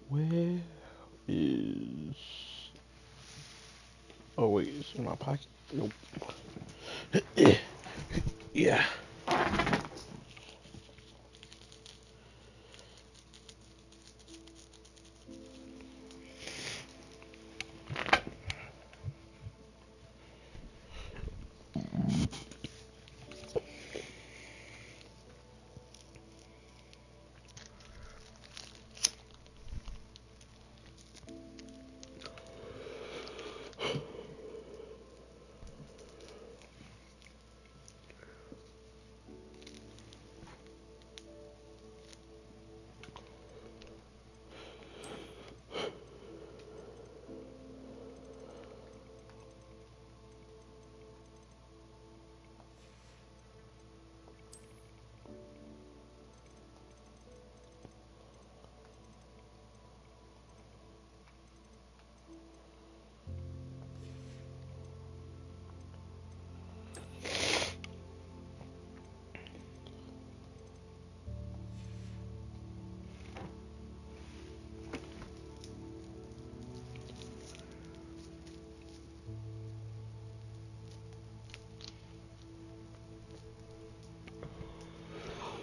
Where is... Oh wait, it's in my pocket? Nope. Yeah.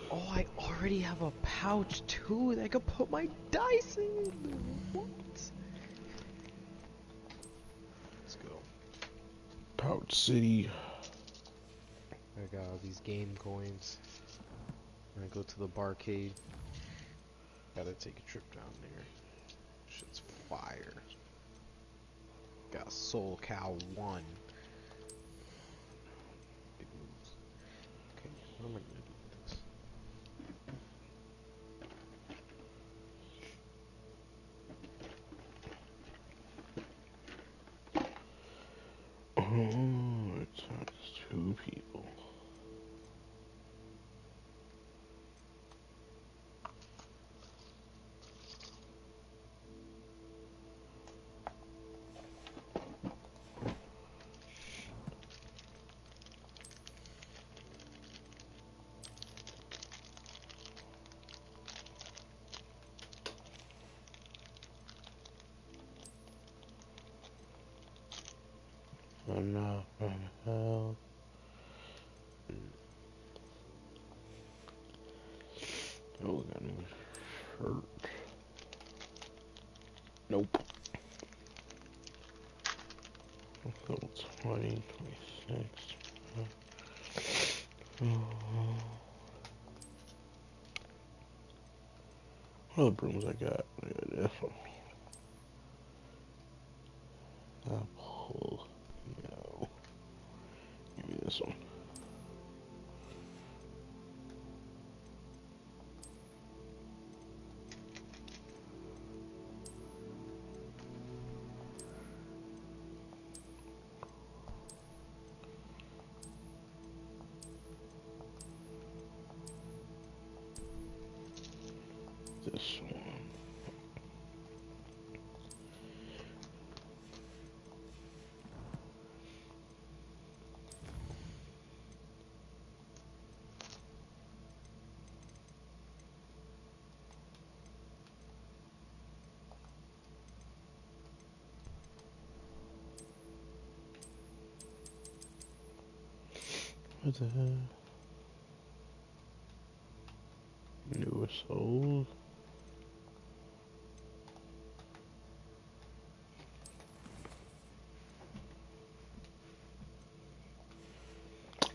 Oh, I already have a pouch too that I could put my dice in. What? Let's go. Pouch City. I got all these game coins. I'm gonna go to the barcade. Gotta take a trip down there. Shit's fire. Got Soul Cow 1. Big moves. Okay, what am I gonna do with this? Oh, it's just 2 people. I'm not from hell. Oh, got a new shirt. Nope. Level 20, 26. What other brooms I got? I got this one. Apple. No. Give me this one. This one. What the hell? Newest souls.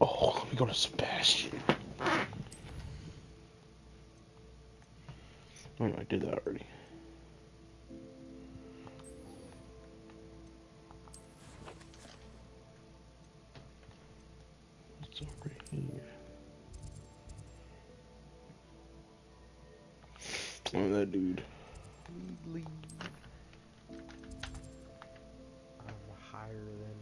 Oh, let me go to Sebastian. Oh, no, I did that already. It's over here. Oh, that dude. Lead. I'm higher than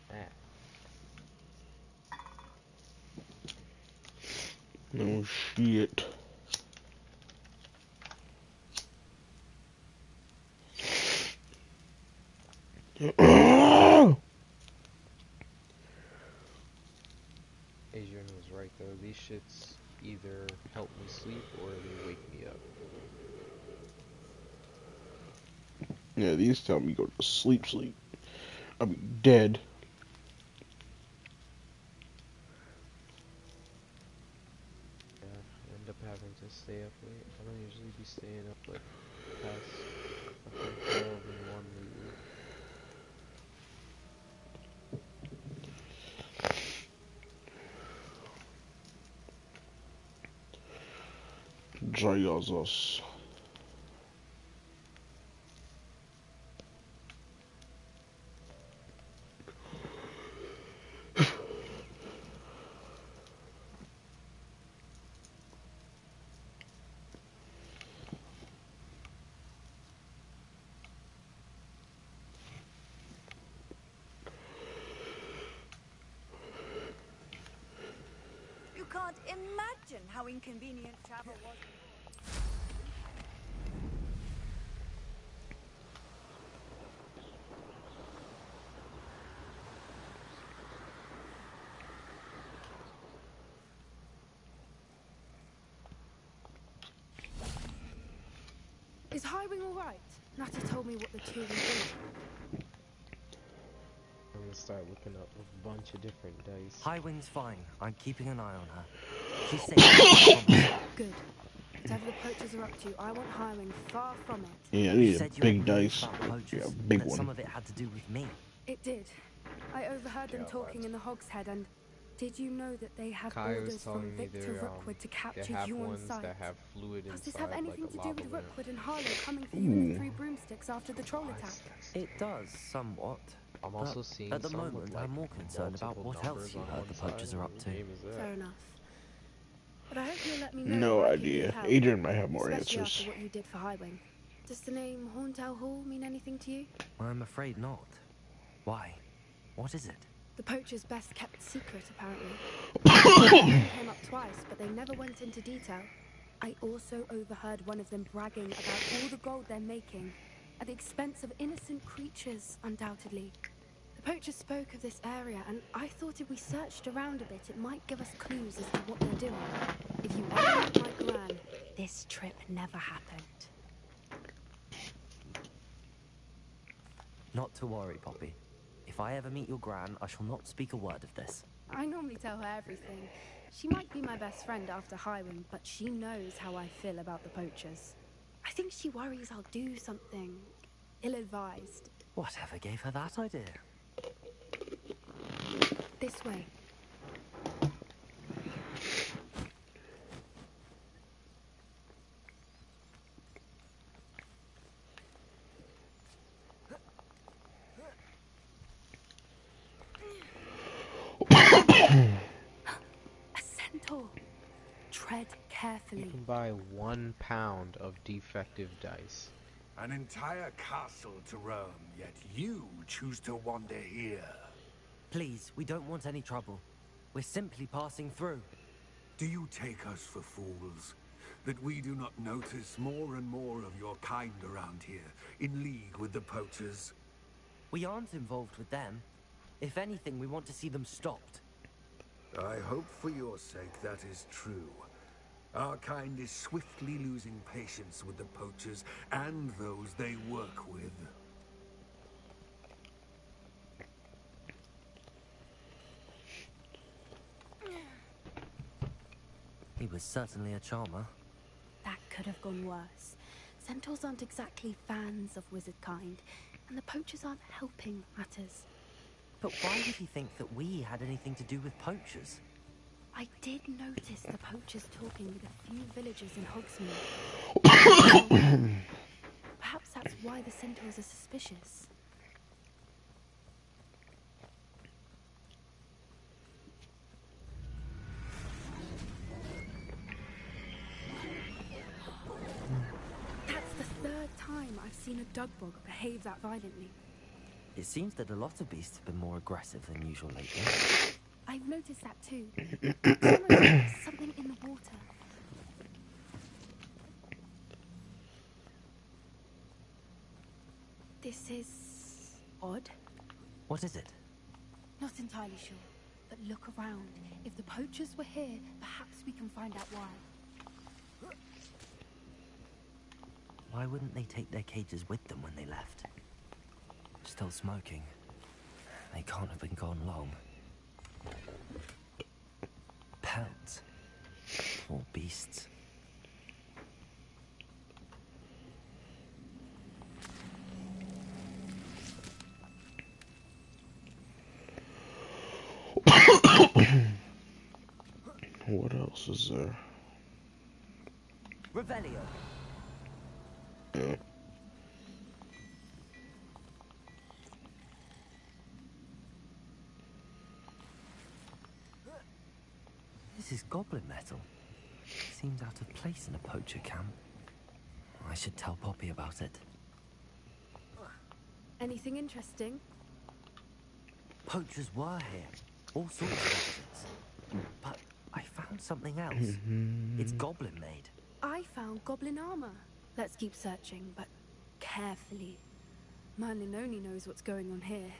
that. No shit. Adrian was right though. These shits either help me sleep or they wake me up. Yeah, these tell me go to sleep, sleep. I mean, dead. Yeah, I end up having to stay up late. I don't usually be staying up like past fucking 12 and 1 lately. Dragazos. You can't imagine how inconvenient travel was. Is Highwing all right? Natty told me what the two of you did. I'm gonna start looking up a bunch of different dice. Highwing's fine. I'm keeping an eye on her. She's safe, I promise. Good. Whatever the poachers are up to, I want Highwing far from it. Yeah, I You need a said you big had news dice. about the poachers, Yeah, big that one. some of it had to do with me. It did. I overheard them talking in the Hogshead, and did you know that they have Kai was orders from telling me Victor they're, Rookwood to they capture have you on ones sight? that have fluid Does this inside, have like anything a to do lava with lamp. Rookwood and Harlow coming for you in the 3 broomsticks after the troll attack? It does, somewhat. I'm But also seeing at the some moment, with like I'm more concerned about multiple what numbers else you on heard one the side. poachers are up What to. game is that? Fair enough. But I hope you'll let me know No where I can be idea. of help, Adrian might have more especially answers. after what you did for Highwing. Does the name Horntail Hall mean anything to you? I'm afraid not. Why? What is it? The poacher's best kept secret, apparently. The name came up twice, but they never went into detail. I also overheard one of them bragging about all the gold they're making, at the expense of innocent creatures, undoubtedly. The poacher spoke of this area, and I thought if we searched around a bit, it might give us clues as to what they're doing. If you ever meet my gran, this trip never happened. Not to worry, Poppy. If I ever meet your gran, I shall not speak a word of this. I normally tell her everything. She might be my best friend after Highwing, but she knows how I feel about the poachers. I think she worries I'll do something ill-advised. Whatever gave her that idea? This way. A centaur. Tread You carefully. can buy 1 pound of defective dice. An entire castle to roam, yet you choose to wander here. Please, we don't want any trouble. We're simply passing through. Do you take us for fools? That we do not notice more and more of your kind around here, in league with the poachers? We aren't involved with them. If anything, we want to see them stopped. I hope for your sake that is true. Our kind is swiftly losing patience with the poachers and those they work with. He was certainly a charmer. That could have gone worse. Centaurs aren't exactly fans of wizard kind, and the poachers aren't helping matters. But why would he think that we had anything to do with poachers? I did notice the poachers talking with a few villagers in Hogsmeade. Perhaps that's why the centaurs are suspicious. That's the third time I've seen a dugbog behave that violently. It seems that a lot of beasts have been more aggressive than usual lately. I've noticed that too. It's almost like there's something in the water. This is odd. What is it? Not entirely sure. But look around. If the poachers were here, perhaps we can find out why. Why wouldn't they take their cages with them when they left? Still smoking. They can't have been gone long. Pelts. Poor beasts. What else is there? Revelio. Yeah. This is goblin metal. Seems out of place in a poacher camp. I should tell Poppy about it. Anything interesting? Poachers were here. All sorts of evidence. But I found something else. It's goblin made. I found goblin armor. Let's keep searching, but carefully. Merlin only knows what's going on here.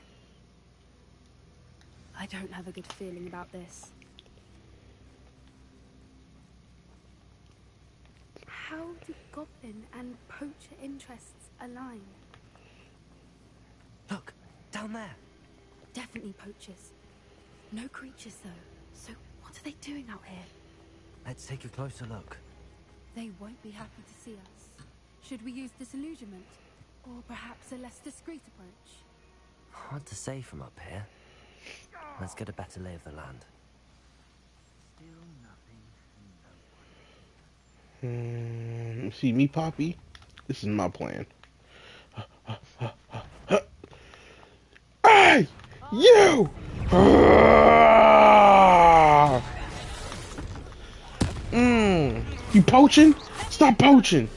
I don't have a good feeling about this. How do goblin and poacher interests align? Look, down there. Definitely poachers. No creatures, though. So what are they doing out here? Let's take a closer look. They won't be happy to see us. Should we use disillusionment? Or perhaps a less discreet approach? Hard to say from up here. Let's get a better lay of the land. Still nothing, no one. See me, Poppy? This is my plan. Hey! You! You poaching? Stop poaching!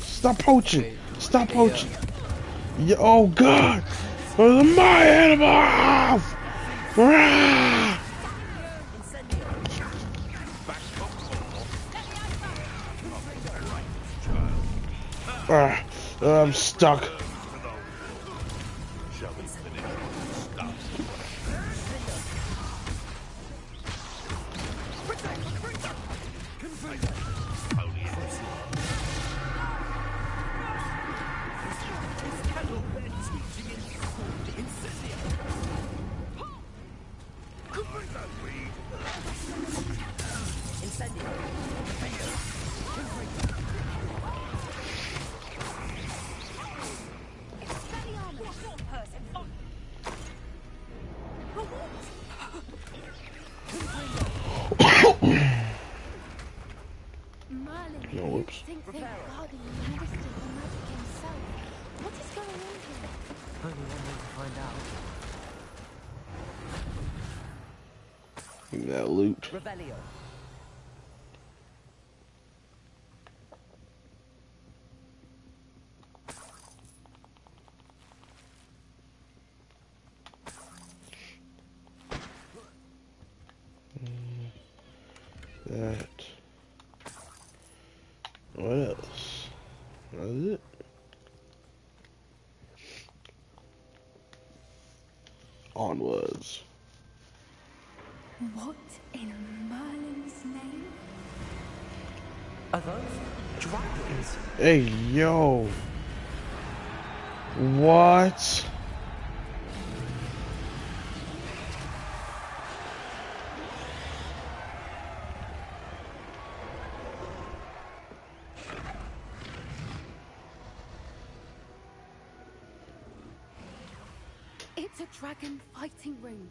Stop poaching! Stop poaching! Yeah, oh God! Those are my animals! Rah! I'm stuck. Merlin, No, you whoops. think they're guarding the minister for magic himself? What is going on here? Only one way to find out. Give me that loot. Revelio. That. What else? That is it. Onwards. What in Merlin's name? Are those dragons? Hey, yo. What? It's a dragon fighting ring.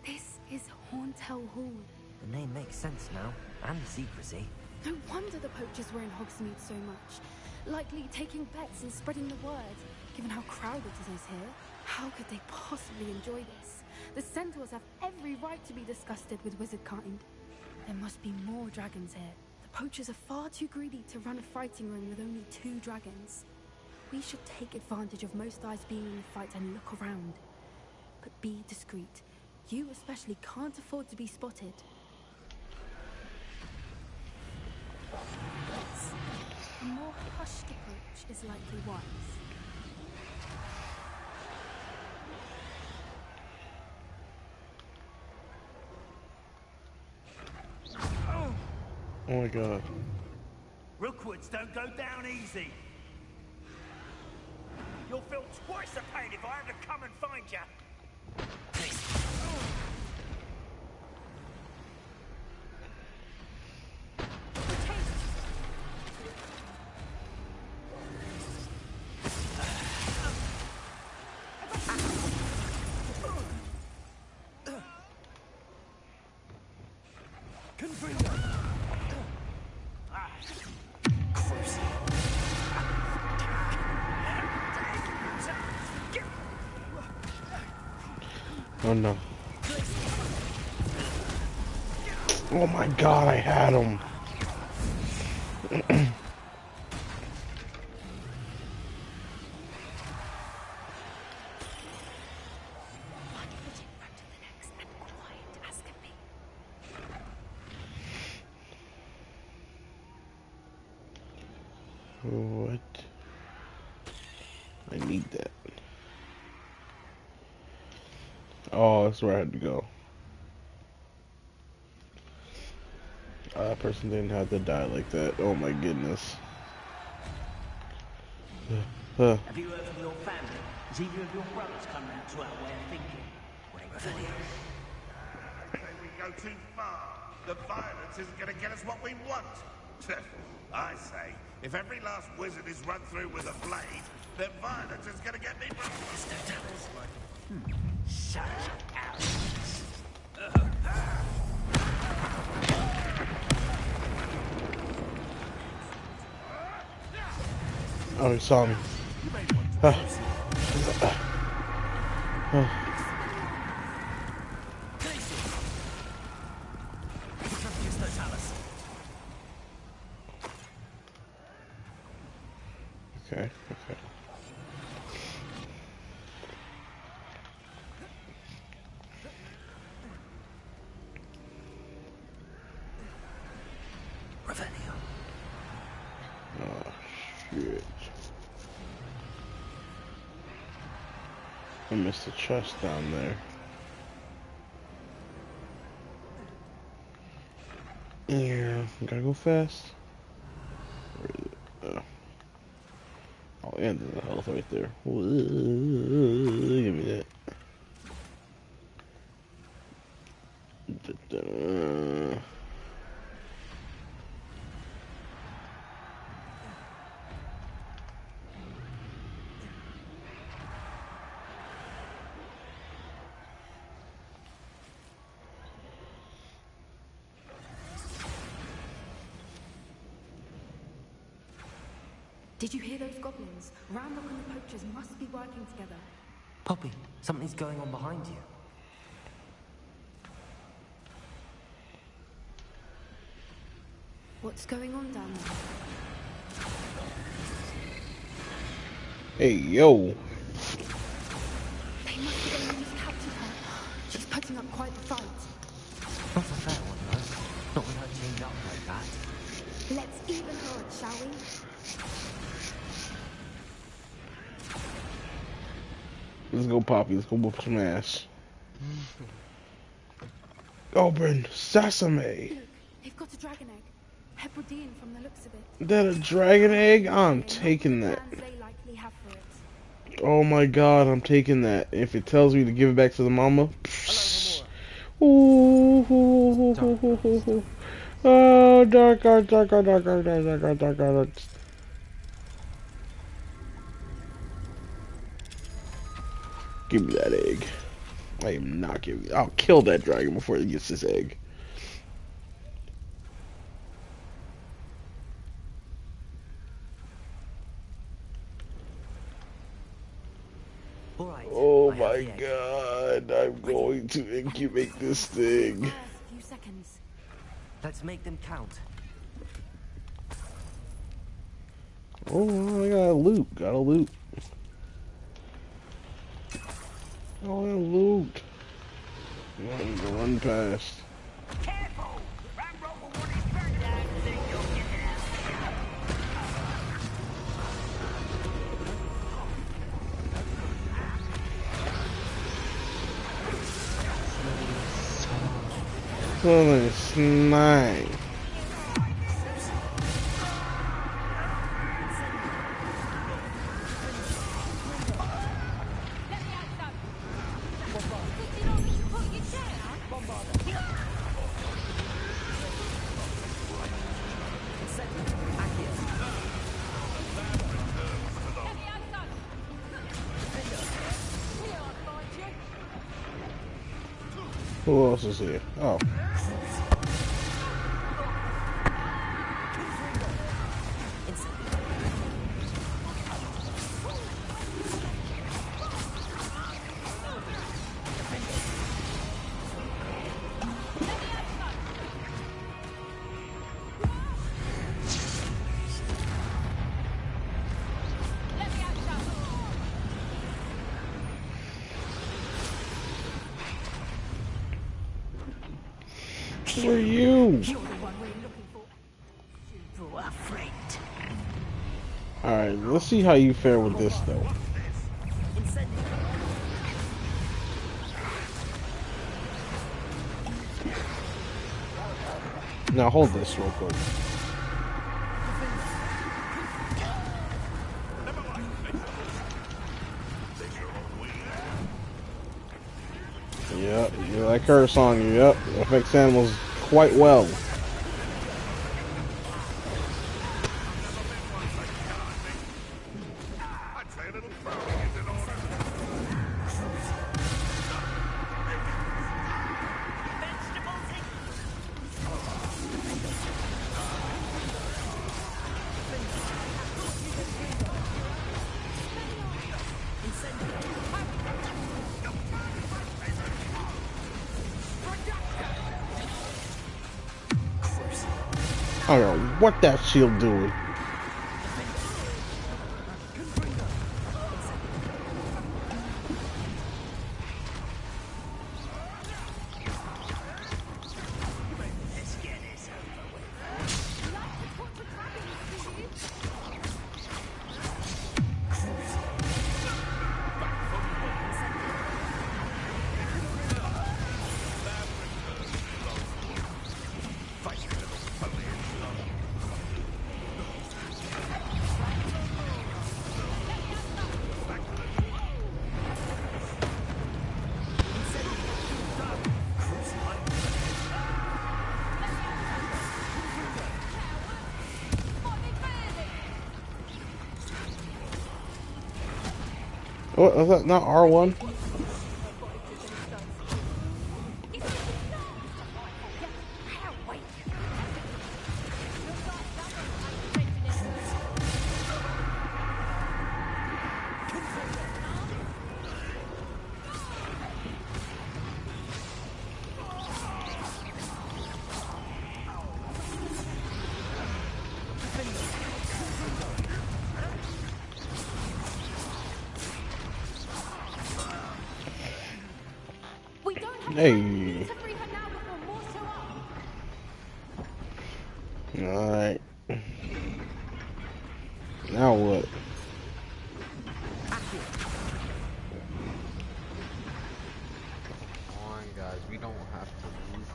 This is Hauntel Hall. The name makes sense now, and the secrecy. No wonder the poachers were in Hogsmeade so much. Likely taking bets and spreading the word, given how crowded it is here. How could they possibly enjoy this? The centaurs have every right to be disgusted with wizard kind. There must be more dragons here. The poachers are far too greedy to run a fighting ring with only 2 dragons. We should take advantage of most eyes being in the fight and look around. But be discreet. You especially can't afford to be spotted. Yes. A more hushed approach is likely wise. Oh my god. Rookwoods don't go down easy. You'll feel twice the pain if I have to come and find you. Oh no. Oh my god, I had him. What? I need that. Oh, that's where I had to go. That person didn't have to die like that. Oh my goodness. Have you heard from your family? Has either of your brothers come round to our way of thinking? I say we go too far. The violence isn't going to get us what we want. I say, if every last wizard is run through with a blade, then violence is going to get me. Shut up. Oh, he saw me. Okay, okay. Oh, shit. I missed the chest down there. Yeah, gotta go fast. Where is it? Oh, and the health right there. Give me that. Did you hear those goblins? Ramrock and the poachers must be working together. Poppy, something's going on behind you. What's going on down there? Hey, yo. They must have only just captured her. She's putting up quite the fight. Not a fair one, though. Not with her chained up like that. Let's even her up, shall we? Let's go, Poppy. Let's go whoop some ass. Open sesame. Look, they've got a dragon egg. Hebridean from the looks of it. Is that a dragon egg? I'm taking that. Plans they likely have for it. Oh my god, I'm taking that. If it tells me to give it back to the mama. Ooh, oh, dark art, dark art, dark art, dark art, dark art. Give me that egg. I am not giving. I'll kill that dragon before he gets this egg. All right, Oh I have my the egg. god, I'm going to incubate this thing. Few seconds. Let's make them count. Oh, I got a loot, got a loot. Oh, I got loot. I need to run past. Careful! Ramrock will want his bird down and think you'll get it out. Oh, it's 9. Who else is here? Oh. Who are you? You're the one we're looking for. You are afraid. Alright, let's see how you fare with this, though. Now hold this real quick. Yep, you like her song, yep. Affects animals quite well. I don't know what that shield doing. What was that? Not R1? Hey. Alright. Now what? Come on, guys, we don't have to lose.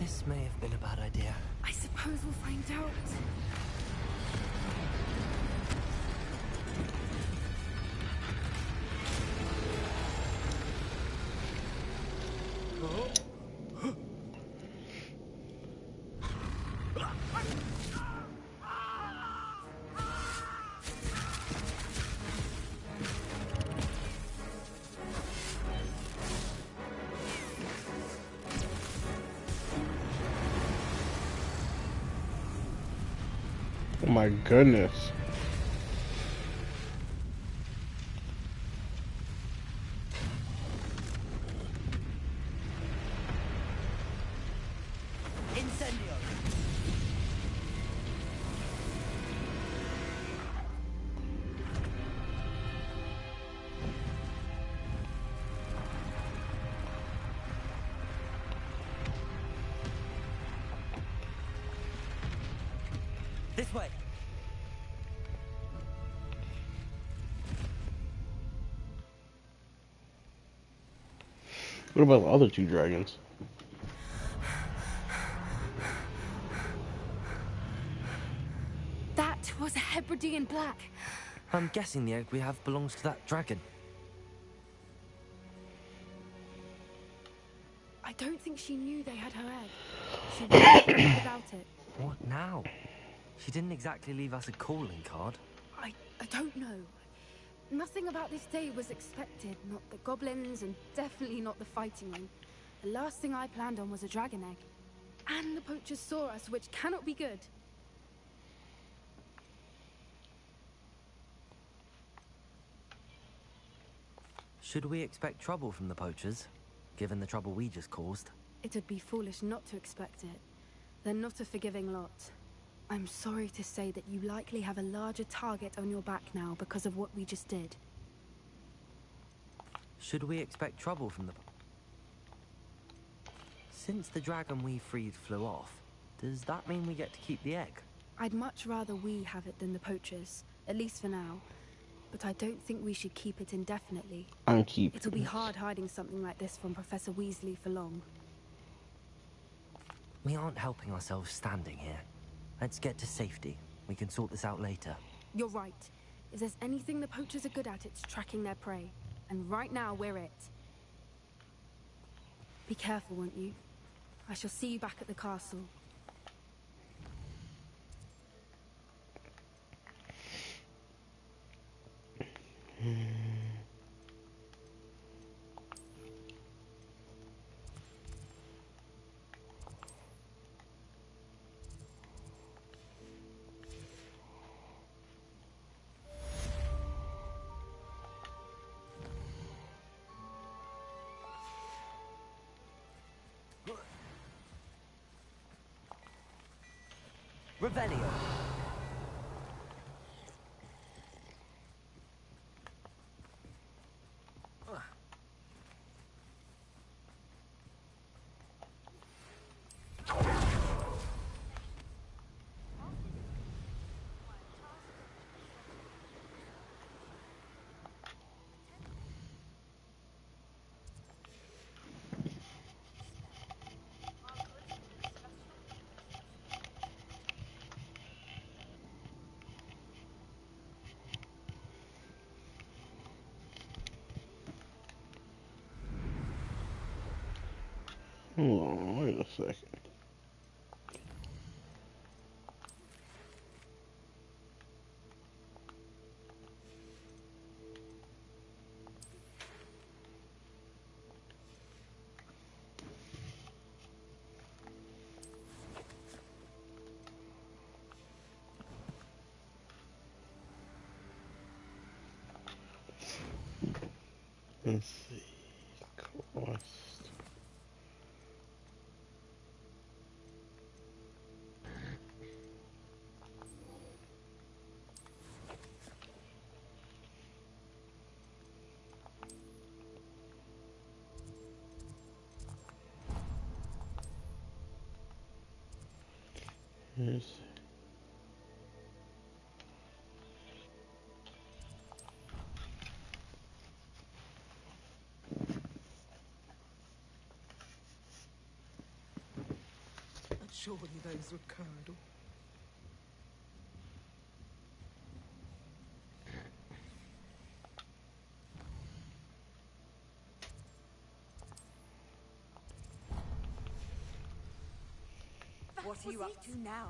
This may have been a bad idea. I suppose we'll find out. Oh my goodness. This way. What about the other two dragons? That was a Hebridean black. I'm guessing the egg we have belongs to that dragon. I don't think she knew they had her egg. She wouldn't have left without it. What now? She didn't exactly leave us a calling card. I don't know. Nothing about this day was expected. Not the goblins, and definitely not the fighting ring. The last thing I planned on was a dragon egg. And the poachers saw us, which cannot be good. Should we expect trouble from the poachers, given the trouble we just caused? It'd be foolish not to expect it. They're not a forgiving lot. I'm sorry to say that you likely have a larger target on your back now because of what we just did. Should we expect trouble from the... Since the dragon we freed flew off, does that mean we get to keep the egg? I'd much rather we have it than the poachers, at least for now. But I don't think we should keep it indefinitely. I'm keeping It'll be it. hard hiding something like this from Professor Weasley for long. We aren't helping ourselves standing here. Let's get to safety. We can sort this out later. You're right. If there's anything the poachers are good at, it's tracking their prey. And right now, we're it. Be careful, won't you? I shall see you back at the castle. Revelio. Hold on, wait a second. Let's see. Cost. Yes. But surely those were curdle. What are you up to now?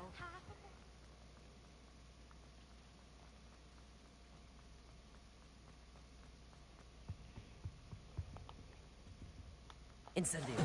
Incendio.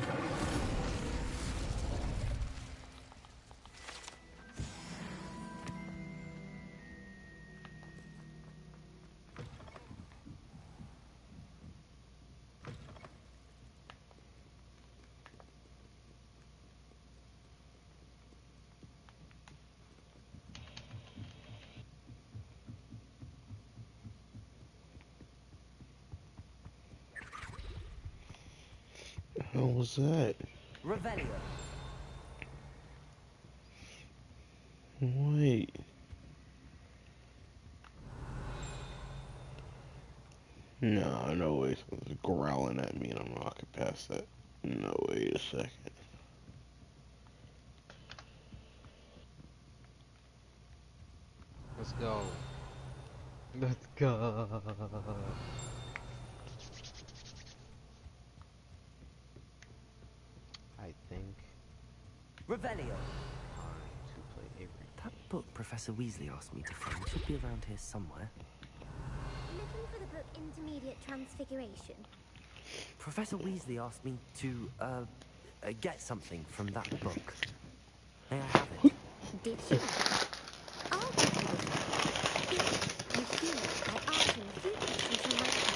How was that? Revelio. Wait. No, no way. Someone's growling at me and I'm walking past that. No, wait a second. Let's go. Let's go. I think Revelio. time to play a That book Professor Weasley asked me to find should be around here somewhere. Looking for the book Intermediate Transfiguration? Professor Weasley asked me to, get something from that book. May I have it? Did she? I'll give you this one. You humour it by answering a few questions from my book.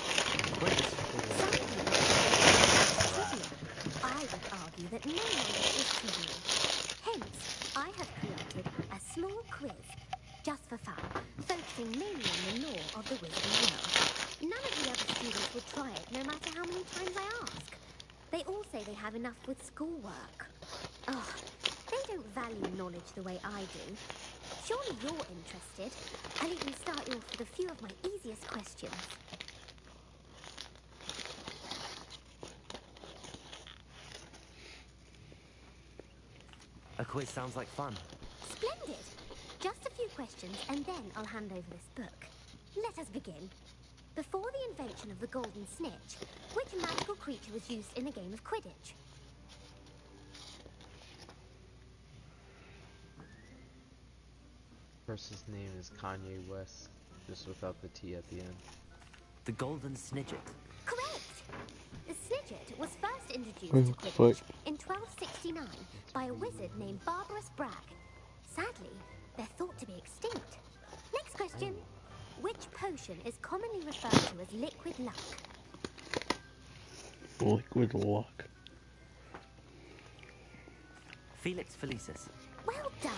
Quiz. Some people think it's trivial. I would argue that no knowledge is trivial. Hence, I have created a small quiz, just for fun, focusing mainly on the lore of the Wizarding World. None of the other students will try it, no matter how many times I ask. They all say they have enough with schoolwork. Oh, they don't value knowledge the way I do. Surely you're interested. I'll even start you off with a few of my easiest questions. A quiz sounds like fun. Splendid! Just a few questions, and then I'll hand over this book. Let us begin. Before the invention of the golden snitch, which magical creature was used in a game of Quidditch? Person's name is Kanye West, just without the T at the end. The Golden Snidget. Correct! The Snidget was first introduced What to the Quidditch fuck? in 1269 by a wizard named Barbarous Bragg. Sadly, they're thought to be extinct. Next question. Which potion is commonly referred to as liquid luck? Liquid luck. Felix Felicis. Well done!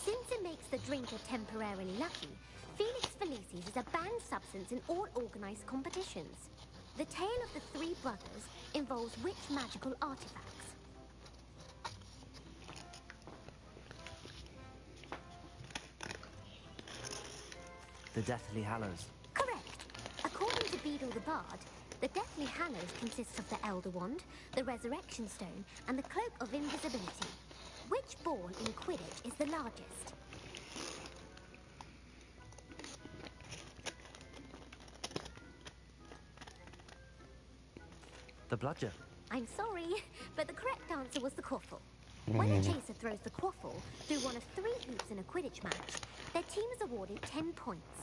Since it makes the drinker temporarily lucky, Felix Felicis is a banned substance in all organised competitions. The tale of the three brothers involves which magical artifacts? The Deathly Hallows. Correct. According to Beedle the Bard, the Deathly Hallows consists of the Elder Wand, the Resurrection Stone, and the Cloak of Invisibility. Which ball in Quidditch is the largest? The Bludger. I'm sorry, but the correct answer was the quaffle. When a chaser throws the quaffle through one of 3 hoops in a Quidditch match, their team is awarded 10 points.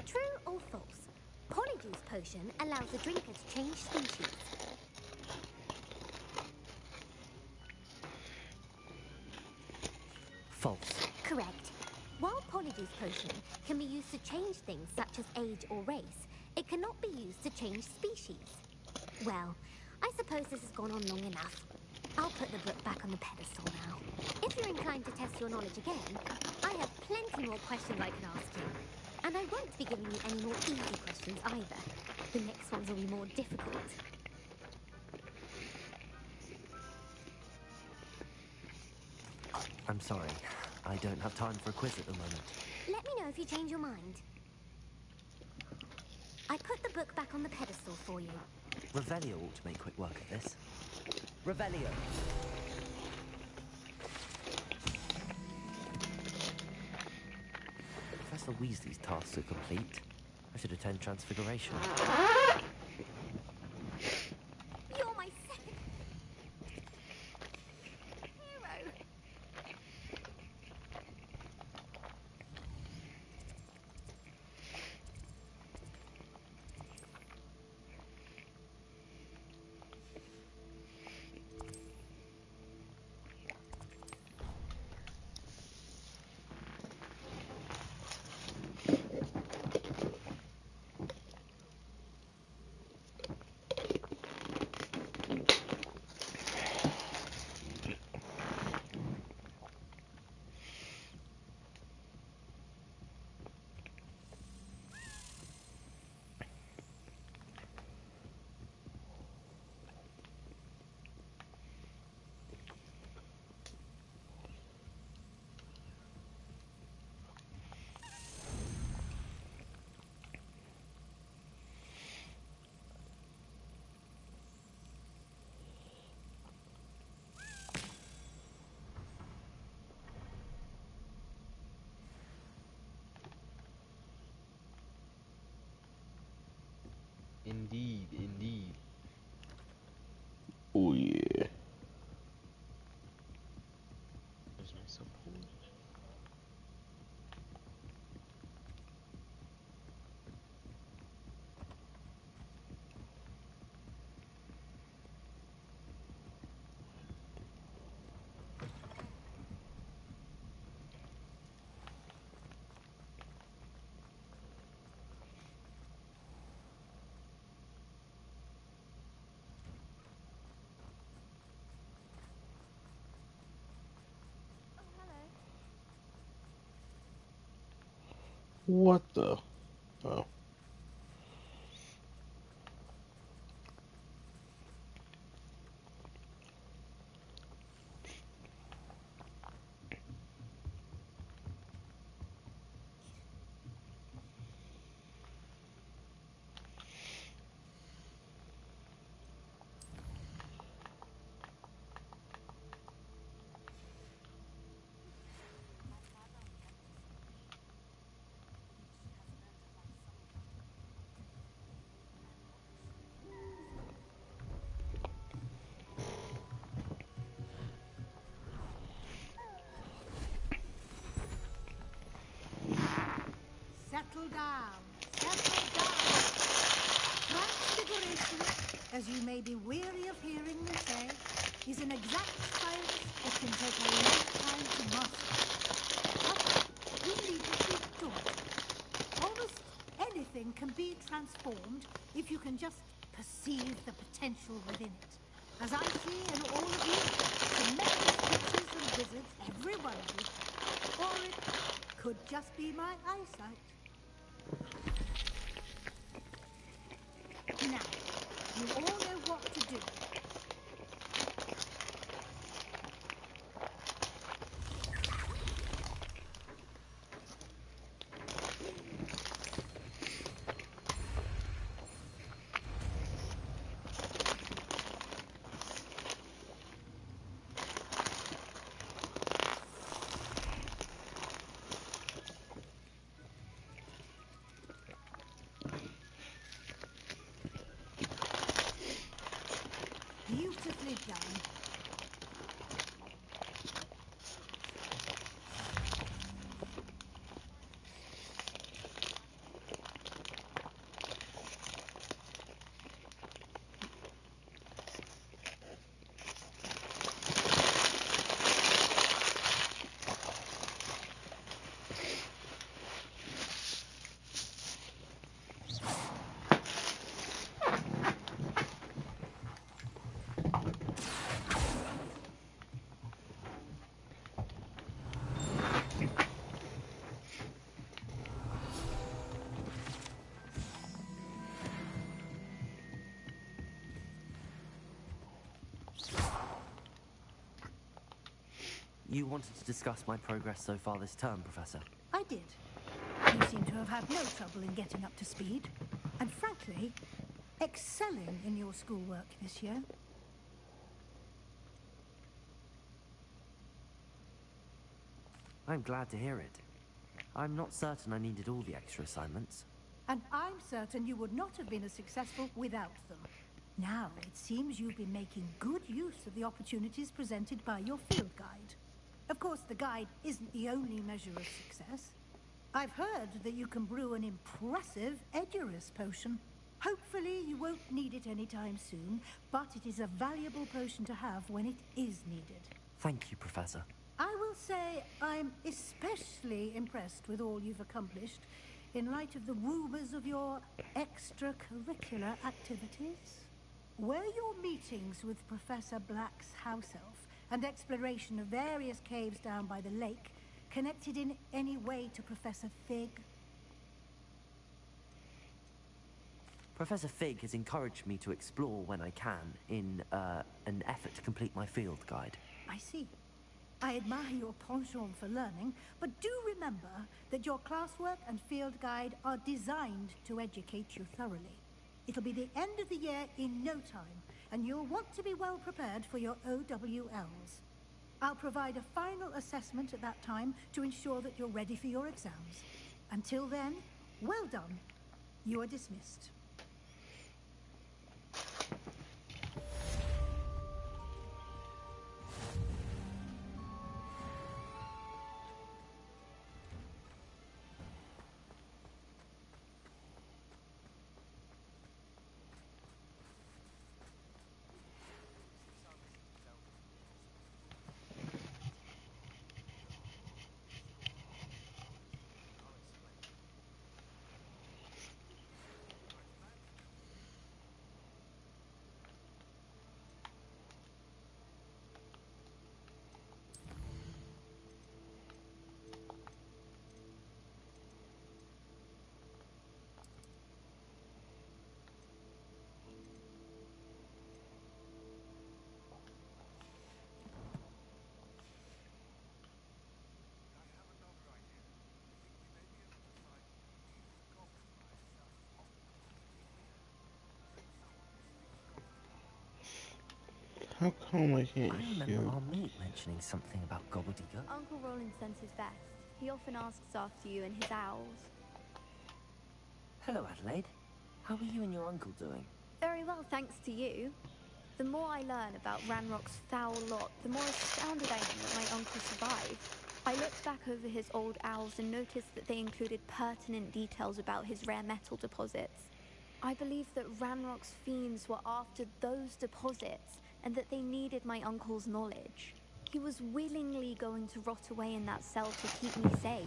True or false? Polyjuice Potion allows the drinker to change species. False. Correct. While Polyjuice Potion can be used to change things such as age or race, it cannot be used to change species. Well, I suppose this has gone on long enough. I'll put the book back on the pedestal now. If you're inclined to test your knowledge again, I have plenty more questions I can ask you. And I won't be giving you any more easy questions either. The next ones will be more difficult. I'm sorry. I don't have time for a quiz at the moment. Let me know if you change your mind. I put the book back on the pedestal for you. Revelio ought to make quick work of this. Revelio. Professor Weasley's tasks are complete. I should attend Transfiguration. You're my second hero. Indeed, indeed. Oh yeah. There's my support. What the? Oh. Settle down. Settle down. Transfiguration, as you may be weary of hearing me say, is an exact science that can take a lifetime to master. But you needn't be daunted. Almost anything can be transformed if you can just perceive the potential within it. As I see in all of you, tremendous witches and wizards, every one of you. Or it could just be my eyesight. Now, you all know what to do. Beautifully done. You wanted to discuss my progress so far this term, Professor? I did. You seem to have had no trouble in getting up to speed. And frankly, excelling in your schoolwork this year. I'm glad to hear it. I'm not certain I needed all the extra assignments. And I'm certain you would not have been as successful without them. Now, it seems you've been making good use of the opportunities presented by your field guide. Of course, the guide isn't the only measure of success. I've heard that you can brew an impressive Edurus potion. Hopefully, you won't need it anytime soon, but it is a valuable potion to have when it is needed. Thank you, Professor. I will say I'm especially impressed with all you've accomplished in light of the rumors of your extracurricular activities. Were your meetings with Professor Black's house elf and exploration of various caves down by the lake connected in any way to Professor Fig? Professor Fig has encouraged me to explore when I can in an effort to complete my field guide. I see. I admire your penchant for learning, but do remember that your classwork and field guide are designed to educate you thoroughly. It'll be the end of the year in no time, and you'll want to be well prepared for your OWLs. I'll provide a final assessment at that time to ensure that you're ready for your exams. Until then, well done. You are dismissed. How come I can't I remember hear? Aunt Meat mentioning something about gobbledygook. Uncle Roland sends his best. He often asks after you and his owls. Hello, Adelaide. How are you and your uncle doing? Very well, thanks to you. The more I learn about Ranrock's foul lot, the more astounded I am that my uncle survived. I looked back over his old owls and noticed that they included pertinent details about his rare metal deposits. I believe that Ranrock's fiends were after those deposits and that they needed my uncle's knowledge. He was willingly going to rot away in that cell to keep me safe.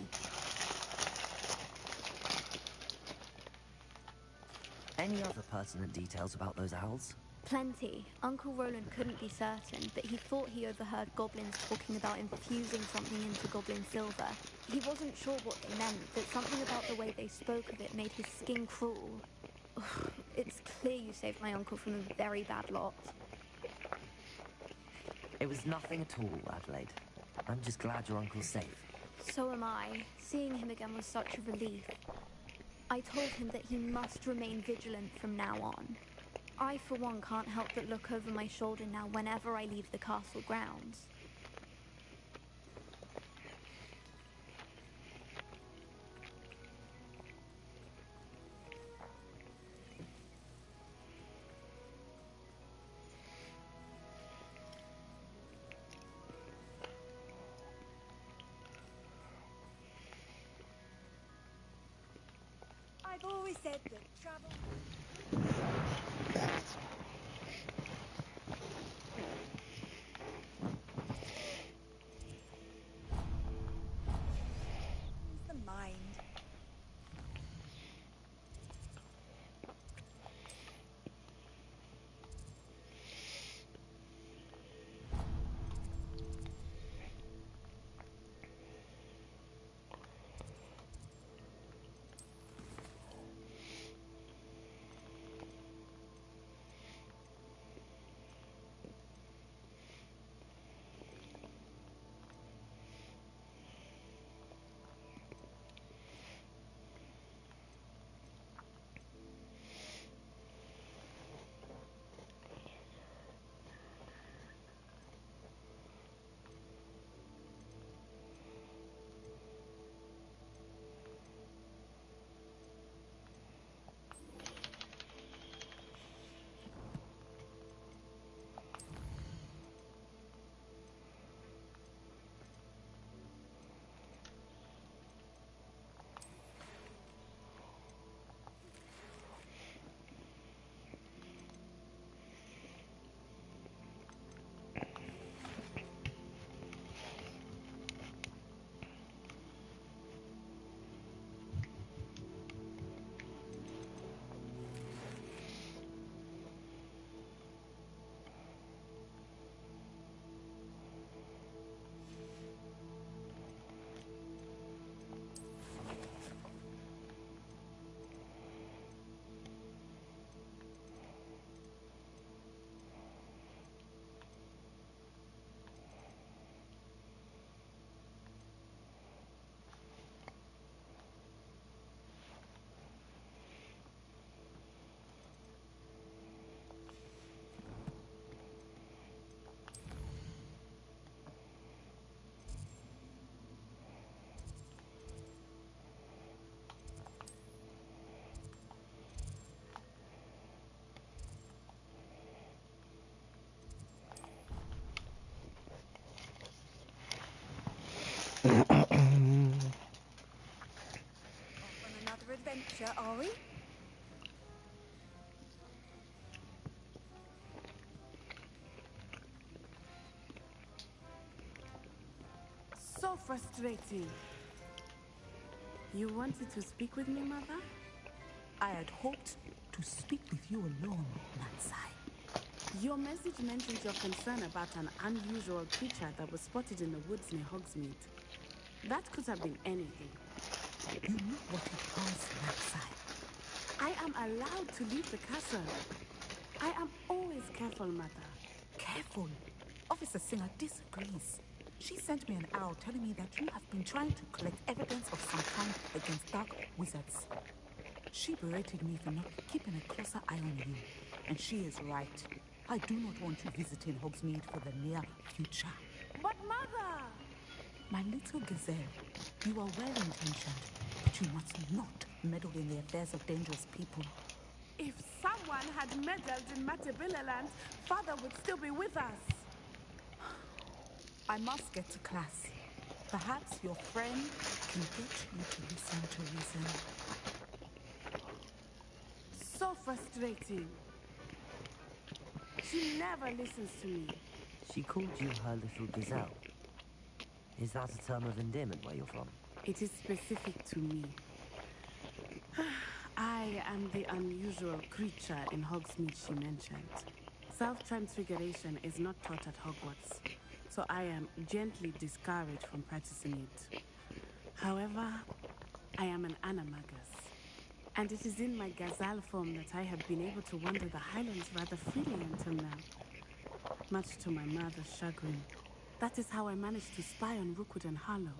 Any other pertinent details about those owls? Plenty. Uncle Roland couldn't be certain, but he thought he overheard goblins talking about infusing something into goblin silver. He wasn't sure what they meant, but something about the way they spoke of it made his skin crawl. It's clear you saved my uncle from a very bad lot. It was nothing at all, Adelaide. I'm just glad your uncle's safe. So am I. Seeing him again was such a relief. I told him that he must remain vigilant from now on. I, for one, can't help but look over my shoulder now whenever I leave the castle grounds. I've always said that travel... the mind. On another adventure, are we? So frustrating. You wanted to speak with me, Mother? I had hoped to speak with you alone, Nansai. Your message mentions your concern about an unusual creature that was spotted in the woods near Hogsmeade. That could have been anything. You knew what it was, Nansai. I am allowed to leave the castle. I am always careful, Mother. Careful. Officer Singer disagrees. She sent me an owl telling me that you have been trying to collect evidence of some kind against dark wizards. She berated me for not keeping a closer eye on you, and she is right. I do not want you visiting Hogsmeade for the near future. But Mother! My little gazelle, you are well-intentioned, but you must not meddle in the affairs of dangerous people. If someone had meddled in Matabeleland, Father would still be with us. I must get to class. Perhaps your friend can get you to listen to reason. So frustrating. She never listens to me. She called you her little gazelle. Is that a term of endearment where you're from? It is specific to me. I am the unusual creature in Hogsmeade she mentioned. Self-transfiguration is not taught at Hogwarts, so I am gently discouraged from practicing it. However, I am an animagus, and it is in my gazelle form that I have been able to wander the Highlands rather freely until now, much to my mother's chagrin. That is how I managed to spy on Rookwood and Harlow.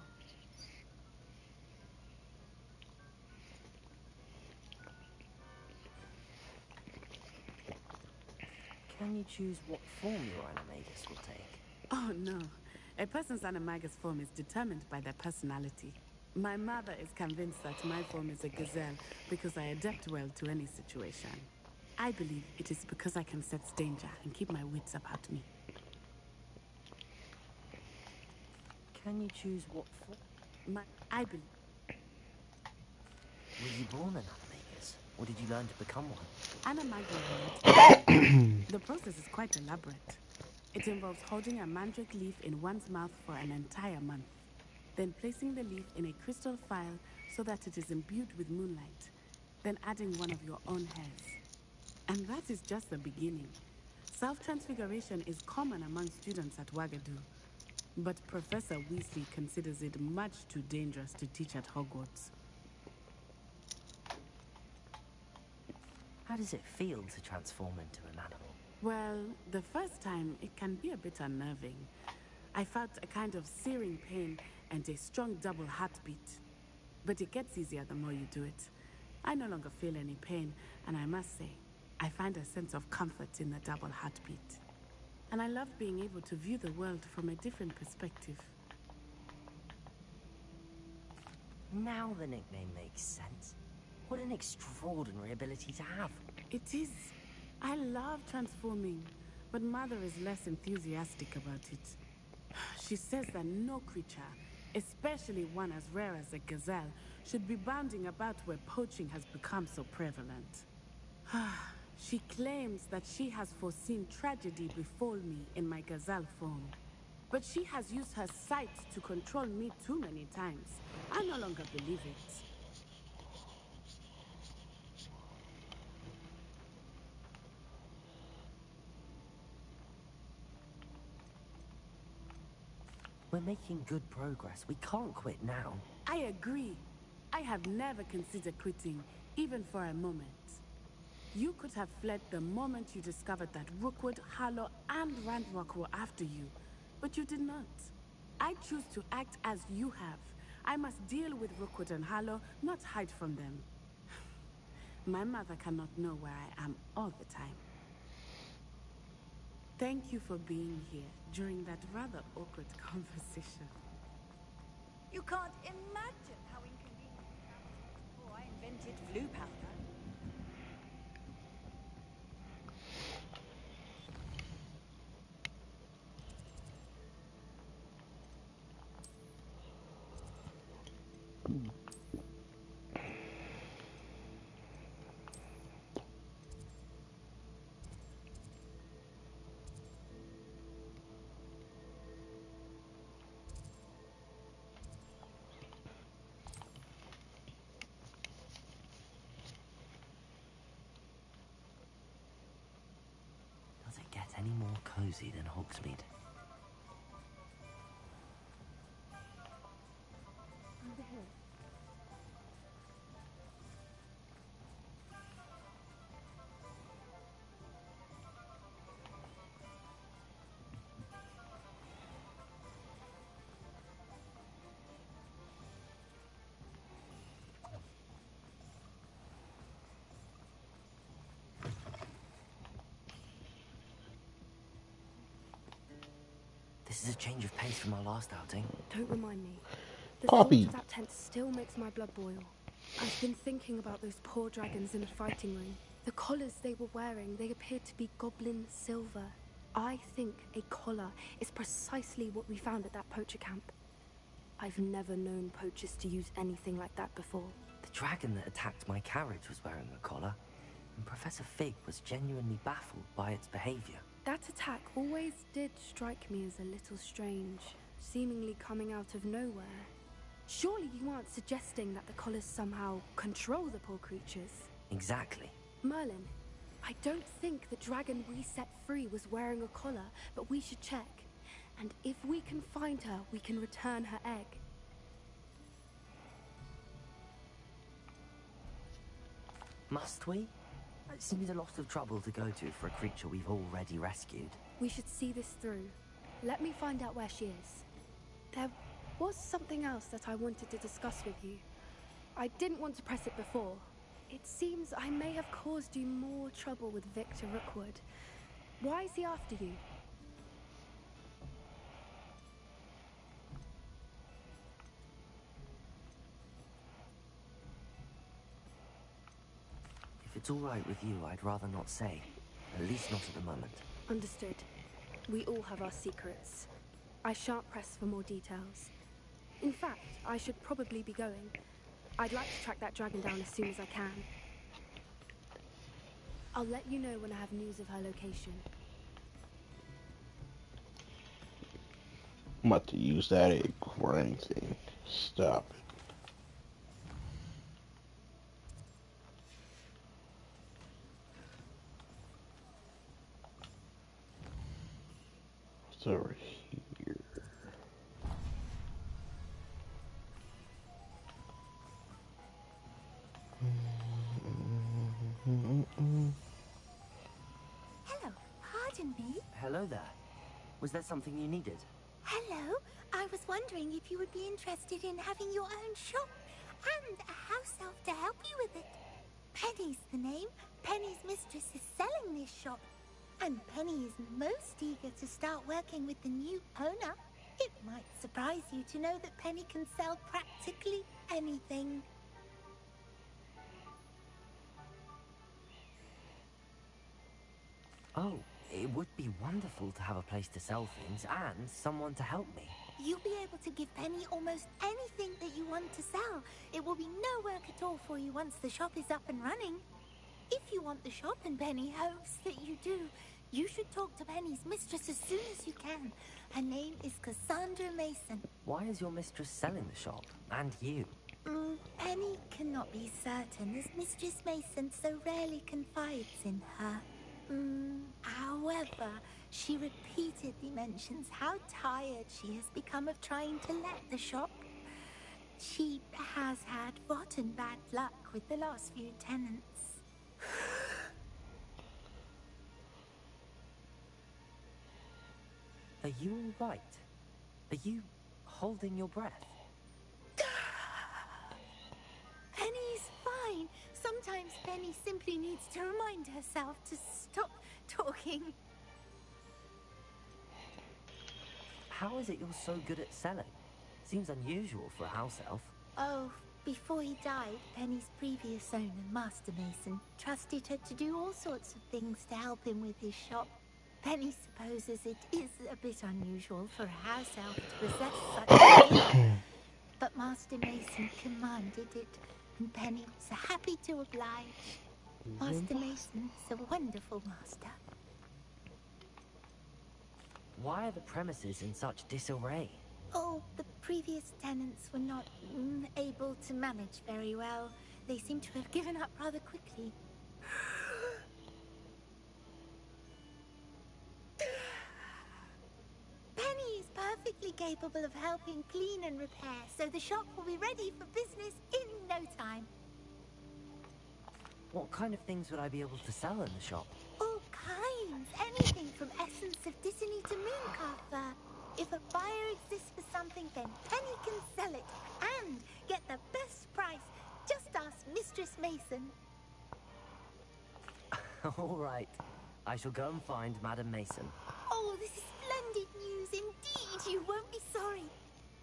Can you choose what form your animagus will take? Oh no, a person's animagus form is determined by their personality. My mother is convinced that my form is a gazelle because I adapt well to any situation. I believe it is because I can sense danger and keep my wits about me. Can you choose what form? I believe. Were you born an animagus, or did you learn to become one? Animagus. The process is quite elaborate. It involves holding a mandrake leaf in one's mouth for an entire month, then placing the leaf in a crystal phial so that it is imbued with moonlight, then adding one of your own hairs. And that is just the beginning. Self-transfiguration is common among students at Wagadu, but Professor Weasley considers it much too dangerous to teach at Hogwarts. How does it feel to transform into an animal? Well, the first time, it can be a bit unnerving. I felt a kind of searing pain and a strong double heartbeat. But it gets easier the more you do it. I no longer feel any pain, and I must say, I find a sense of comfort in the double heartbeat. And I love being able to view the world from a different perspective. Now the nickname makes sense. What an extraordinary ability to have. It is. I love transforming, but Mother is less enthusiastic about it. She says that no creature, especially one as rare as a gazelle, should be bounding about where poaching has become so prevalent. She claims that she has foreseen tragedy befall me in my gazelle form. But she has used her sight to control me too many times. I no longer believe it. We're making good progress. We can't quit now. I agree. I have never considered quitting, even for a moment. You could have fled the moment you discovered that Rookwood, Harlow, and Ranrock were after you, but you did not. I choose to act as you have. I must deal with Rookwood and Harlow, not hide from them. My mother cannot know where I am all the time. Thank you for being here during that rather awkward conversation. You can't imagine how inconvenient the campus was before I invented blue powder. Does it get any more cozy than Hogsmeade? Over here. This is a change of pace from our last outing. Don't remind me. The Coffee. thought of that tent still makes my blood boil. I've been thinking about those poor dragons in the fighting ring. The collars they were wearing, they appeared to be goblin silver. I think a collar is precisely what we found at that poacher camp. I've never known poachers to use anything like that before. The dragon that attacked my carriage was wearing a collar, and Professor Fig was genuinely baffled by its behavior. That attack always did strike me as a little strange, seemingly coming out of nowhere. Surely you aren't suggesting that the collars somehow control the poor creatures? Exactly. Merlin, I don't think the dragon we set free was wearing a collar, but we should check. And if we can find her, we can return her egg. Must we? It seems a lot of trouble to go to for a creature we've already rescued. We should see this through. Let me find out where she is. There was something else that I wanted to discuss with you. I didn't want to press it before. It seems I may have caused you more trouble with Victor Rookwood. Why is he after you? If it's all right with you, I'd rather not say. At least not at the moment. Understood. We all have our secrets. I shan't press for more details. In fact, I should probably be going. I'd like to track that dragon down as soon as I can. I'll let you know when I have news of her location. I'm about to use that egg for anything. Stop it. What's over here? Hello, pardon me. Hello there. Was there something you needed? Hello, I was wondering if you would be interested in having your own shop and a house elf to help you with it. Penny's the name. Penny's mistress is selling this shop, and Penny is most eager to start working with the new owner. It might surprise you to know that Penny can sell practically anything. Oh, it would be wonderful to have a place to sell things and someone to help me. You'll be able to give Penny almost anything that you want to sell. It will be no work at all for you once the shop is up and running. If you want the shop and Penny hopes that you do, you should talk to Penny's mistress as soon as you can. Her name is Cassandra Mason. Why is your mistress selling the shop? And you? Penny cannot be certain, as Mistress Mason so rarely confides in her. However, she repeatedly mentions how tired she has become of trying to let the shop. She has had rotten bad luck with the last few tenants. Are you all right? Are you holding your breath? Penny's fine. Sometimes Penny simply needs to remind herself to stop talking. How is it you're so good at selling? Seems unusual for a house elf. Oh, before he died, Penny's previous owner, Master Mason, trusted her to do all sorts of things to help him with his shop. Penny supposes it is a bit unusual for a house elf to possess such a gift, but Master Mason commanded it, and Penny was happy to oblige. Master Mason is a wonderful master. Why are the premises in such disarray? Oh, the previous tenants were not able to manage very well. They seem to have given up rather quickly. Penny is perfectly capable of helping clean and repair, so the shop will be ready for business in no time. What kind of things would I be able to sell in the shop? All kinds. Anything from essence of Disney to Mooncarver. If a buyer exists for something, then Penny can sell it and get the best price. Just ask Mistress Mason. All right. I shall go and find Madam Mason. Oh, this is Splendid news indeed. You won't be sorry.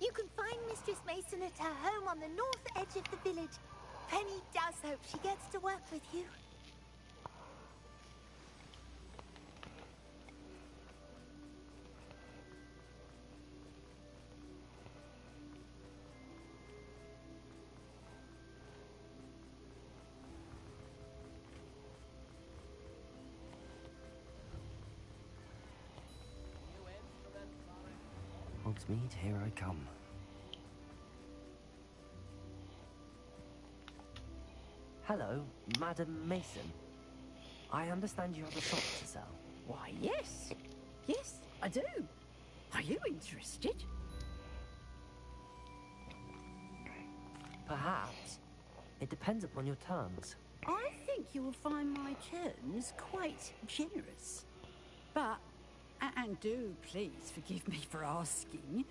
You can find Mistress Mason at her home on the north edge of the village. Penny does hope she gets to work with you. Hogsmeade, here I come. Hello, Madam Mason. I understand you have a shop to sell. Why, yes. Yes, I do. Are you interested? Perhaps. It depends upon your terms. I think you will find my terms quite generous. But, and do please forgive me for asking,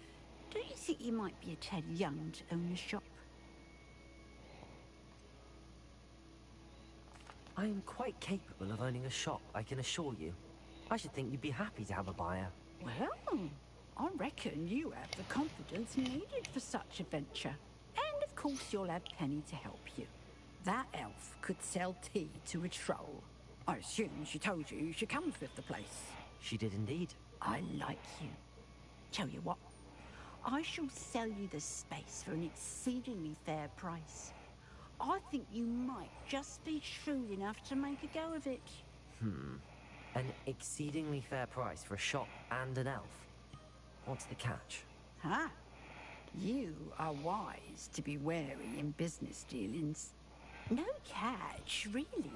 do you think you might be a tad young to own a shop? I am quite capable of owning a shop, I can assure you. I should think you'd be happy to have a buyer. Well, I reckon you have the confidence needed for such a venture. And of course you'll have Penny to help you. That elf could sell tea to a troll. I assume she told you she comes with the place. She did indeed. I like you. Tell you what, I shall sell you the space for an exceedingly fair price. I think you might just be shrewd enough to make a go of it. An exceedingly fair price for a shop and an elf. What's the catch? Huh? You are wise to be wary in business dealings. No catch, really.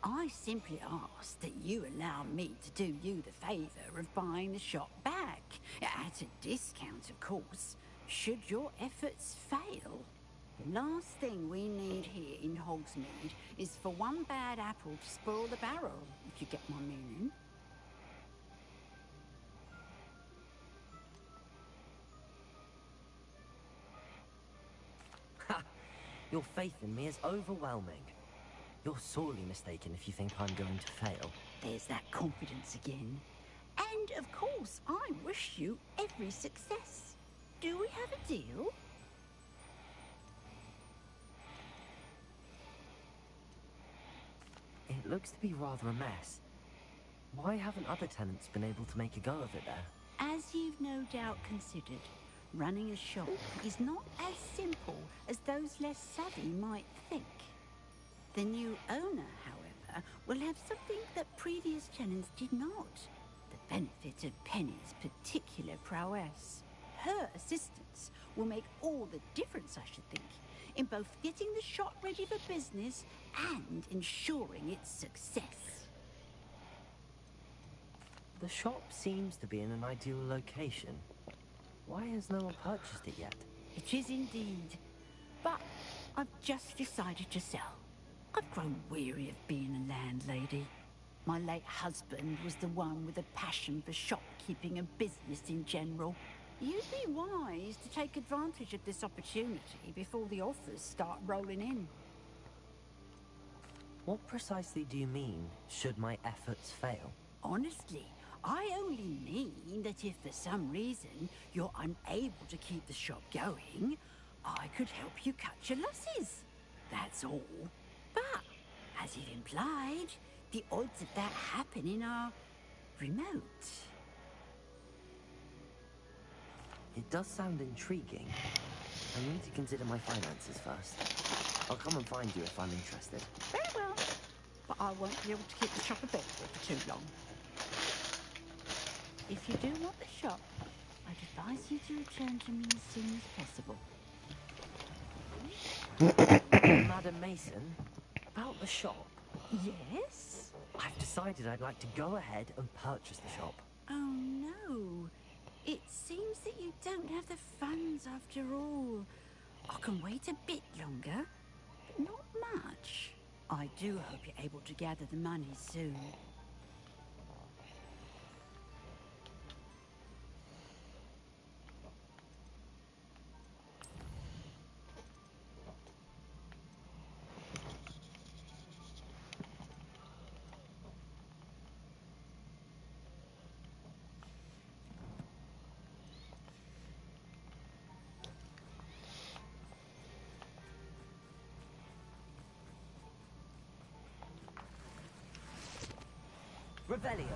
I simply ask that you allow me to do you the favour of buying the shop back. At a discount, of course, should your efforts fail. The last thing we need here in Hogsmeade is for one bad apple to spoil the barrel, if you get my meaning. Ha! Your faith in me is overwhelming. You're sorely mistaken if you think I'm going to fail. There's that confidence again. And, of course, I wish you every success. Do we have a deal? It looks to be rather a mess. Why haven't other tenants been able to make a go of it there? As you've no doubt considered, running a shop is not as simple as those less savvy might think. The new owner, however, will have something that previous tenants did not. The benefit of Penny's particular prowess. Her assistance will make all the difference, I should think, in both getting the shop ready for business and ensuring its success. The shop seems to be in an ideal location. Why has no one purchased it yet? It is indeed. But I've just decided to sell. I've grown weary of being a landlady. My late husband was the one with a passion for shopkeeping and business in general. You'd be wise to take advantage of this opportunity before the offers start rolling in. What precisely do you mean, should my efforts fail? Honestly, I only mean that if for some reason you're unable to keep the shop going, I could help you cut your losses. That's all. But, as you've implied, the odds of that happening are remote. It does sound intriguing. I need to consider my finances first. I'll come and find you if I'm interested. Very well. But I won't be able to keep the shop available for too long. If you do want the shop, I'd advise you to return to me as soon as possible. Madam Mason, about the shop. Yes? I've decided I'd like to go ahead and purchase the shop. Oh, no. It seems that you don't have the funds after all. I can wait a bit longer, but not much. I do hope you're able to gather the money soon. Revelio.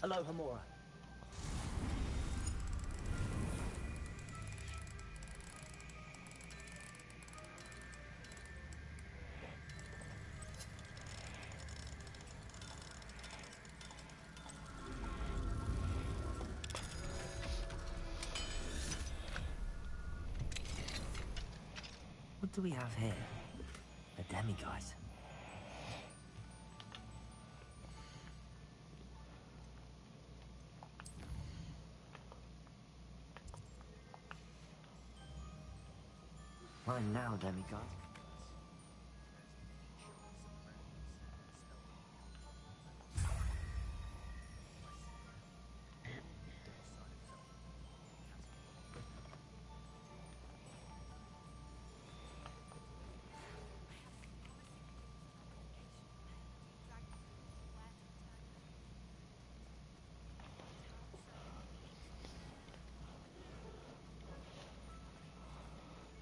Aloha Mora. What do we have here? A demiguise. Mine now, demiguise.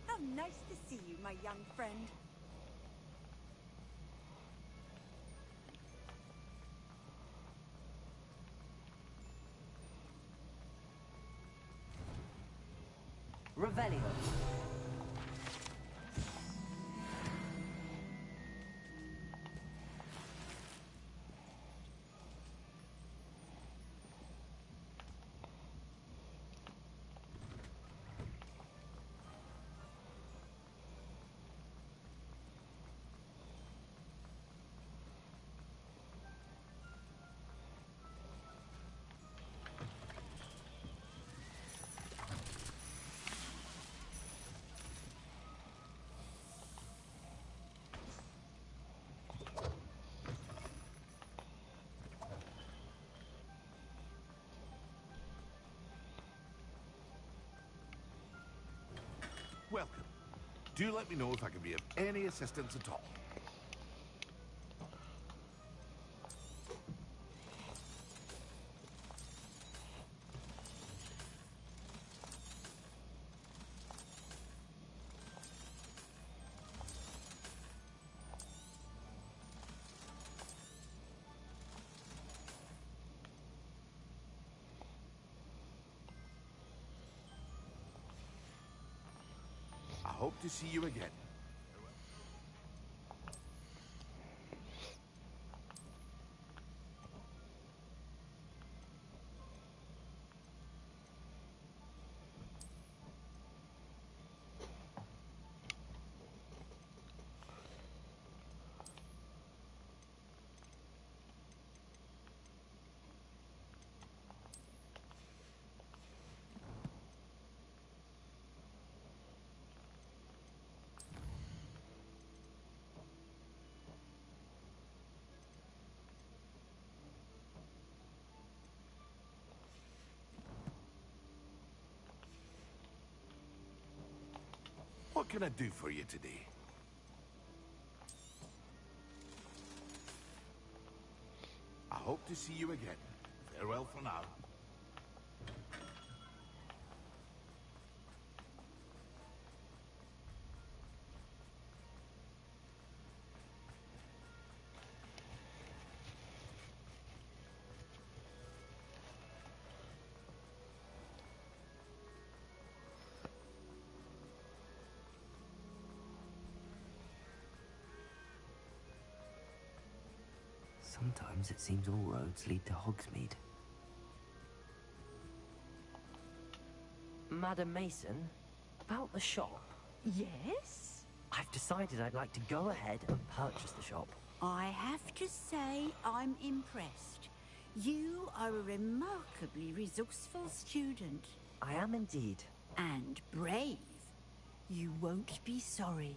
How nice to see you, my young friend. Revelio. Welcome. Do let me know if I can be of any assistance at all. I hope to see you again. What can I do for you today? I hope to see you again. Farewell for now. Sometimes it seems all roads lead to Hogsmeade. Madam Mason, about the shop. Yes? I've decided I'd like to go ahead and purchase the shop. I have to say I'm impressed. You are a remarkably resourceful student. I am indeed. And brave. You won't be sorry.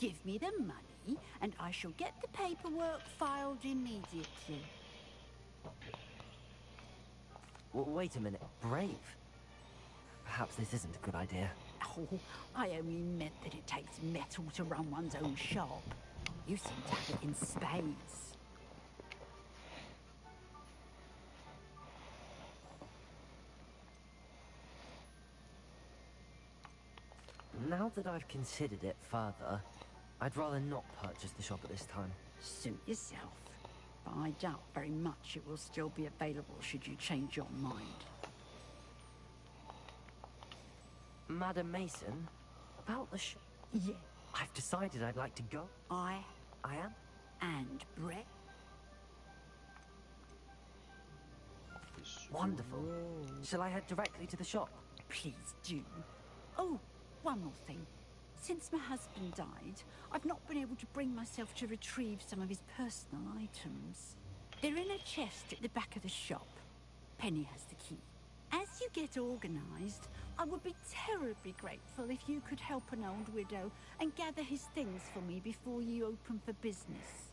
Give me the money, and I shall get the paperwork filed immediately. Wait a minute. Brave? Perhaps this isn't a good idea. Oh, I only meant that it takes metal to run one's own shop. You seem to have it in spades. Now that I've considered it further, I'd rather not purchase the shop at this time. Suit yourself. But I doubt very much it will still be available should you change your mind. Madam Mason, about the shop. Yeah. I've decided I'd like to go. I am? And Brett. Wonderful. Shall I head directly to the shop? Please do. Oh, one more thing. Since my husband died, I've not been able to bring myself to retrieve some of his personal items. They're in a chest at the back of the shop. Penny has the key. As you get organized, I would be terribly grateful if you could help an old widow and gather his things for me before you open for business.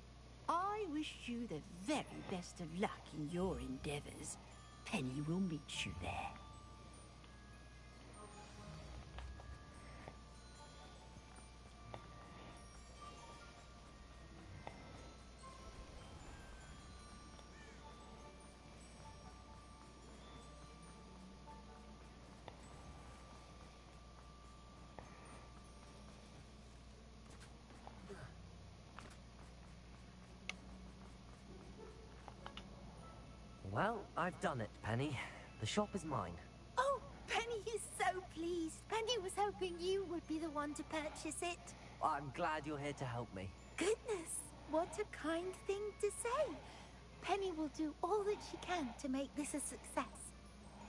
I wish you the very best of luck in your endeavors. Penny will meet you there. Well, I've done it, Penny. The shop is mine. Oh, Penny is so pleased. Penny was hoping you would be the one to purchase it. I'm glad you're here to help me. Goodness, what a kind thing to say. Penny will do all that she can to make this a success.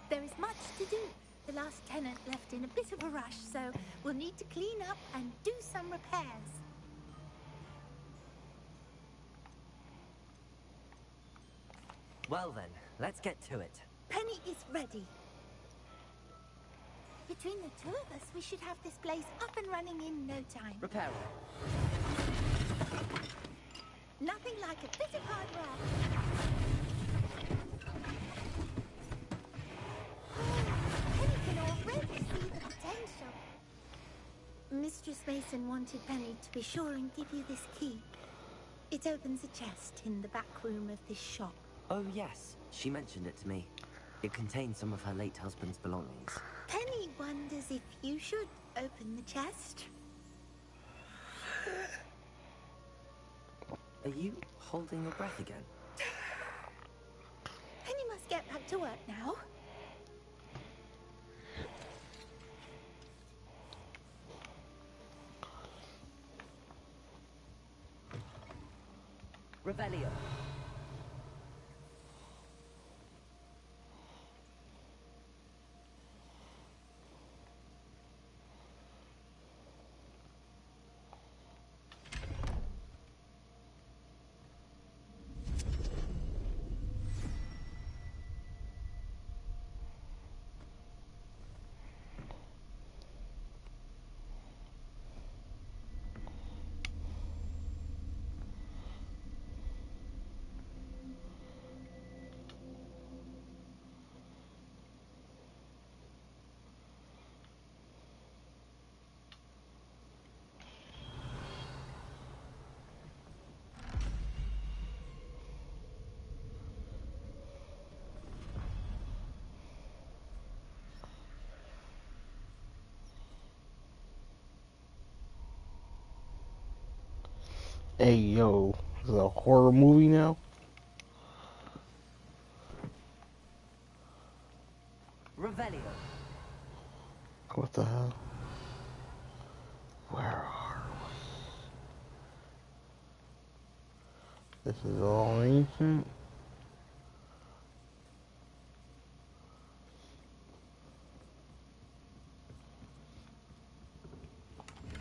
There is much to do. The last tenant left in a bit of a rush, so we'll need to clean up and do some repairs. Well then, let's get to it. Penny is ready. Between the two of us, we should have this place up and running in no time. Repair. Nothing like a bit of hard work. Penny can already see the potential. Mistress Mason wanted Penny to be sure and give you this key. It opens a chest in the back room of this shop. Oh yes, she mentioned it to me. It contains some of her late husband's belongings. Penny wonders if you should open the chest. Are you holding your breath again? Penny must get back to work now. Revelio. Hey, yo, this is a horror movie now? Revelio. What the hell? Where are we? This is all ancient?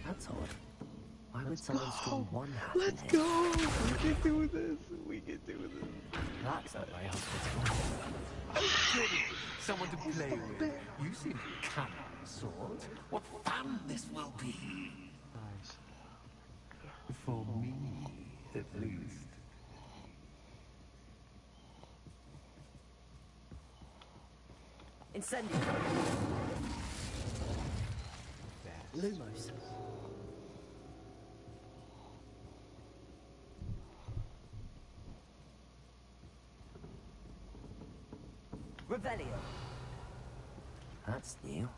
That's odd. Why would someone store one hat Let's in go! here? We can do this! We can do this! That's not very hospitable. Someone to play with. You seem cunning, sort. What fun this will be. Nice. For me, at least. Incendio. Lumos. Revelio. That's new.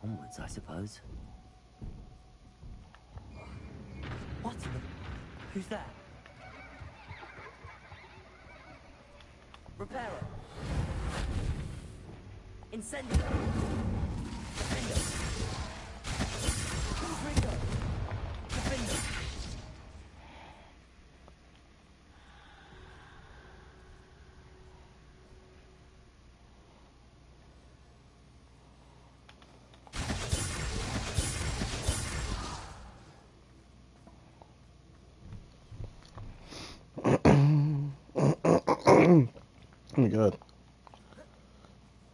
Onwards, I suppose. What in the... Who's there? Reparo. Incendio. Defender. Confringo. Defender. Oh my god.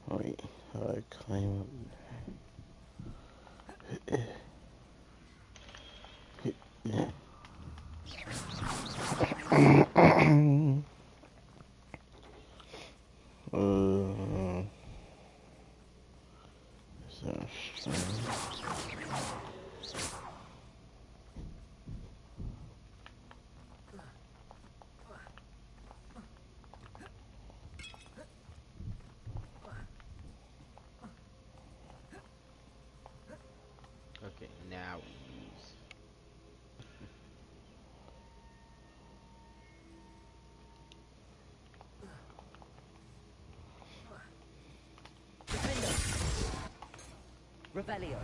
Wait, how do I climb up? Yeah. So, Okay, now we use. Revelio.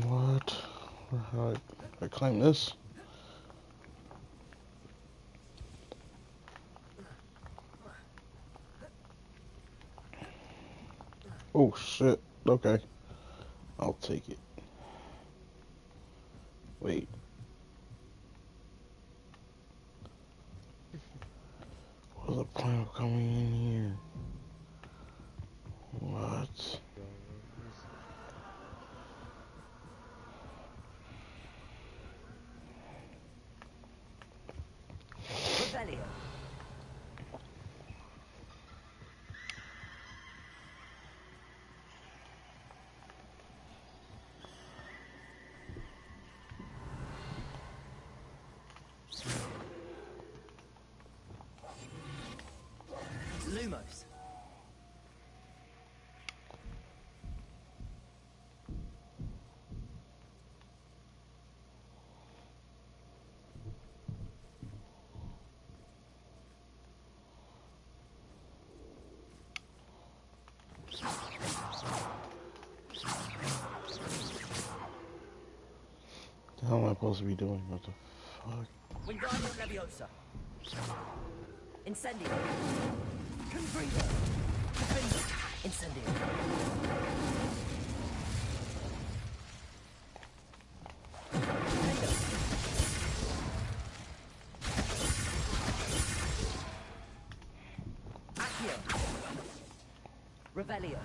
what? How do I climb this? Oh shit. Okay. I'll take it. Wait. What's the point of coming in here? What? Revelio. Lumos. The hell am I supposed to be doing? What the fuck? Wingardium Leviosa. Incendio. Confringo. Defender. Incendio. Accio. Revelio.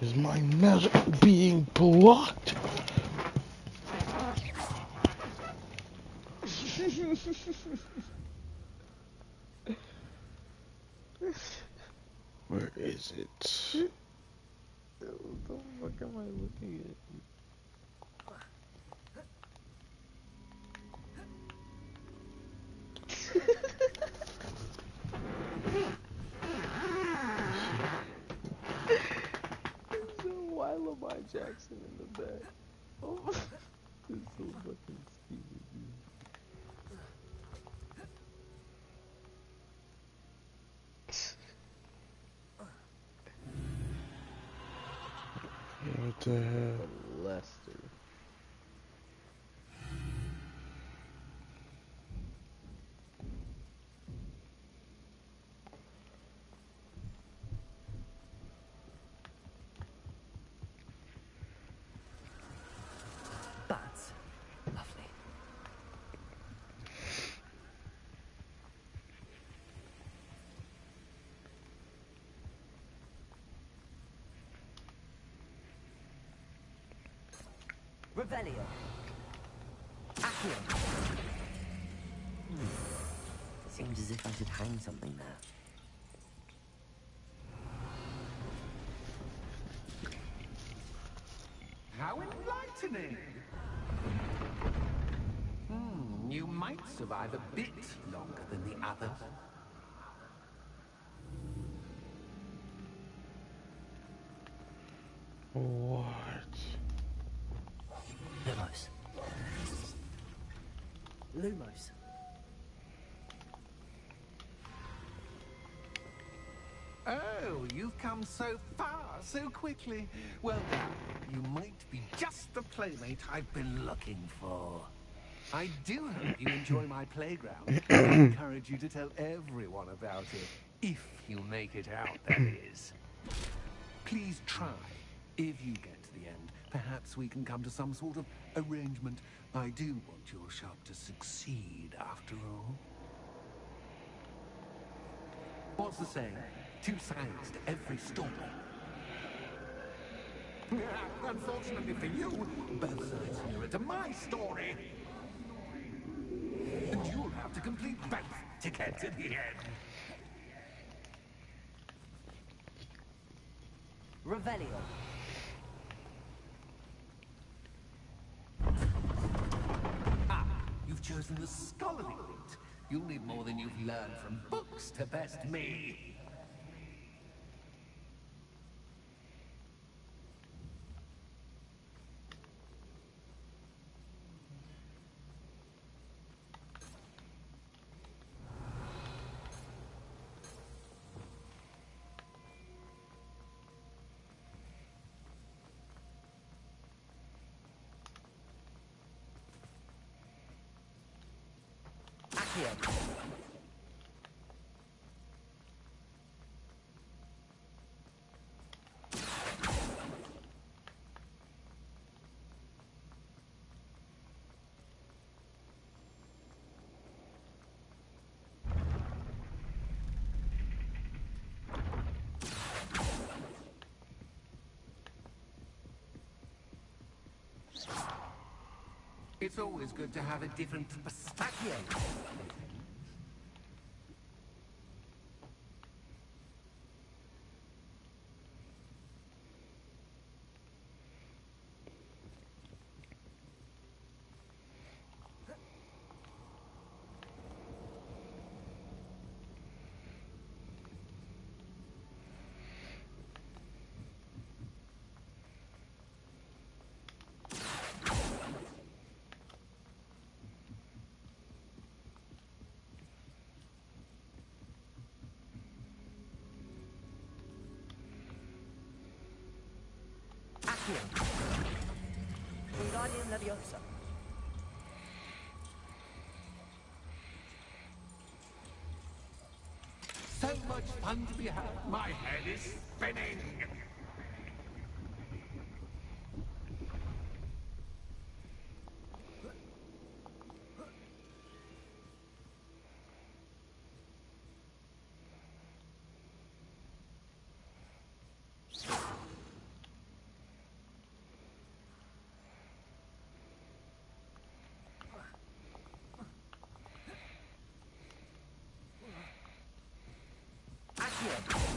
Is my magic being blocked? Where is it? What the fuck am I looking at? Why Lamar Jackson in the back? Oh, this is so fucking stupid, dude. What the hell? Lester. Bats. Lovely. Revelio. Accio. Seems as if I should hang something there. How enlightening! You might survive a bit longer than the others. What? Lumos. Lumos. Oh, you've come so far, so quickly. Well done. You might be just the playmate I've been looking for. I do hope you enjoy my playground. I encourage you to tell everyone about it. If you make it out, that is. Please try. If you get to the end, perhaps we can come to some sort of arrangement. I do want your shop to succeed, after all. What's the saying? 2 sides to every story. Unfortunately for you, both sides mirror to my story. And you'll have to complete both to get to the end. Revelio. Ah, you've chosen the scholarly route. You'll need more than you've learned from books to best me. Accio. It's always good to have a different perspective. Accio. Wingardium Leviosa. So much fun to be had. My head is spinning. Accio.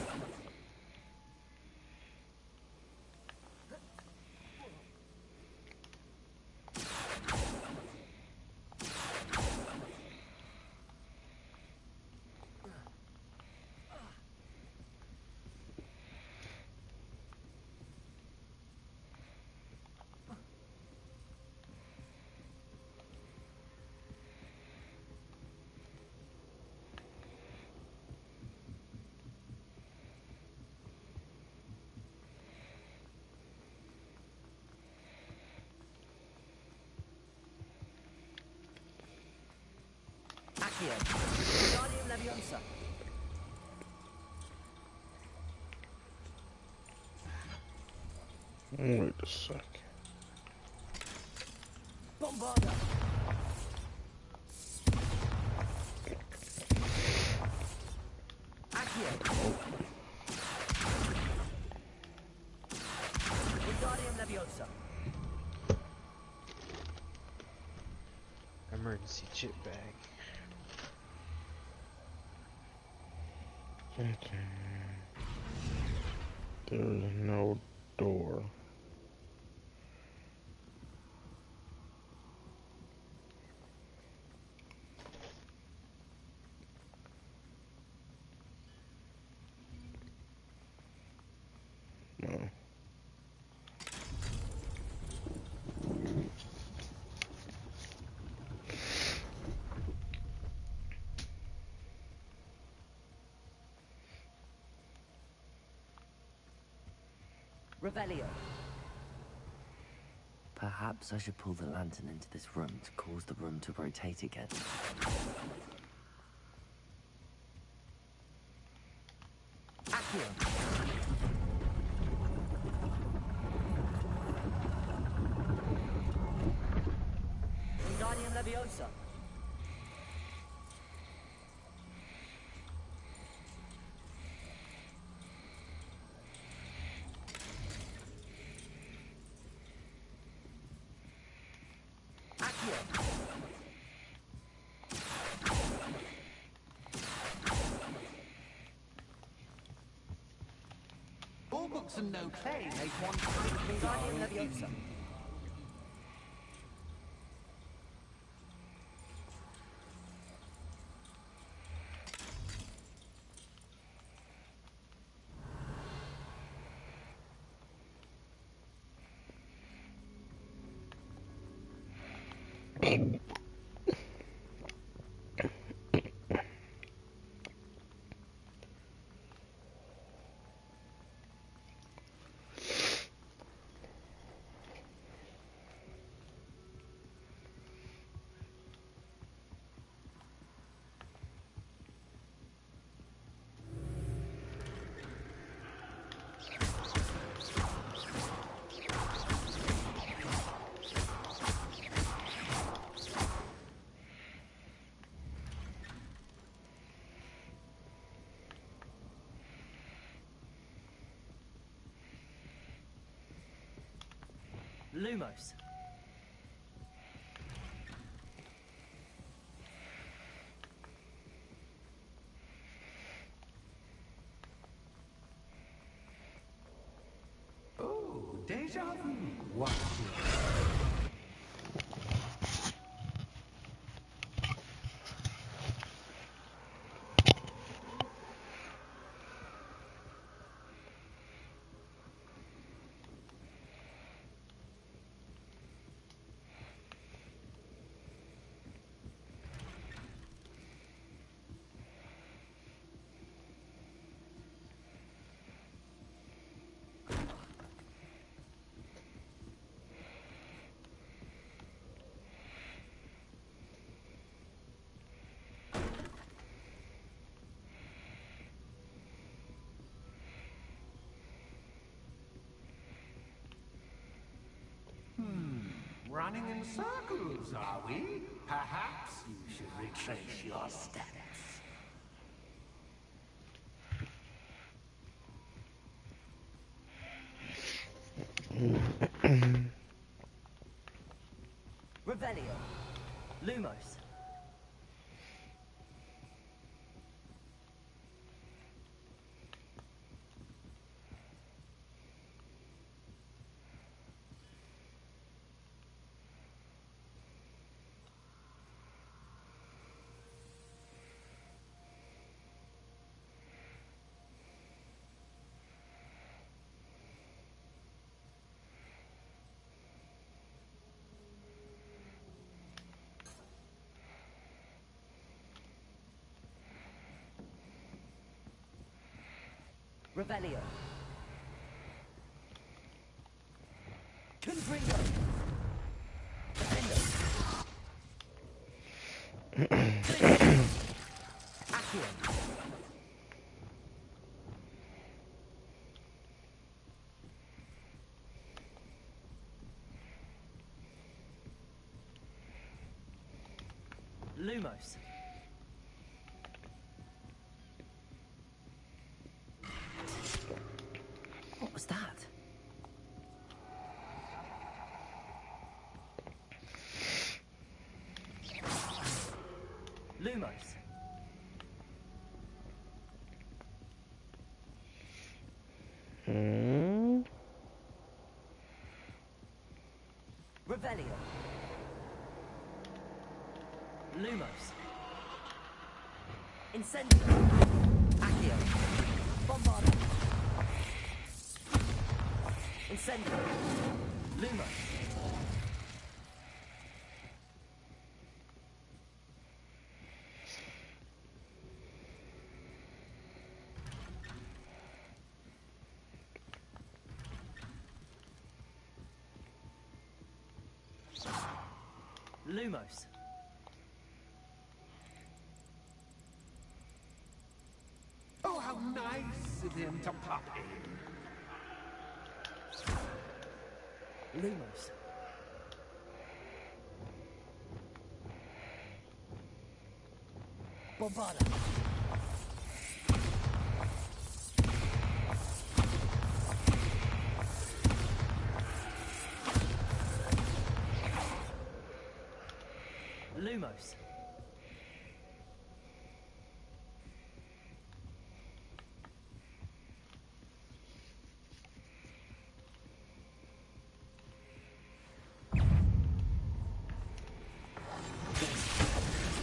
Accio. Wingardium Leviosa. Wait a sec. Bombarda. Accio. Wingardium Leviosa. Emergency chip bag. Okay. There's no door. No. Revelio. Perhaps I should pull the lantern into this room to cause the room to rotate again. Accio. Wingardium Leviosa. Accio. All books and no clay make one Wingardium Leviosa. Lumos. Oh, deja vu. What? Running in circles, are we? Perhaps you should retrace your steps. Revelio. Lumos. Revelio. Confringo. Defendo. Accio. Lumos. What was that? Lumos. Revelio. Lumos. Incendio. Accio. Bombardo. Incendio. Lumos. Lumos. Oh, how nice of him to pop in. Lumos. Bombarda. Lumos.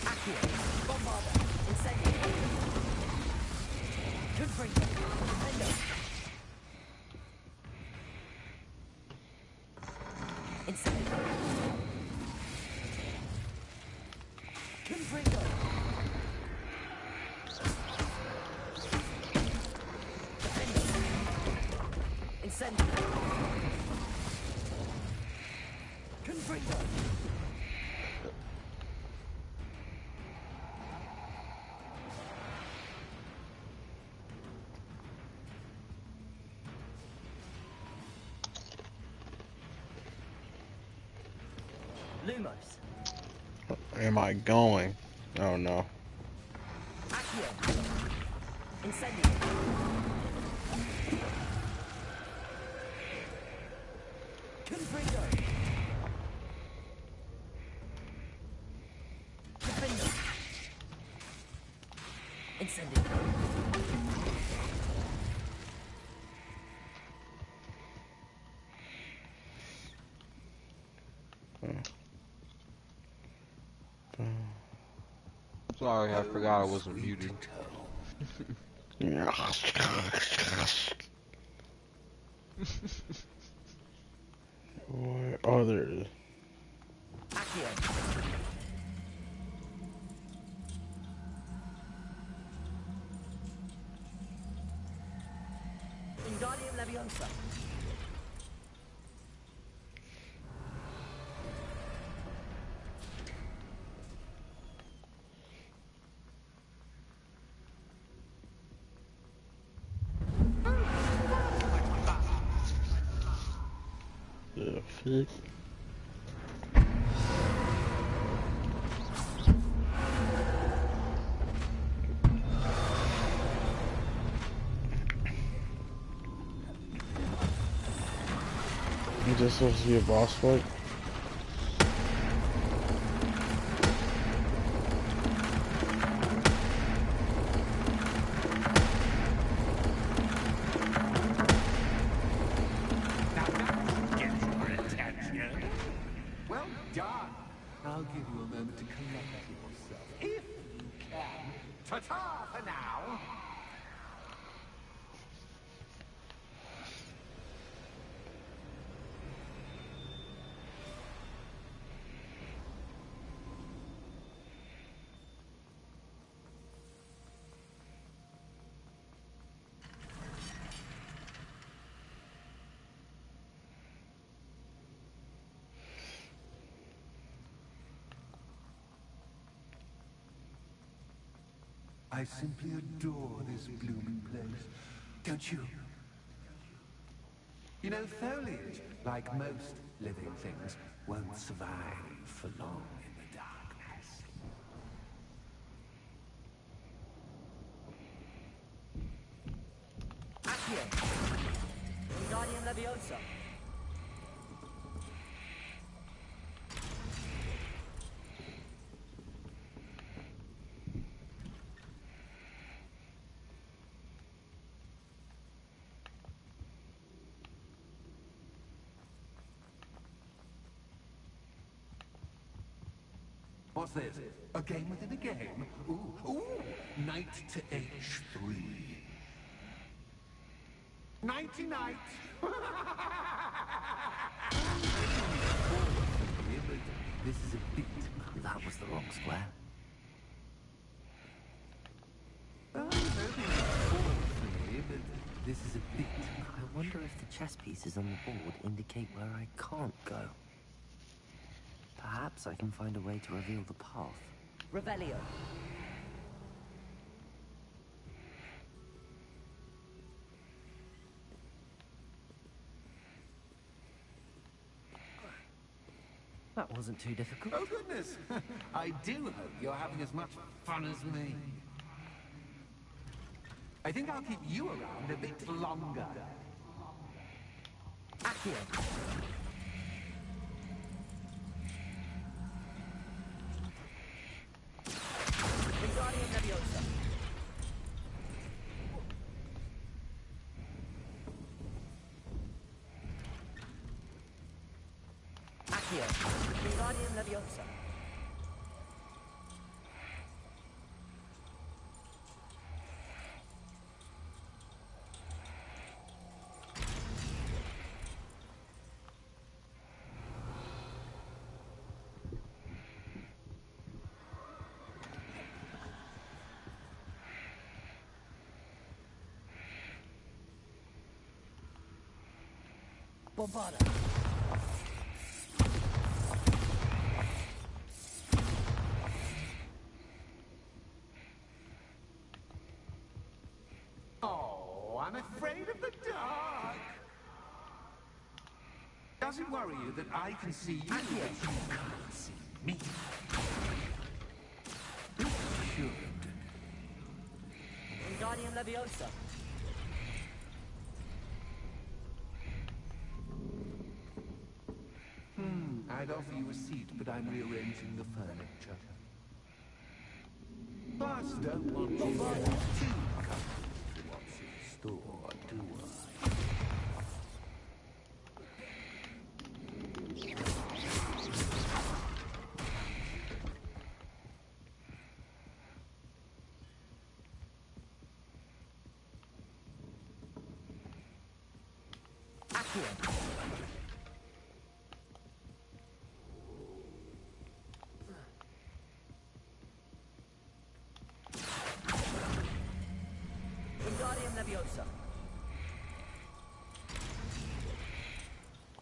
Accio. Bombarda. Incendio. Confringo. Defendo. Incendio. Confringo. Defendo. Incendio. Confringo. Lumos. Where am I going? Oh no. Accio. Incendio. Confringo. Defendo. Incendio. Sorry, I forgot I wasn't muted. Where? Oh, there it is. Accio. Wingardium Leviosa. The fuck? Is this supposed to be a boss fight? Now that gets your attention. Well done. I'll give you a moment to collect yourself, if you can. Ta-ta for now. I simply adore this blooming place, don't you? You know, foliage, like most living things, won't survive for long in the darkness. Accio. Wingardium Leviosa. What's this? A game within a game? Ooh, knight to H3. Nighty-night. This is a bit. That was the wrong square. This is a bit. I wonder if the chess pieces on the board indicate where I can't go. Perhaps I can find a way to reveal the path. Revelio. That wasn't too difficult. Oh, goodness. I do hope you're having as much fun as me. I think I'll keep you around a bit longer. Accio. Wingardium Leviosa. Accio. Wingardium Leviosa. Bombarda. Oh, I'm afraid of the dark. Does it worry you that I can see you, but you can't see me? It should. Wingardium Leviosa. I'd offer you a seat, but I'm rearranging the furniture. Plus, don't want you to get too comfortable to what's in store, do I? Accio. Wingardium Leviosa.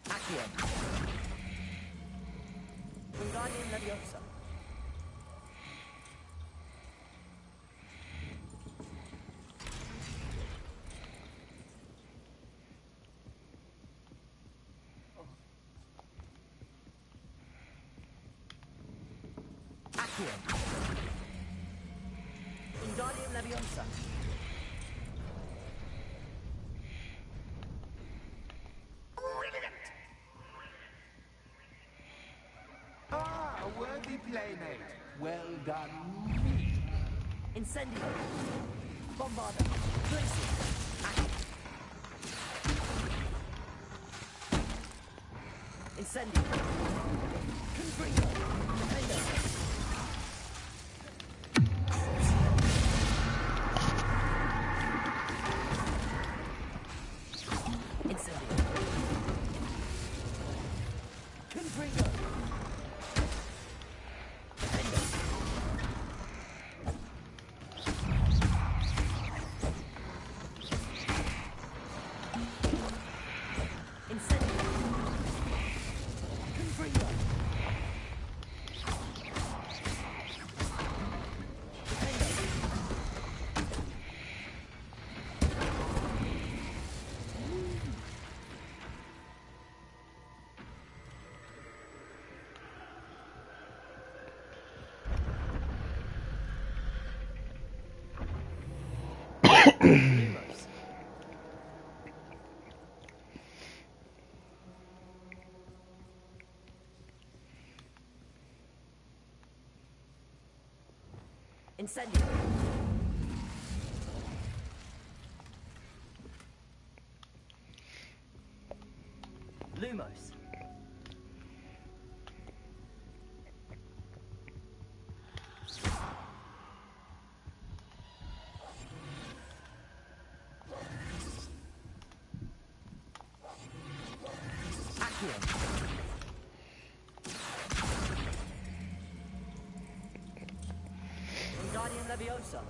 Accio. Wingardium Leviosa. Accio. Wingardium Leviosa. Ah, a worthy playmate. Well done, me. Incendio. Bombarda. Glacier. Incendio. Confringo. Defender. Incendio. Confringo. Defender. Incendio. Confringo. Lumos. Incendio. Lumos. Accio. Wingardium Leviosa.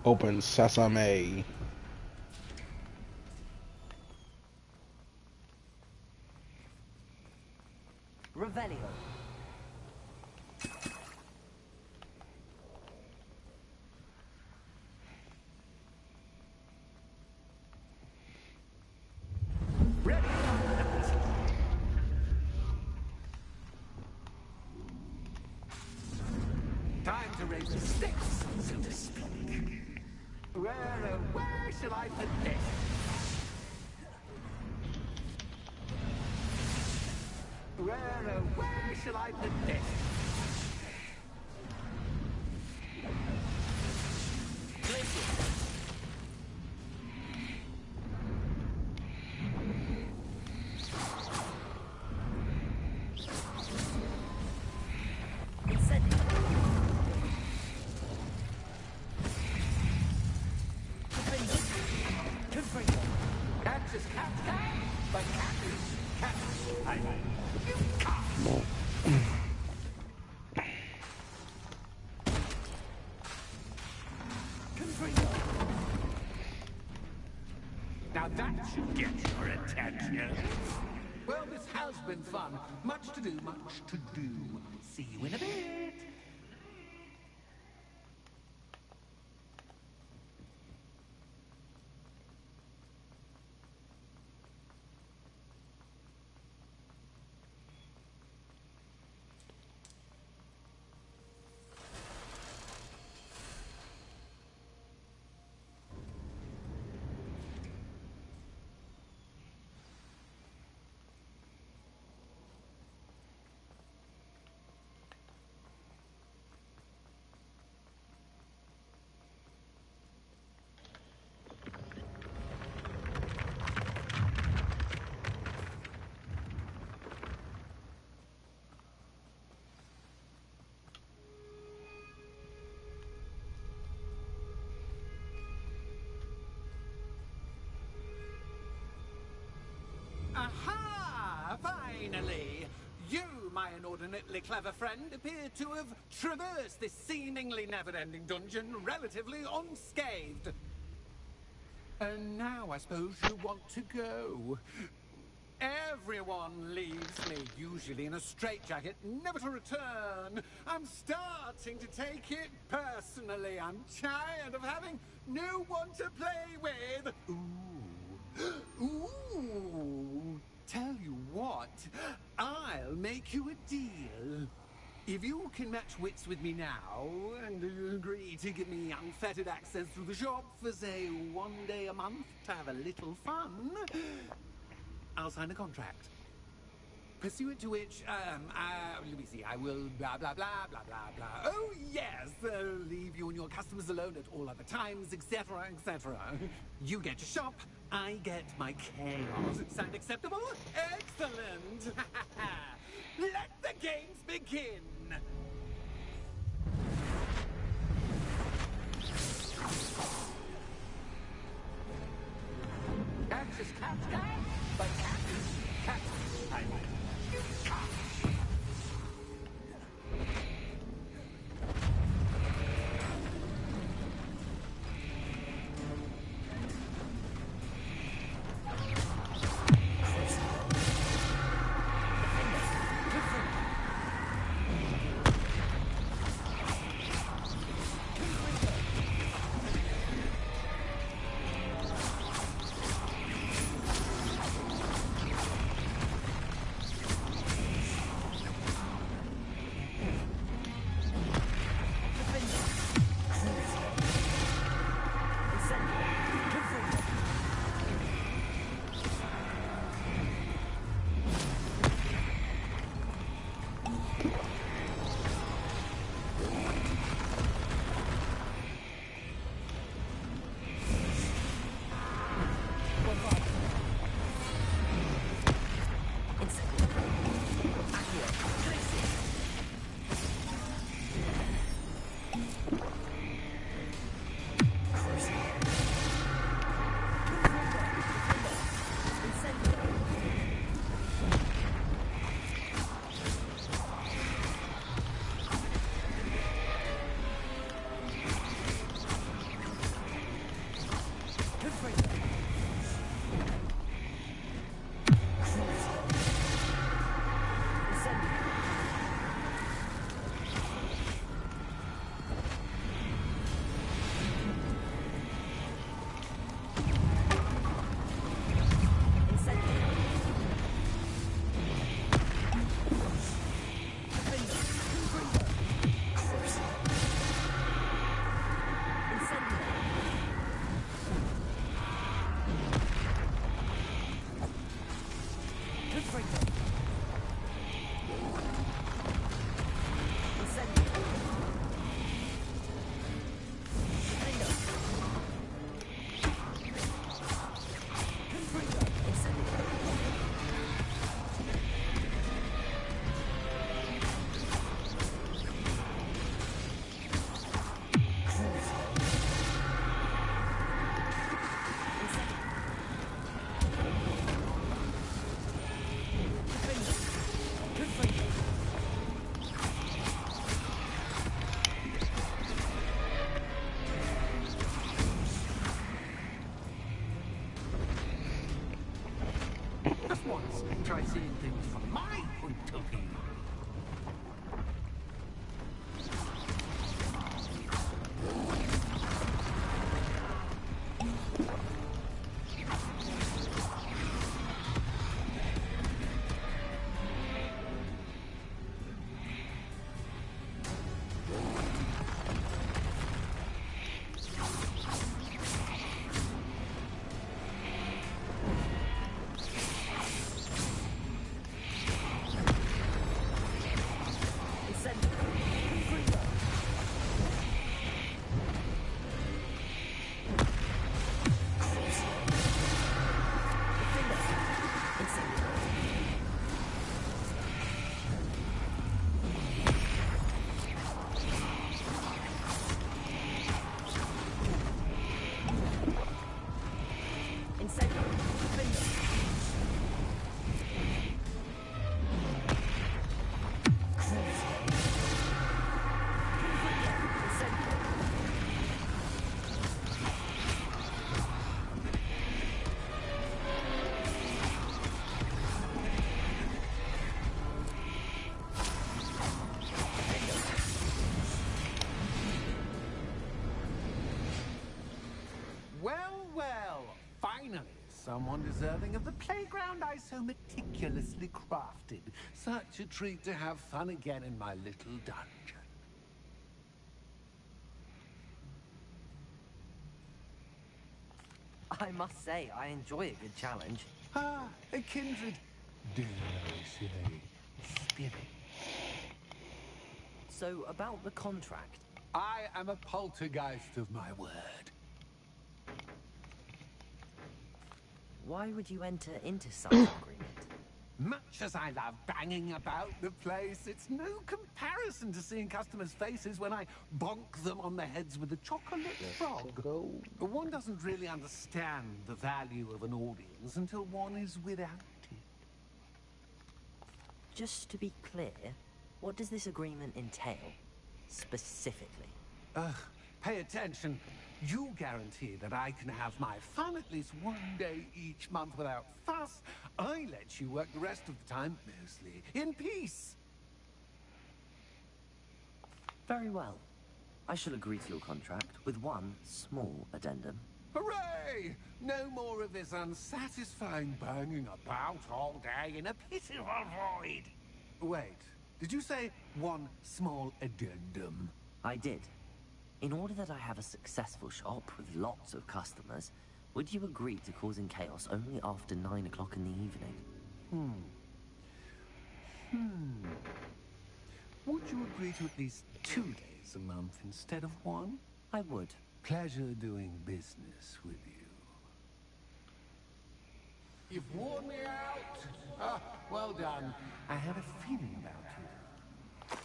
Open sesame. Revelio. Time to raise the stakes, so to speak. Where shall I put this? Where shall I put this? Place it. Incendio. Confringo. Catch is cat, but cat is cat. You can't. Confringo. Now that should get your attention. Well, this has been fun. Much to do, much to do. See you in a bit. Aha! Finally! You, my inordinately clever friend, appear to have traversed this seemingly never-ending dungeon relatively unscathed. And now I suppose you want to go. Everyone leaves me, usually in a straitjacket, never to return. I'm starting to take it personally. I'm tired of having no one to play with. Ooh, tell you what, I'll make you a deal. If you can match wits with me now, and agree to give me unfettered access through the shop for, say, 1 day a month to have a little fun, I'll sign a contract. Pursuant to which, let me see, I will blah, blah, blah, blah, blah, blah. Oh, yes, leave you and your customers alone at all other times, etc., etc. You get to shop, I get my chaos. Sound acceptable? Excellent! Let the games begin! Catch is cat, but cat is cat. You can't. once try seeing things from my point of view. Someone deserving of the playground I so meticulously crafted. Such a treat to have fun again in my little dungeon. I must say, I enjoy a good challenge. Ah, a kindred, dare I say, spirit. So, about the contract. I am a poltergeist of my word. Why would you enter into such an agreement? Much as I love banging about the place, it's no comparison to seeing customers' faces when I bonk them on the heads with a chocolate frog. One doesn't really understand the value of an audience until one is without it. Just to be clear, what does this agreement entail, specifically? Pay attention. You guarantee that I can have my fun at least one day each month without fuss. I let you work the rest of the time, mostly in peace. Very well. I shall agree to your contract with one small addendum. Hooray! No more of this unsatisfying banging about all day in a pitiful void. Wait, did you say one small addendum? I did. In order that I have a successful shop with lots of customers, would you agree to causing chaos only after 9 o'clock in the evening? Would you agree to at least 2 days a month instead of one? I would. Pleasure doing business with you. You've worn me out. Ah, well done. I had a feeling about you.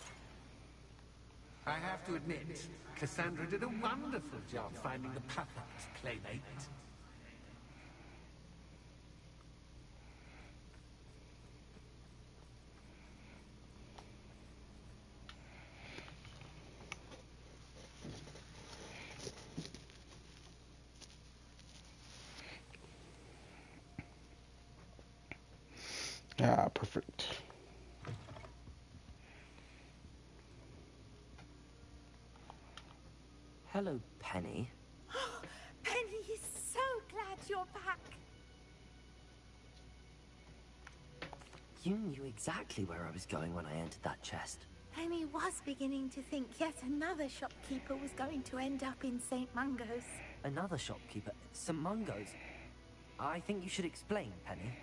I have to admit, Cassandra did a wonderful job finding the perfect playmate. Ah, perfect. Hello, Penny. Penny is so glad you're back. You knew exactly where I was going when I entered that chest. Penny was beginning to think yet another shopkeeper was going to end up in St. Mungo's. Another shopkeeper? St. Mungo's? I think you should explain, Penny.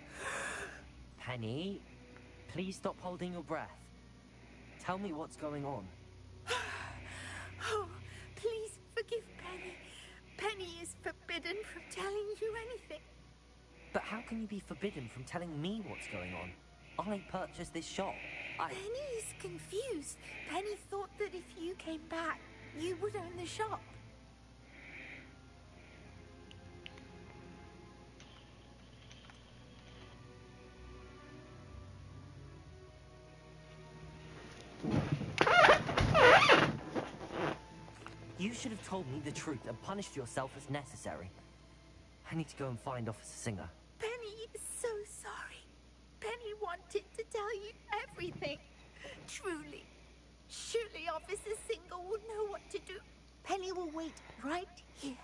Penny, please stop holding your breath. Tell me what's going on. Oh, please forgive Penny. Penny is forbidden from telling you anything. But how can you be forbidden from telling me what's going on? I purchased this shop. Penny is confused. Penny thought that if you came back, you would own the shop. You should have told me the truth and punished yourself as necessary. I need to go and find Officer Singer. Penny is so sorry. Penny wanted to tell you everything. Truly. Surely Officer Singer will know what to do. Penny will wait right here.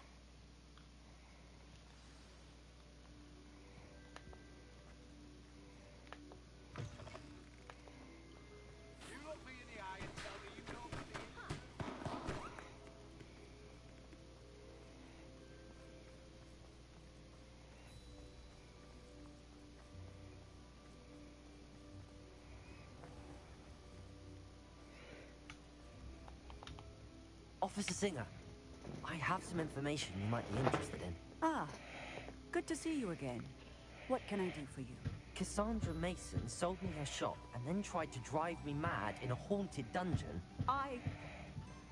Officer Singer, I have some information you might be interested in. Ah, good to see you again. What can I do for you? Cassandra Mason sold me her shop and then tried to drive me mad in a haunted dungeon.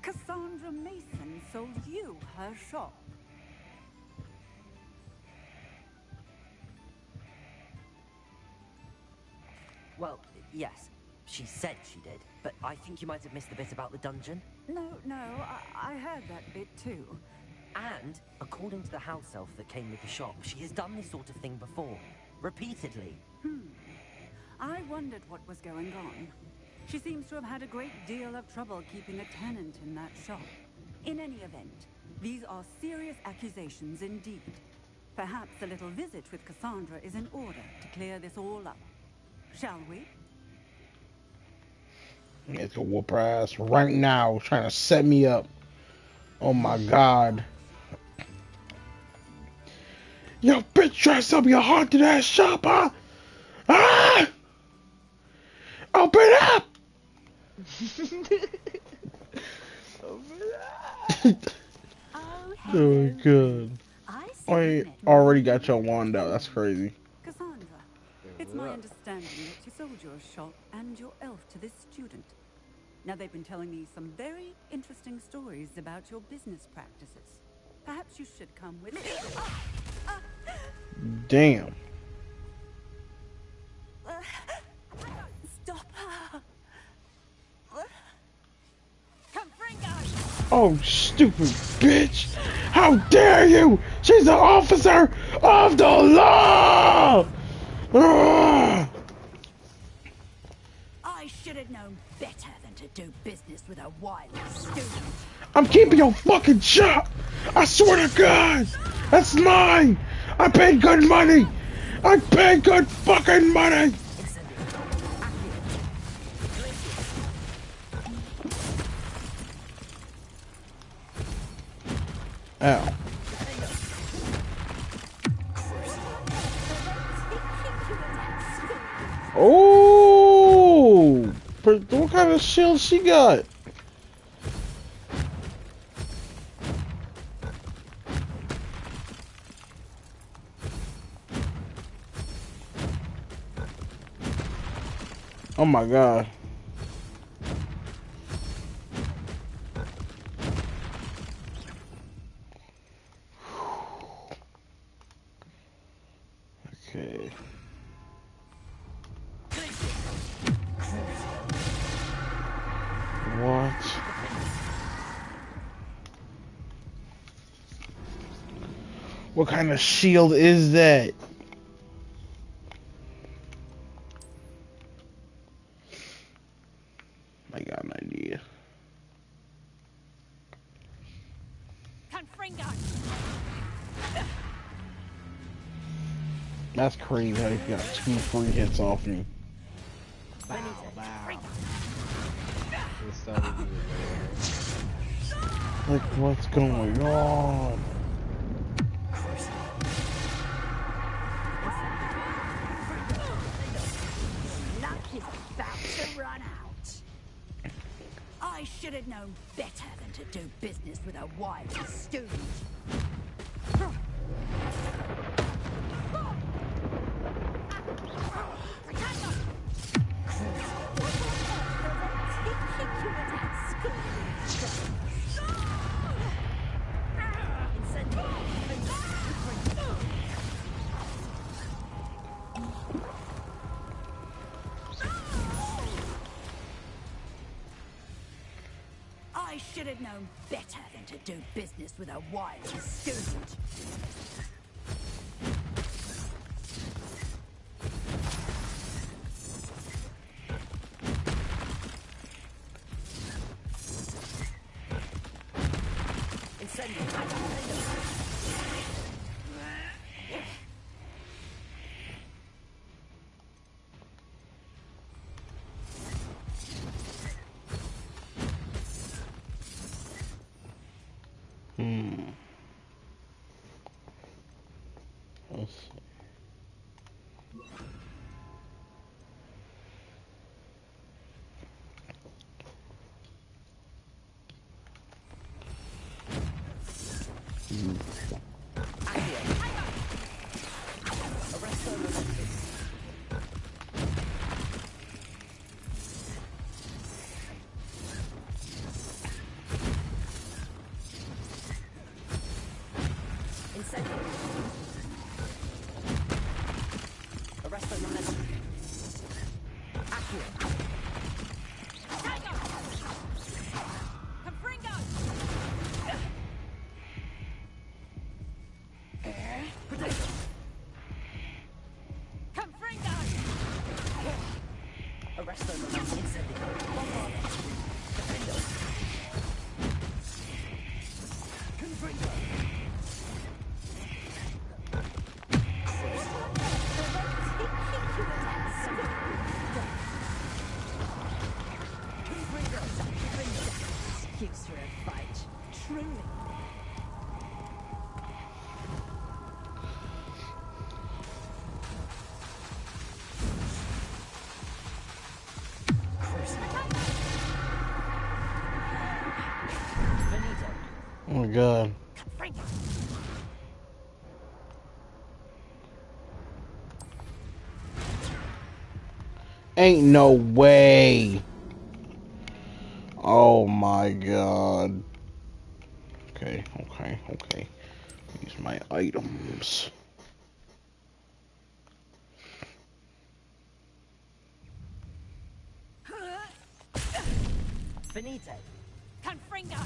Cassandra Mason sold you her shop. Well, yes, she said she did, but I think you might have missed the bit about the dungeon. No, I heard that bit too. And, according to the house elf that came with the shop, she has done this sort of thing before. Repeatedly. I wondered what was going on. She seems to have had a great deal of trouble keeping a tenant in that shop. In any event, these are serious accusations indeed. Perhaps a little visit with Cassandra is in order to clear this all up. Shall we? It's gonna whoop her ass right now, trying to set me up. Oh my god. Yo, bitch, try to sell me a haunted ass shop, huh? Ah! Open up! Oh god. I already got your wand out. That's crazy. Cassandra, it's my understanding that you sold your shop and your elf to this student. Now, they've been telling me some very interesting stories about your business practices. Perhaps you should come with me. Damn. Stop her. Oh, stupid bitch! How dare you! She's an officer of the law! Ah! I should have known better than to do business with a wild student. I'm keeping your fucking shop! I swear to God! That's mine! I paid good money! I paid good fucking money! Ow. Oh! What kind of shield she got? Oh my god. Okay. What? What kind of shield is that? I got an idea. That's crazy how you got 2 free hits off me. Bow, bow. This would be Like, what's going on? Luck is about to run out. I should have known better than to do business with a wild student. I should have known better than to do business with a wild student. Let's see. Excuse for a fight. Truly. Oh my god. Ain't no way. Oh my god. Okay. Use my items. Finito. Confringo!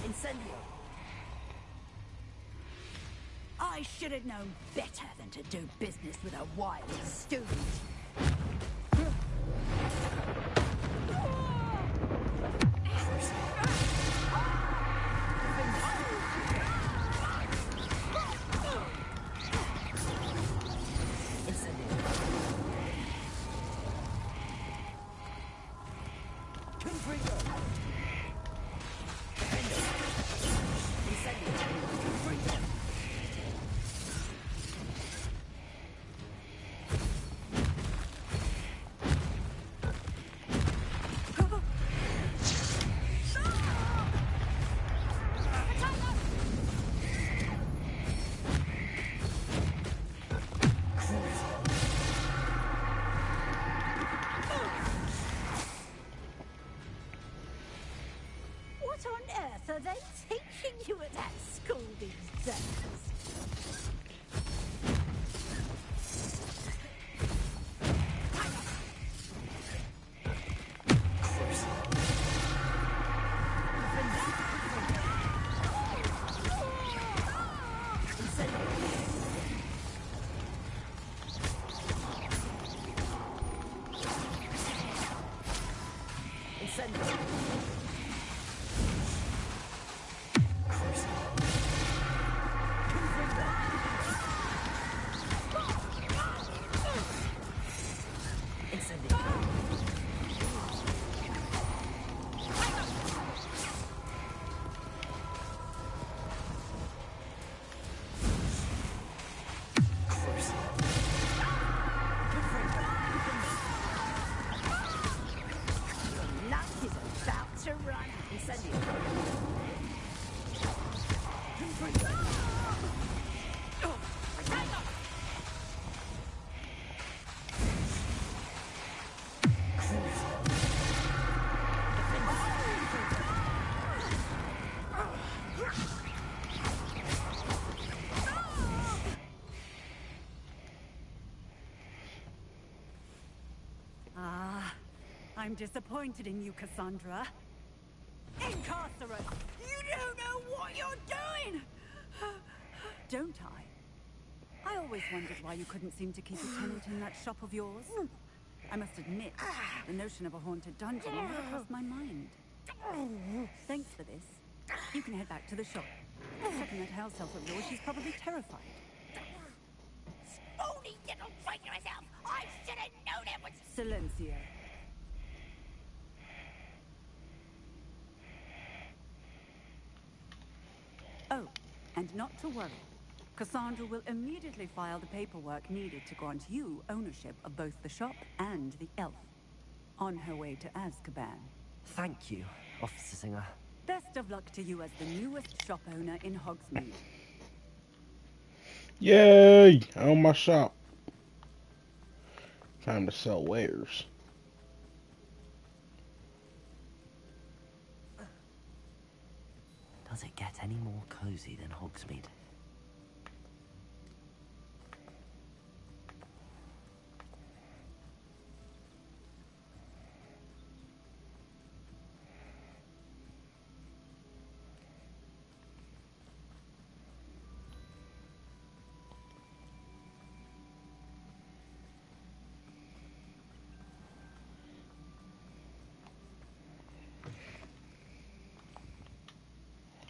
Incendio. I should have known better than to do business with a wild student. What on earth are they teaching you at that school these days? I'm disappointed in you, Cassandra. Incarcerate! You don't know what you're doing! don't I? I always wondered why you couldn't seem to keep a tenant in that shop of yours. I must admit, the notion of a haunted dungeon never crossed my mind. Thanks for this. You can head back to the shop. Checking that house elf of yours, she's probably terrified. Spoony little traitorous elf! I should have known it was... Silencio. Oh, and not to worry. Cassandra will immediately file the paperwork needed to grant you ownership of both the shop and the elf. On her way to Azkaban. Thank you, Officer Singer. Best of luck to you as the newest shop owner in Hogsmeade. Yay! I own my shop. Time to sell wares. Does it get any more cozy than Hogsmeade?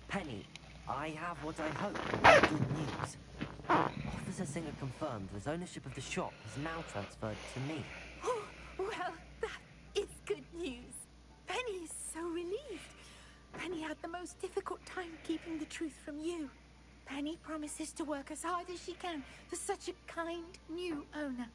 Penny, I have what I hope will be good news. Officer Singer confirmed his ownership of the shop has now transferred to me. Oh, well, that is good news. Penny is so relieved. Penny had the most difficult time keeping the truth from you. Penny promises to work as hard as she can for such a kind new owner.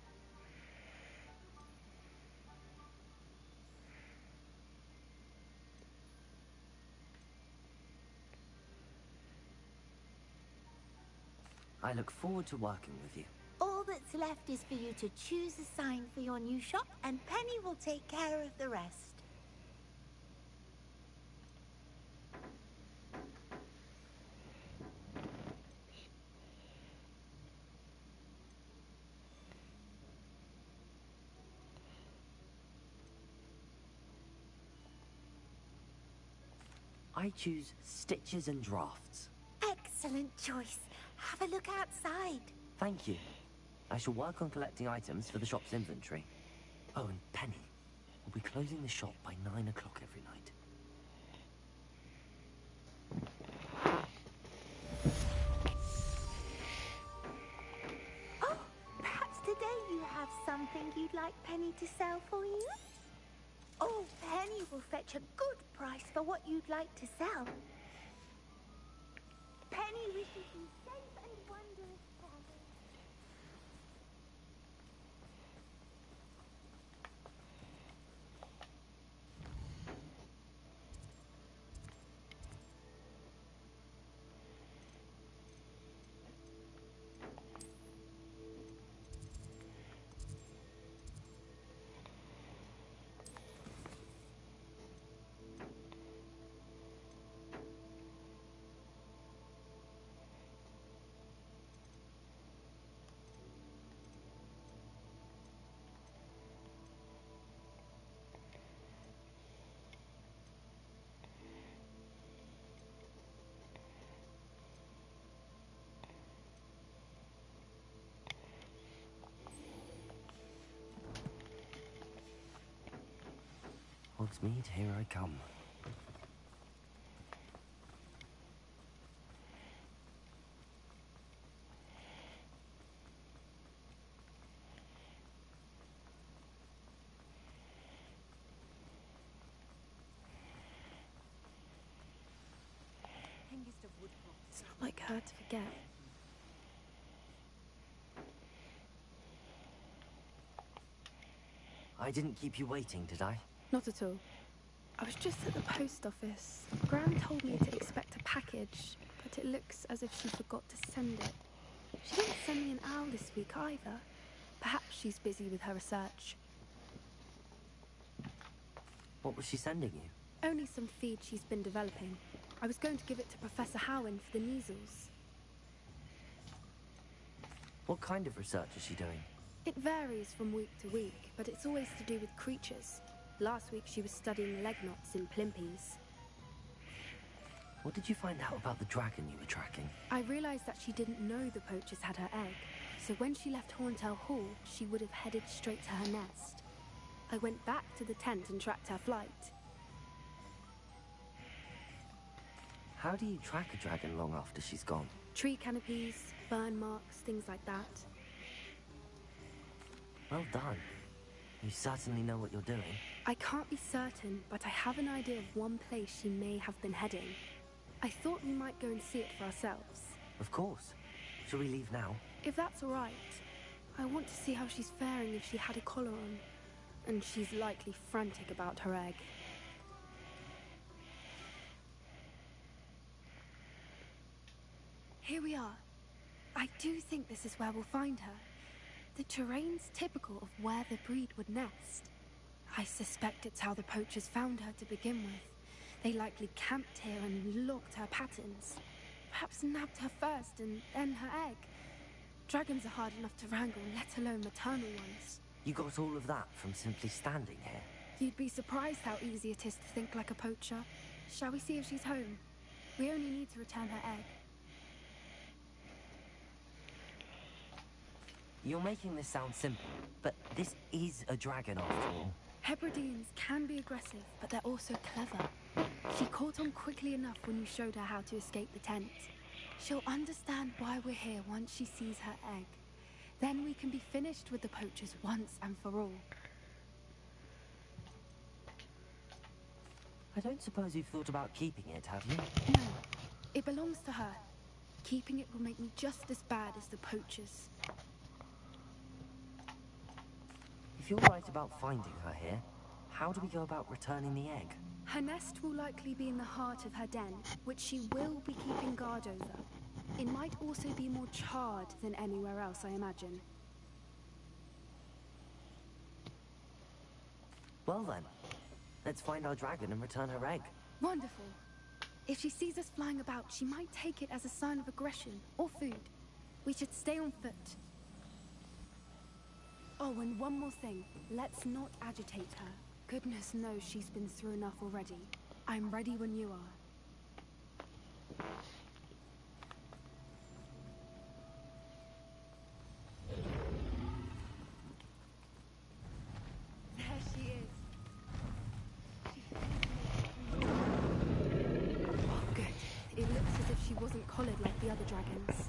I look forward to working with you. All that's left is for you to choose a sign for your new shop, and Penny will take care of the rest. I choose stitches and drafts. Excellent choice. Have a look outside. Thank you. I shall work on collecting items for the shop's inventory. Oh, and Penny, we'll be closing the shop by 9 o'clock every night. Oh, perhaps today you have something you'd like Penny to sell for you? Oh, Penny will fetch a good price for what you'd like to sell. Penny wishes you safe and wondrous travels. Hogsmeade, here I come. It's not like her to forget. I didn't keep you waiting, did I? Not at all. I was just at the post office. Gran told me to expect a package, but it looks as if she forgot to send it. She didn't send me an owl this week either. Perhaps she's busy with her research. What was she sending you? Only some feed she's been developing. I was going to give it to Professor Howin for the measles. What kind of research is she doing? It varies from week to week, but it's always to do with creatures. Last week she was studying leg knots in Plimpies. What did you find out about the dragon you were tracking? I realized that she didn't know the poachers had her egg, so when she left Horntail Hall, she would have headed straight to her nest. I went back to the tent and tracked her flight. How do you track a dragon long after she's gone? Tree canopies, burn marks, things like that. Well done. You certainly know what you're doing. I can't be certain, but I have an idea of one place she may have been heading. I thought we might go and see it for ourselves. Of course. Shall we leave now? If that's all right. I want to see how she's faring if she had a collar on. And she's likely frantic about her egg. Here we are. I do think this is where we'll find her. The terrain's typical of where the breed would nest. I suspect it's how the poachers found her to begin with. They likely camped here and logged her patterns. Perhaps nabbed her first and then her egg. Dragons are hard enough to wrangle, let alone maternal ones. You got all of that from simply standing here? You'd be surprised how easy it is to think like a poacher. Shall we see if she's home? We only need to return her egg. You're making this sound simple, but this is a dragon after all. Hebrideans can be aggressive, but they're also clever. She caught on quickly enough when you showed her how to escape the tent. She'll understand why we're here once she sees her egg. Then we can be finished with the poachers once and for all. I don't suppose you've thought about keeping it, have you? No, it belongs to her. Keeping it will make me just as bad as the poachers. If you're right about finding her here, how do we go about returning the egg? Her nest will likely be in the heart of her den, which she will be keeping guard over. It might also be more charred than anywhere else, I imagine. Well then, let's find our dragon and return her egg. Wonderful. If she sees us flying about, she might take it as a sign of aggression or food. We should stay on foot. Oh, and one more thing. Let's not agitate her. Goodness knows she's been through enough already. I'm ready when you are. There she is. Oh, good. It looks as if she wasn't collared like the other dragons.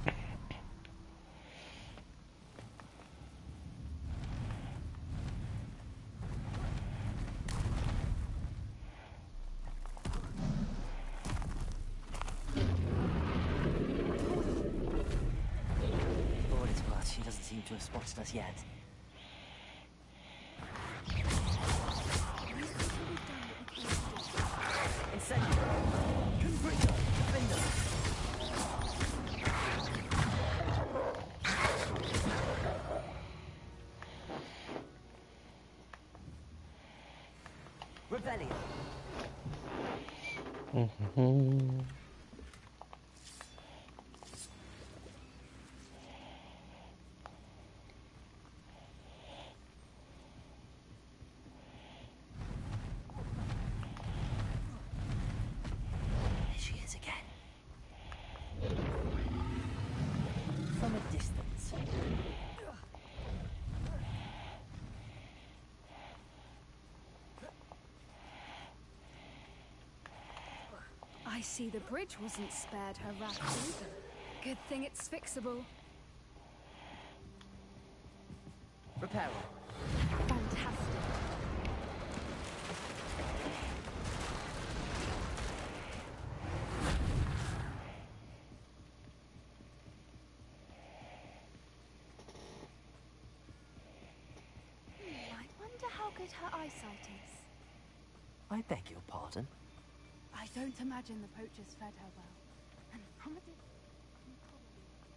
To have spotted us yet. Incendiary! Confringo! Defender! Rebellion! I see the bridge wasn't spared her wrath either. Good thing it's fixable. Repair. Fantastic. I wonder how good her eyesight is. I beg your pardon? I don't imagine the poachers fed her well. And from a distance,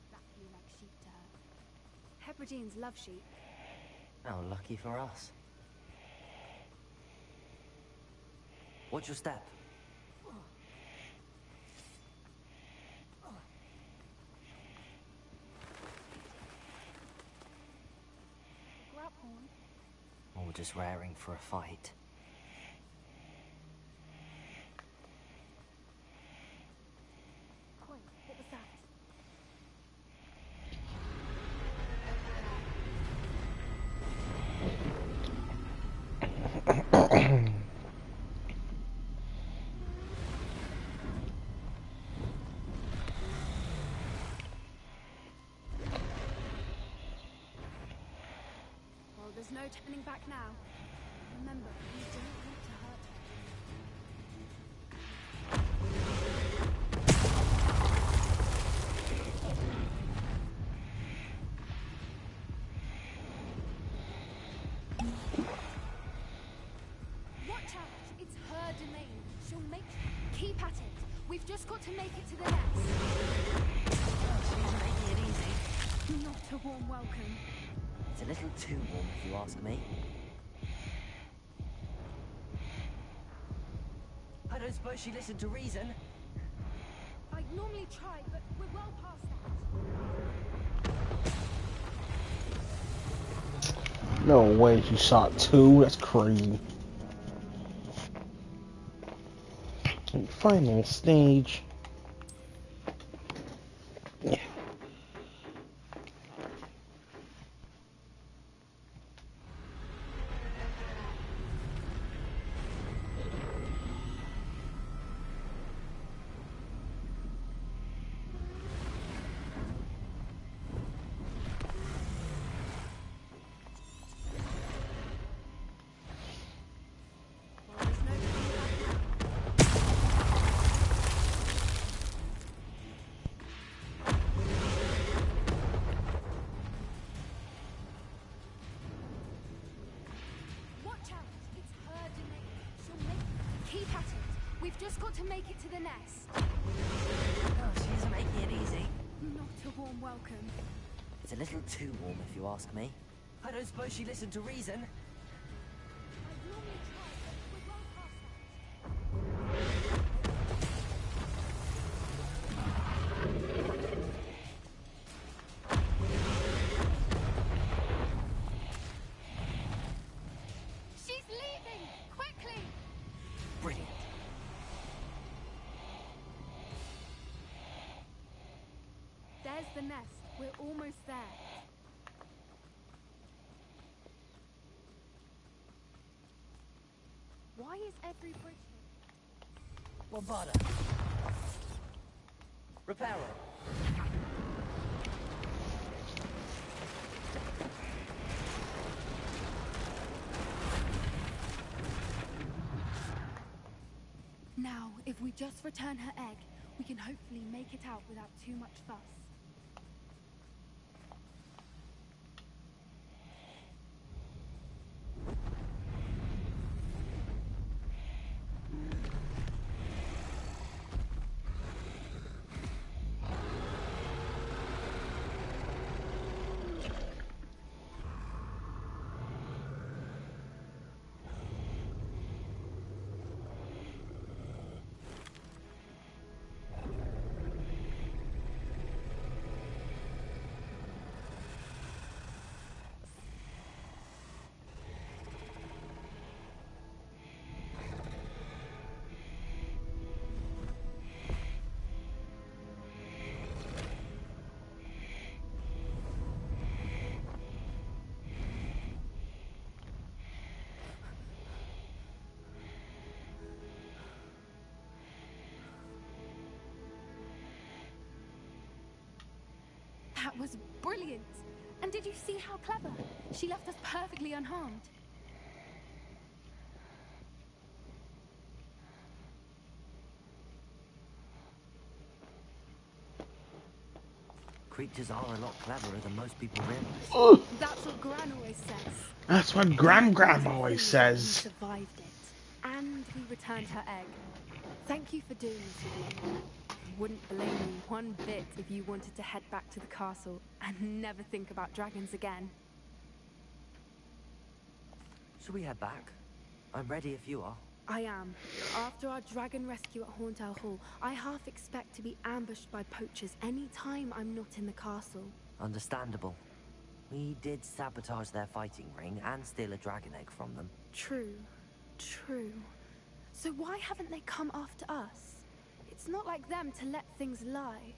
exactly like sheep to her. Hebrideans love sheep. How lucky for us. Watch your step. Grab horn. Or just raring for a fight. There's no turning back now. Remember, we don't want to hurt her. Watch out! It's her domain. She'll make... Keep at it. We've just got to make it to the nest. She's making it easy. Not a warm welcome. It's a little too warm, if you ask me. I don't suppose she listened to reason. I'd normally try, but we're well past that. No way she shot 2. That's crazy. Final stage. Yeah. Watch out! It's her domain. She'll make... Keep at it. We've just got to make it to the nest. Oh, she's making it easy. Not a warm welcome. It's a little too warm, if you ask me. I don't suppose she listened to reason. I'd normally try, but we're well past that. She's leaving! Quickly! Brilliant. There's the nest. We're almost there. Why is every bridge here? Bombarda. Reparo. Now, if we just return her egg, we can hopefully make it out without too much fuss. That was brilliant! And did you see how clever? She left us perfectly unharmed. Creatures are a lot cleverer than most people realize. Ugh. That's what Gran always says. That's what Gram always We says. survived it. And we returned her egg. Thank you for doing this with me. I wouldn't blame you one bit if you wanted to head back to the castle and never think about dragons again. Should we head back? I'm ready if you are. I am. After our dragon rescue at Horntail Hall, I half expect to be ambushed by poachers any time I'm not in the castle. Understandable. We did sabotage their fighting ring and steal a dragon egg from them. True. True. So why haven't they come after us? It's not like them to let things lie.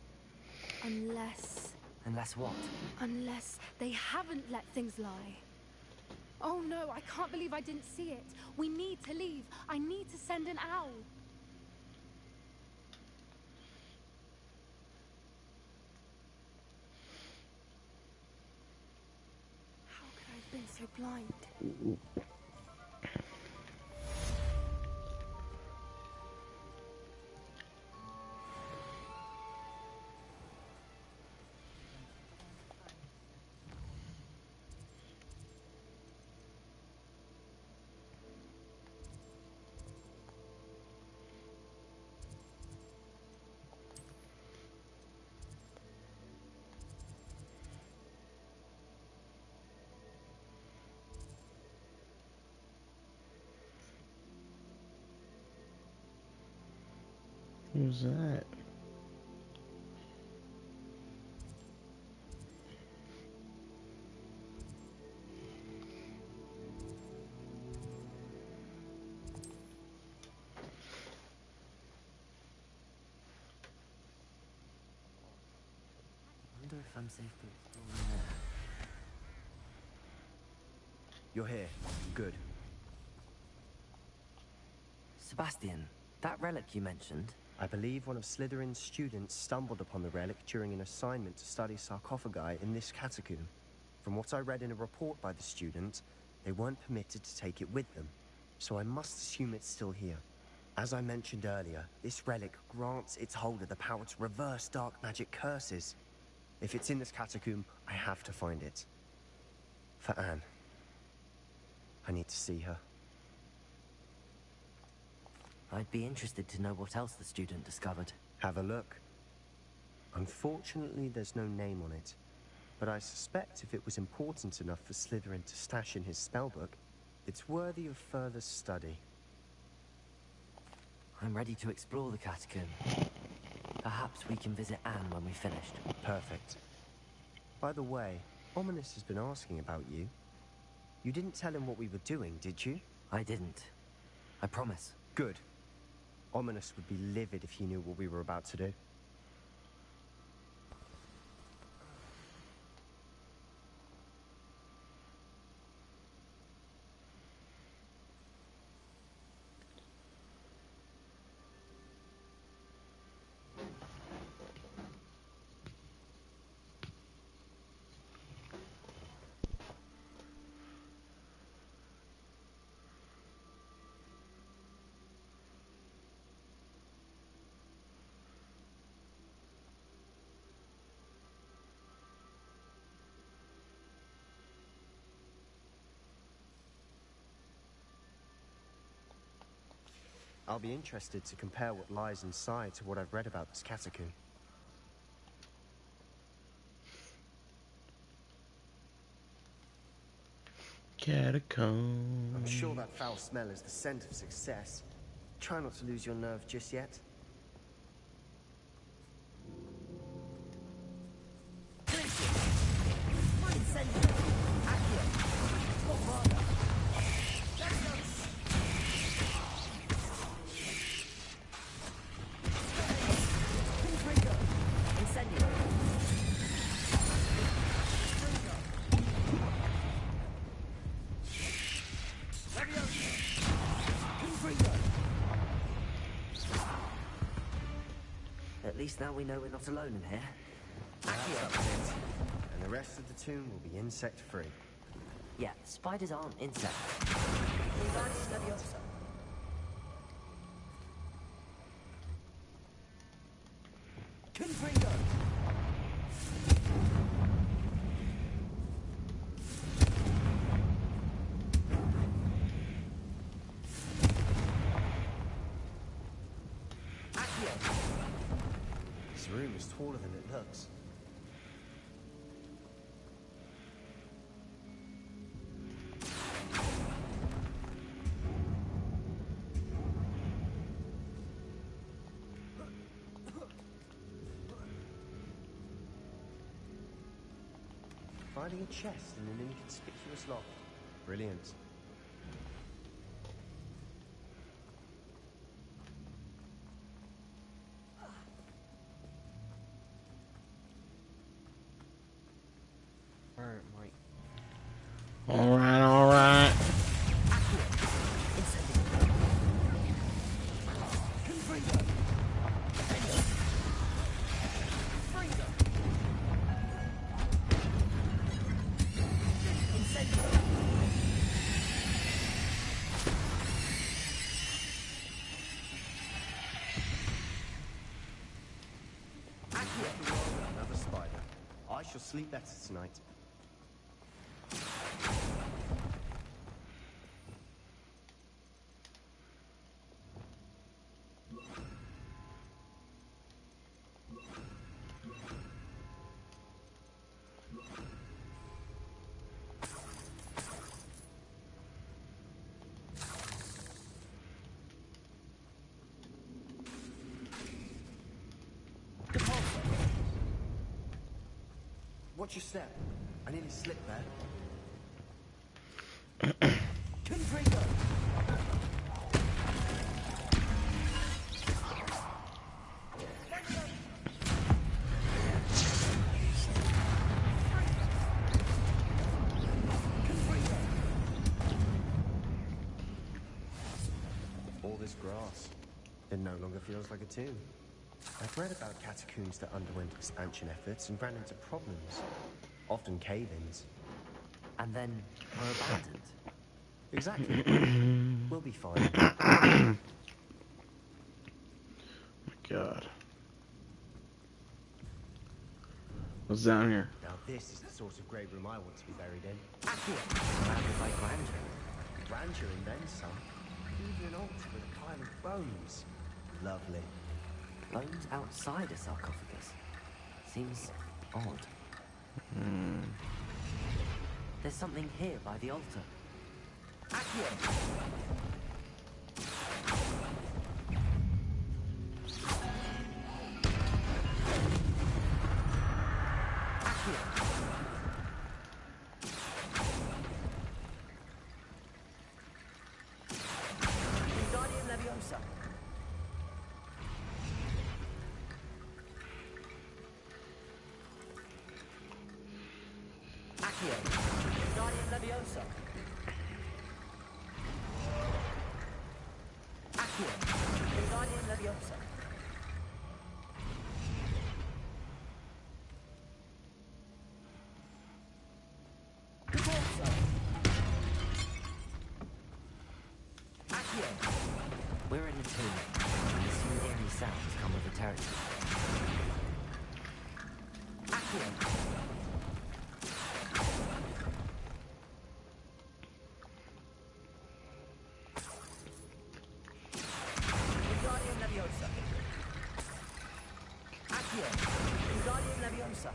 Unless... Unless what? Unless they haven't let things lie. Oh no, I can't believe I didn't see it. We need to leave. I need to send an owl. How could I have been so blind. Who's that? I wonder if I'm safe to explore in there. You're here. Good. Sebastian, that relic you mentioned? I believe one of Slytherin's students stumbled upon the relic during an assignment to study sarcophagi in this catacomb. From what I read in a report by the student, they weren't permitted to take it with them, so I must assume it's still here. As I mentioned earlier, this relic grants its holder the power to reverse dark magic curses. If it's in this catacomb, I have to find it. For Anne. I need to see her. I'd be interested to know what else the student discovered. Have a look. Unfortunately, there's no name on it, but I suspect if it was important enough for Slytherin to stash in his spellbook, it's worthy of further study. I'm ready to explore the catacomb. Perhaps we can visit Anne when we've finished. Perfect. By the way, Ominous has been asking about you. You didn't tell him what we were doing, did you? I didn't. I promise. Good. Ominous would be livid if he knew what we were about to do. I'll be interested to compare what lies inside to what I've read about this catacomb. Catacomb. I'm sure that foul smell is the scent of success. Try not to lose your nerve just yet. At least now we know we're not alone in here. And the rest of the tomb will be insect-free. Yeah, spiders aren't insects. This room is taller than it looks. Finding a chest in an inconspicuous loft. Brilliant. Alright, alright. sleep better tonight. Watch your step. I nearly slipped there. Confringo! All this grass. It no longer feels like a tomb. I've read about catacombs that underwent expansion efforts and ran into problems. Often cave-ins. And then were abandoned. Exactly. We'll be fine. My God. What's down here? Now this is the sort of grave room I want to be buried in. Surrounded by grandeur. Grandeur and then some. Even an altar with a pile of bones. Lovely. Bones outside a sarcophagus. Seems odd. There's something here by the altar. Accio! Wingardium Leviosa. Accio. Wingardium Leviosa. Accio. Wingardium Leviosa. Corso. Accio. We're in a tomb. And some eerie sounds come with the territory. Accio. Wingardium Leviosa. Accio. Wingardium Leviosa.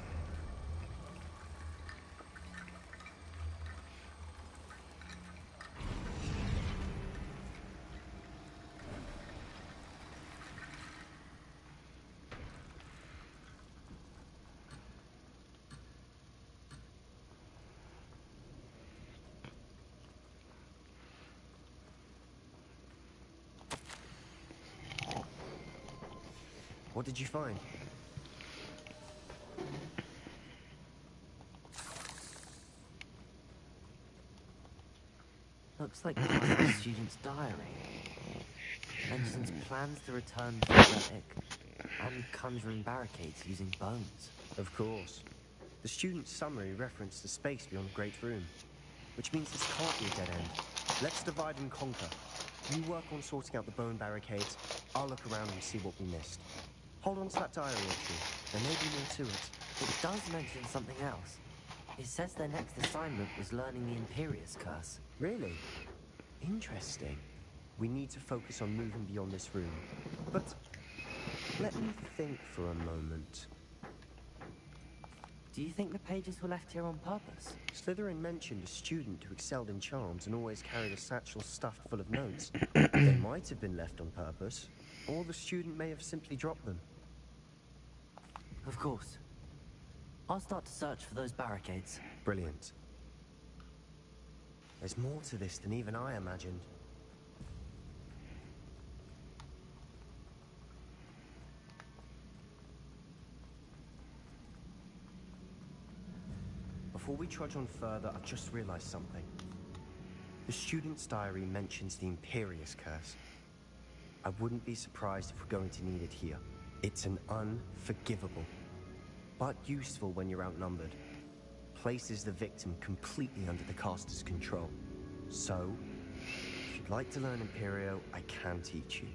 What did you find? Looks like part of the student's diary. Mentions plans to return to the relic and conjuring barricades using bones. Of course. The student's summary referenced the space beyond the Great Room, which means this can't be a dead end. Let's divide and conquer. You work on sorting out the bone barricades. I'll look around and see what we missed. Hold on to that diary entry. There may be more to it. It does mention something else. It says their next assignment was learning the Imperious Curse. Really? Interesting. We need to focus on moving beyond this room. But let me think for a moment. Do you think the pages were left here on purpose? Slytherin mentioned a student who excelled in charms and always carried a satchel stuffed full of notes. They might have been left on purpose, or the student may have simply dropped them. Of course. I'll start to search for those barricades. Brilliant. There's more to this than even I imagined. Before we trudge on further, I've just realized something. The student's diary mentions the Imperious Curse. I wouldn't be surprised if we're going to need it here. It's an unforgivable, but useful when you're outnumbered. Places the victim completely under the caster's control. So, if you'd like to learn Imperio, I can teach you.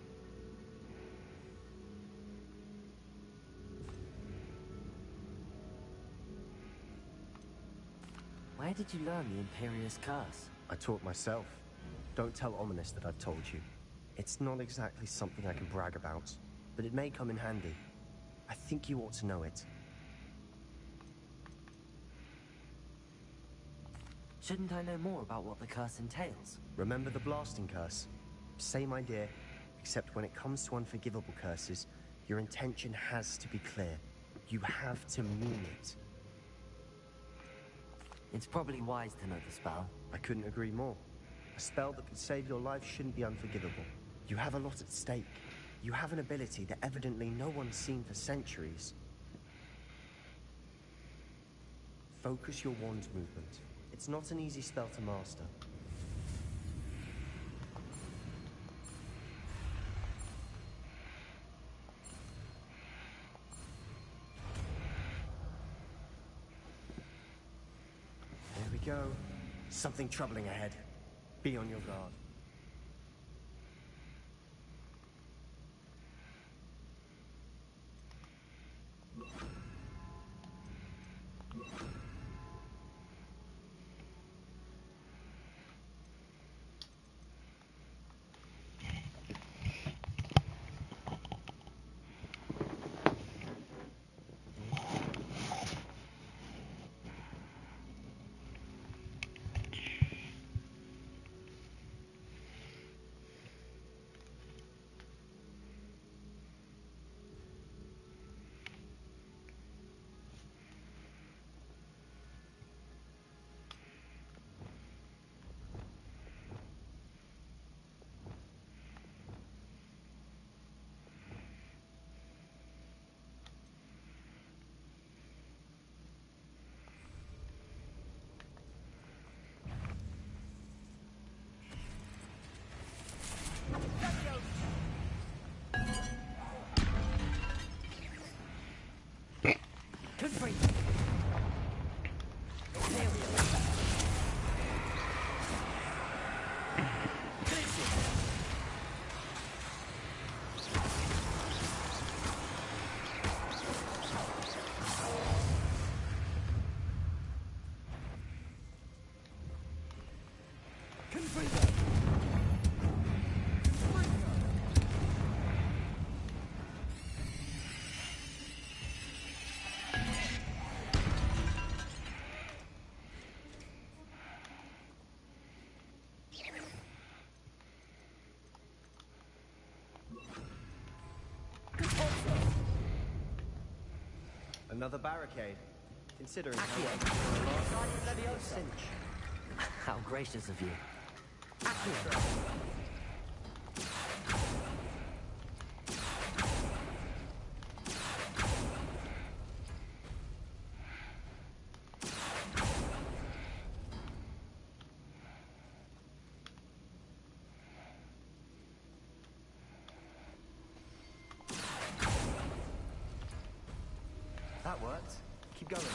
Where did you learn the Imperious Curse? I taught myself. Don't tell Ominous that I've told you. It's not exactly something I can brag about, but it may come in handy. I think you ought to know it. Shouldn't I know more about what the curse entails? Remember the blasting curse? Same idea, except when it comes to unforgivable curses, your intention has to be clear. You have to mean it. It's probably wise to know the spell. I couldn't agree more. A spell that could save your life shouldn't be unforgivable. You have a lot at stake. You have an ability that evidently no one's seen for centuries. Focus your wand movement. It's not an easy spell to master. There we go. Something troubling ahead. Be on your guard. Another barricade. Considering how cinch. How gracious of you. That worked. Keep going.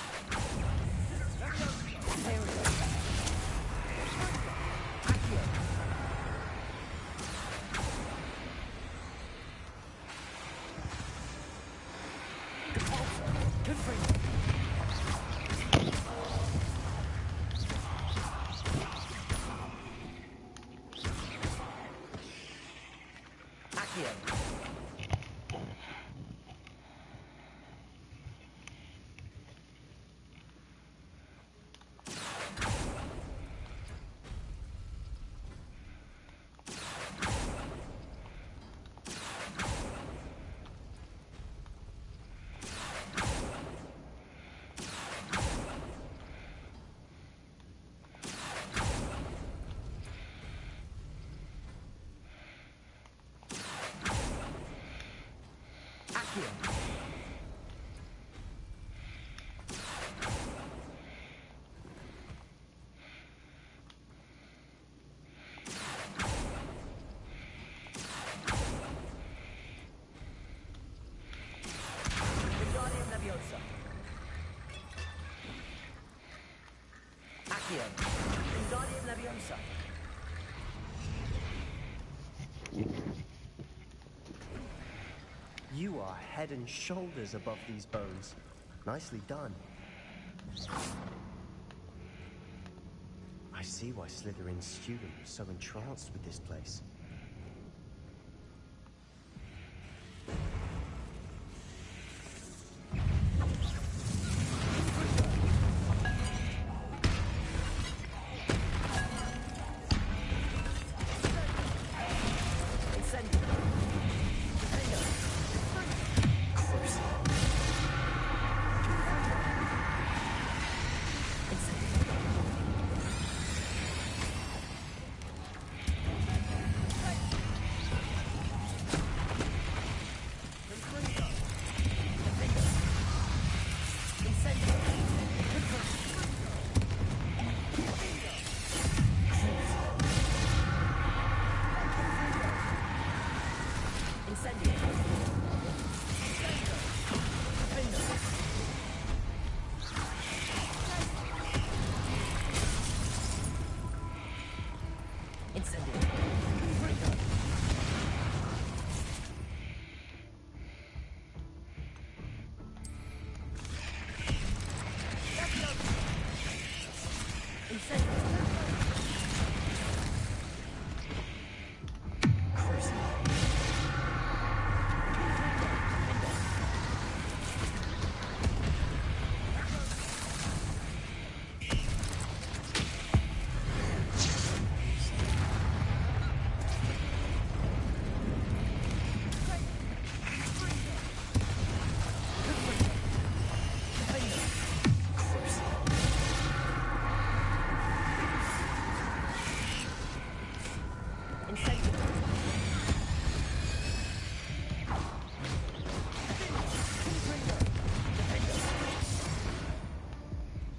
You are head and shoulders above these bones. Nicely done. I see why Slytherin's student was so entranced with this place.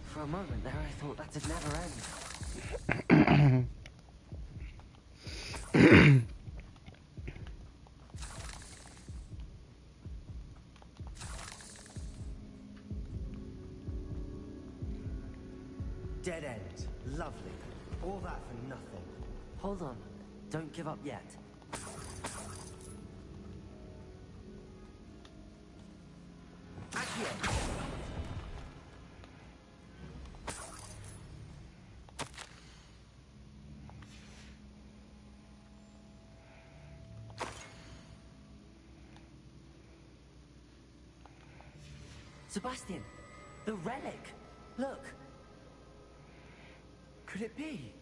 For a moment there, I thought that'd never end. Dead end. Lovely. All that for nothing. Hold on. Don't give up yet. Accio! Sebastian! The relic! Look! Could it be?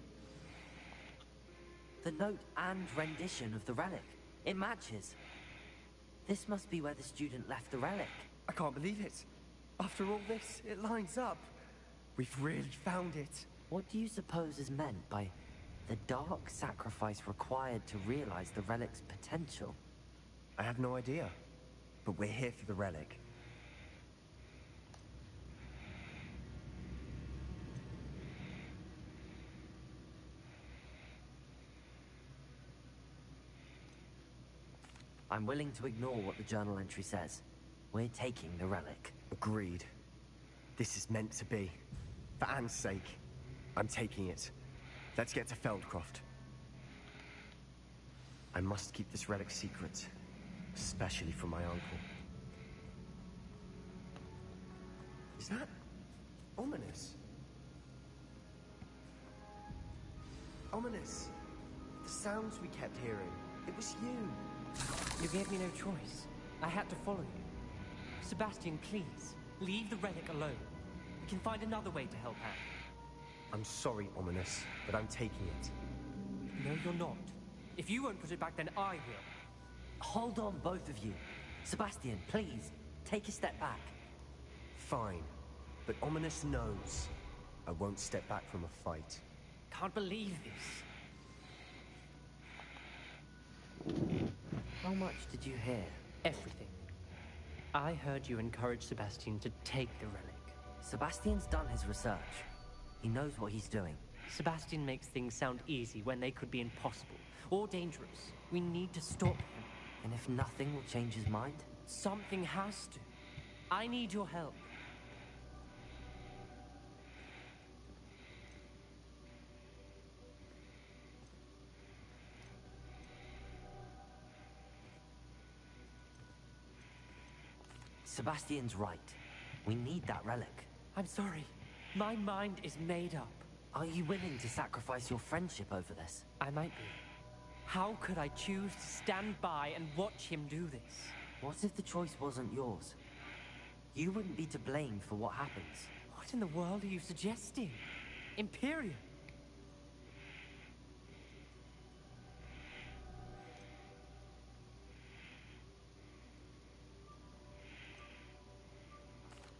The note and rendition of the relic. It matches. This must be where the student left the relic. I can't believe it. After all this, it lines up. We've really found it. What do you suppose is meant by the dark sacrifice required to realize the relic's potential? I have no idea. But we're here for the relic. I'm willing to ignore what the journal entry says. We're taking the relic. Agreed. This is meant to be. For Anne's sake, I'm taking it. Let's get to Feldcroft. I must keep this relic secret, especially from my uncle. Is that ominous? Ominous. The sounds we kept hearing. It was you. You gave me no choice. I had to follow you. Sebastian, please, leave the relic alone. We can find another way to help Anne. I'm sorry, Ominous, but I'm taking it. No, you're not. If you won't put it back, then I will. Hold on, both of you. Sebastian, please, take a step back. Fine, but Ominous knows I won't step back from a fight. Can't believe this. How much did you hear? Everything. I heard you encourage Sebastian to take the relic. Sebastian's done his research. He knows what he's doing. Sebastian makes things sound easy when they could be impossible or dangerous. We need to stop him. And if nothing will change his mind? Something has to. I need your help. Sebastian's right. We need that relic. I'm sorry. My mind is made up. Are you willing to sacrifice your friendship over this? I might be. How could I choose to stand by and watch him do this? What if the choice wasn't yours? You wouldn't be to blame for what happens. What in the world are you suggesting? Imperium?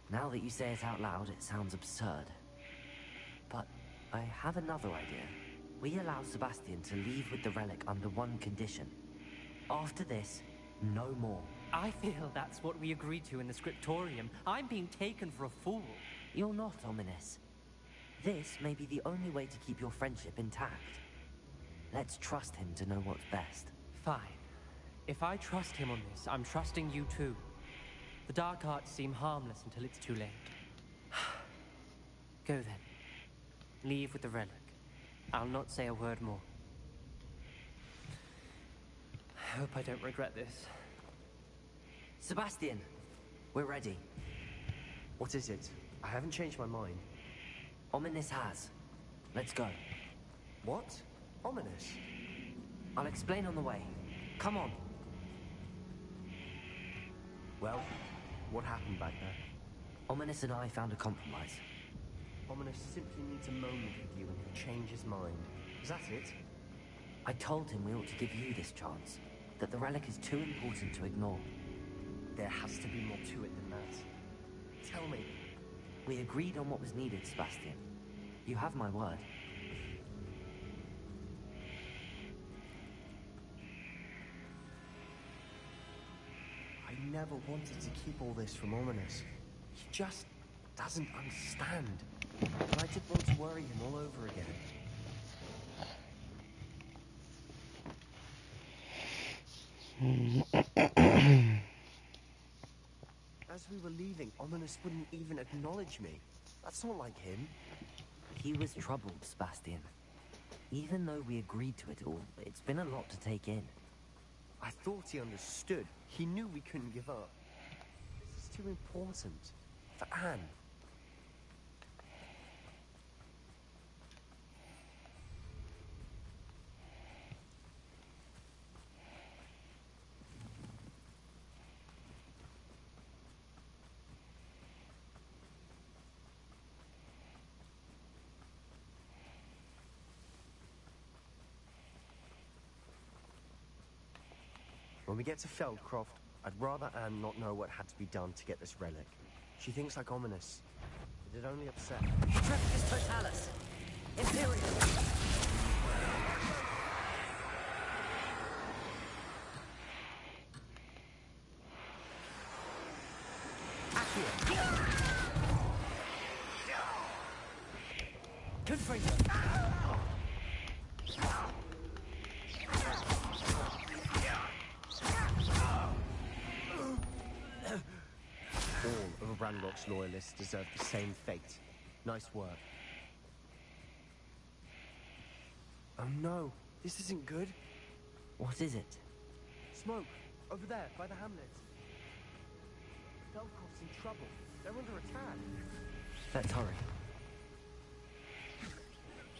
Now that you say it out loud, it sounds absurd. But I have another idea. We allow Sebastian to leave with the relic under one condition. After this, no more. I feel that's what we agreed to in the scriptorium. I'm being taken for a fool. You're not, Ominous. This may be the only way to keep your friendship intact. Let's trust him to know what's best. Fine. If I trust him on this, I'm trusting you too. The dark arts seem harmless until it's too late. Go then. Leave with the relic. I'll not say a word more. I hope I don't regret this. Sebastian, we're ready. What is it? I haven't changed my mind. Ominous has. Let's go. What? Ominous? I'll explain on the way. Come on. Well, what happened back there? Ominous and I found a compromise. Ominous simply needs a moment with you and he'll change his mind. Is that it? I told him we ought to give you this chance. That the relic is too important to ignore. There has to be more to it than that. Tell me. We agreed on what was needed, Sebastian. You have my word. I never wanted to keep all this from Ominous. He just doesn't understand. And I didn't want to worry him all over again. As we were leaving, Ominous wouldn't even acknowledge me. That's not like him. He was troubled, Sebastian. Even though we agreed to it all, it's been a lot to take in. I thought he understood. He knew we couldn't give up. This is too important. For Anne. When we get to Feldcroft, I'd rather Anne not know what had to be done to get this relic. She thinks like Ominous. It'd only upset her. Triptus Totalis! Imperium! Confringo! All of Ranrock's loyalists deserve the same fate. Nice work. Oh no, this isn't good. What is it? Smoke, over there, by the hamlet. Feldcroft's in trouble. They're under attack. Let's hurry.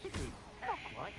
Quickly, not quite.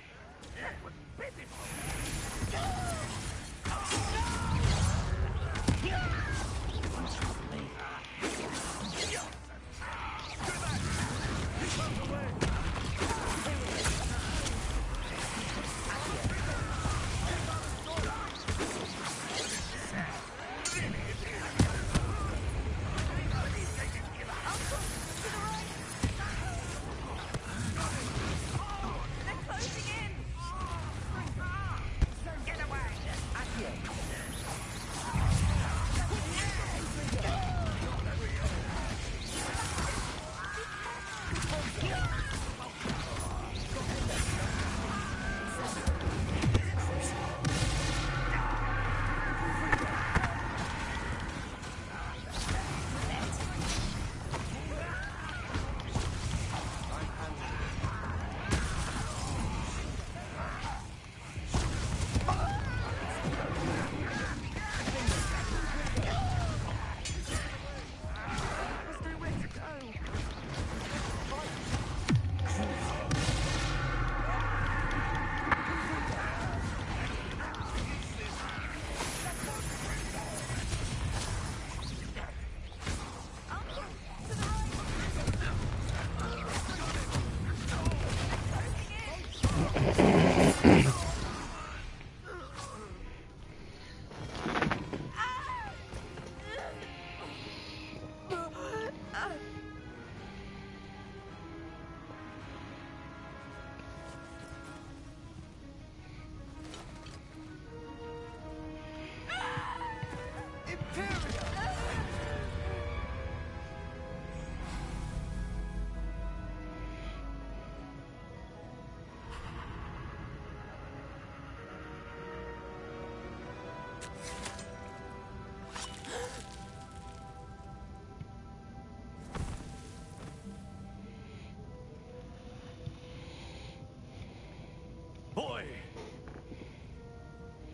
Boy!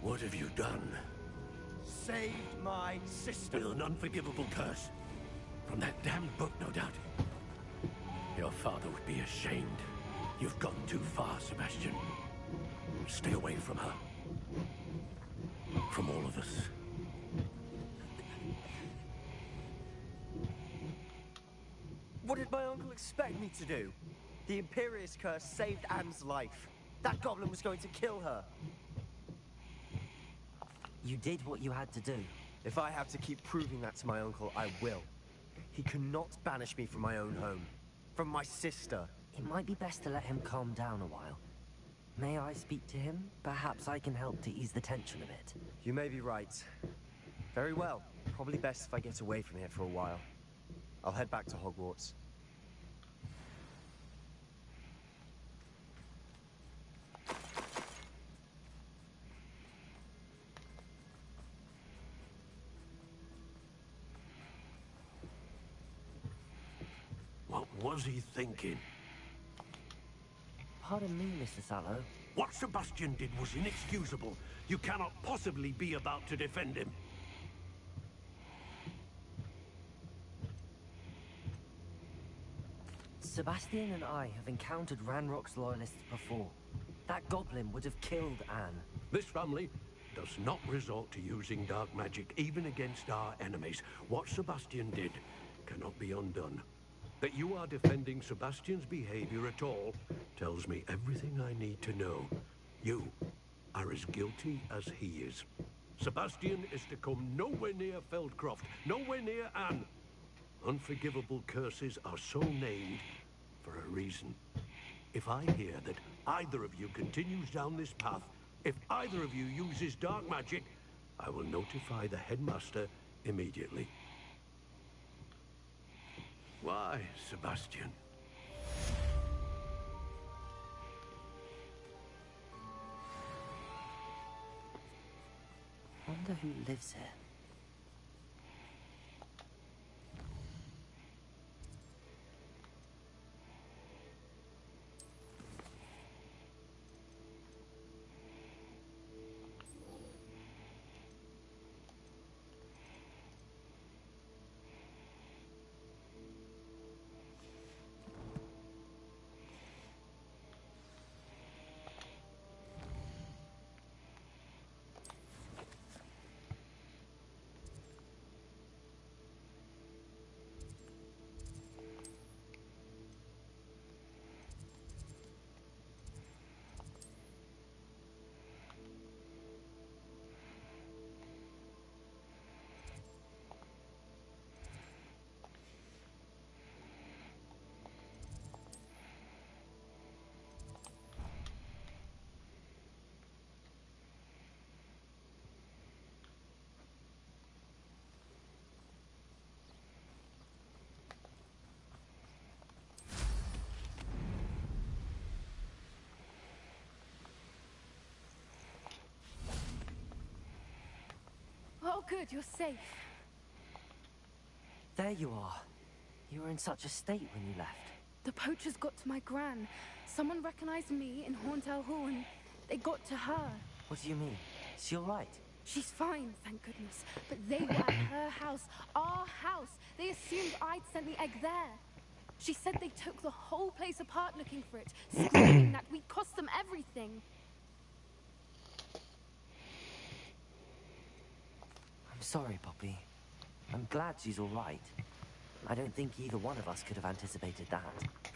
What have you done? Saved my sister. With an unforgivable curse. From that damned book, no doubt. Your father would be ashamed. You've gone too far, Sebastian. Stay away from her. From all of us. What did my uncle expect me to do? The Imperious curse saved Anne's life. That goblin was going to kill her. You did what you had to do. If I have to keep proving that to my uncle, I will. He cannot banish me from my own home. From my sister. It might be best to let him calm down a while. May I speak to him? Perhaps I can help to ease the tension a bit. You may be right. Very well. Probably best if I get away from here for a while. I'll head back to Hogwarts. What was he thinking? Pardon me, Mr. Sallow. What Sebastian did was inexcusable. You cannot possibly be about to defend him. Sebastian and I have encountered Ranrock's loyalists before. That goblin would have killed Anne. This family does not resort to using dark magic, even against our enemies. What Sebastian did cannot be undone. That you are defending Sebastian's behavior at all tells me everything I need to know. You are as guilty as he is. Sebastian is to come nowhere near Feldcroft, nowhere near Anne. Unforgivable curses are so named for a reason. If I hear that either of you continues down this path, if either of you uses dark magic, I will notify the headmaster immediately. Why, Sebastian? Wonder who lives here. Oh, good, you're safe. There you are. You were in such a state when you left. The poachers got to my gran. Someone recognized me in Horntail Hall and they got to her. What do you mean? Is she all right? She's fine, thank goodness. But they were at her house, our house. They assumed I'd sent the egg there. She said they took the whole place apart looking for it, screaming that we'd cost them everything. I'm sorry, Poppy. I'm glad she's all right. I don't think either one of us could have anticipated that.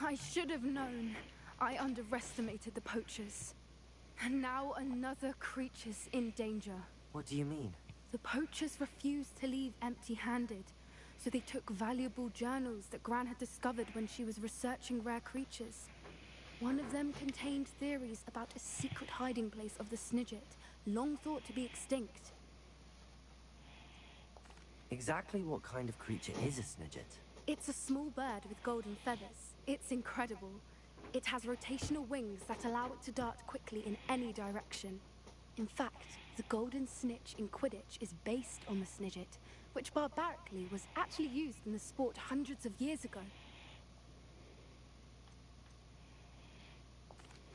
I should have known. I underestimated the poachers. And now another creature's in danger. What do you mean? The poachers refused to leave empty-handed, so they took valuable journals that Gran had discovered when she was researching rare creatures. One of them contained theories about a secret hiding place of the Snidget, long thought to be extinct. Exactly what kind of creature is a Snidget? It's a small bird with golden feathers. It's incredible. It has rotational wings that allow it to dart quickly in any direction. In fact, the golden snitch in Quidditch is based on the Snidget, which barbarically was actually used in the sport hundreds of years ago.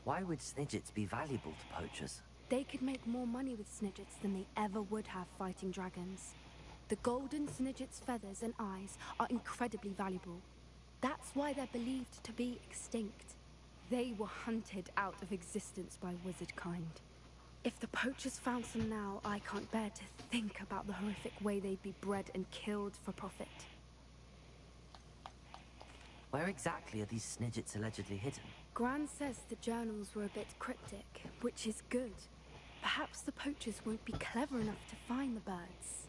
Why would Snidgets be valuable to poachers? They could make more money with Snidgets than they ever would have fighting dragons. The golden Snidget's feathers and eyes are incredibly valuable. That's why they're believed to be extinct. They were hunted out of existence by wizard kind. If the poachers found some now, I can't bear to think about the horrific way they'd be bred and killed for profit. Where exactly are these Snidgets allegedly hidden? Gran says the journals were a bit cryptic, which is good. Perhaps the poachers won't be clever enough to find the birds.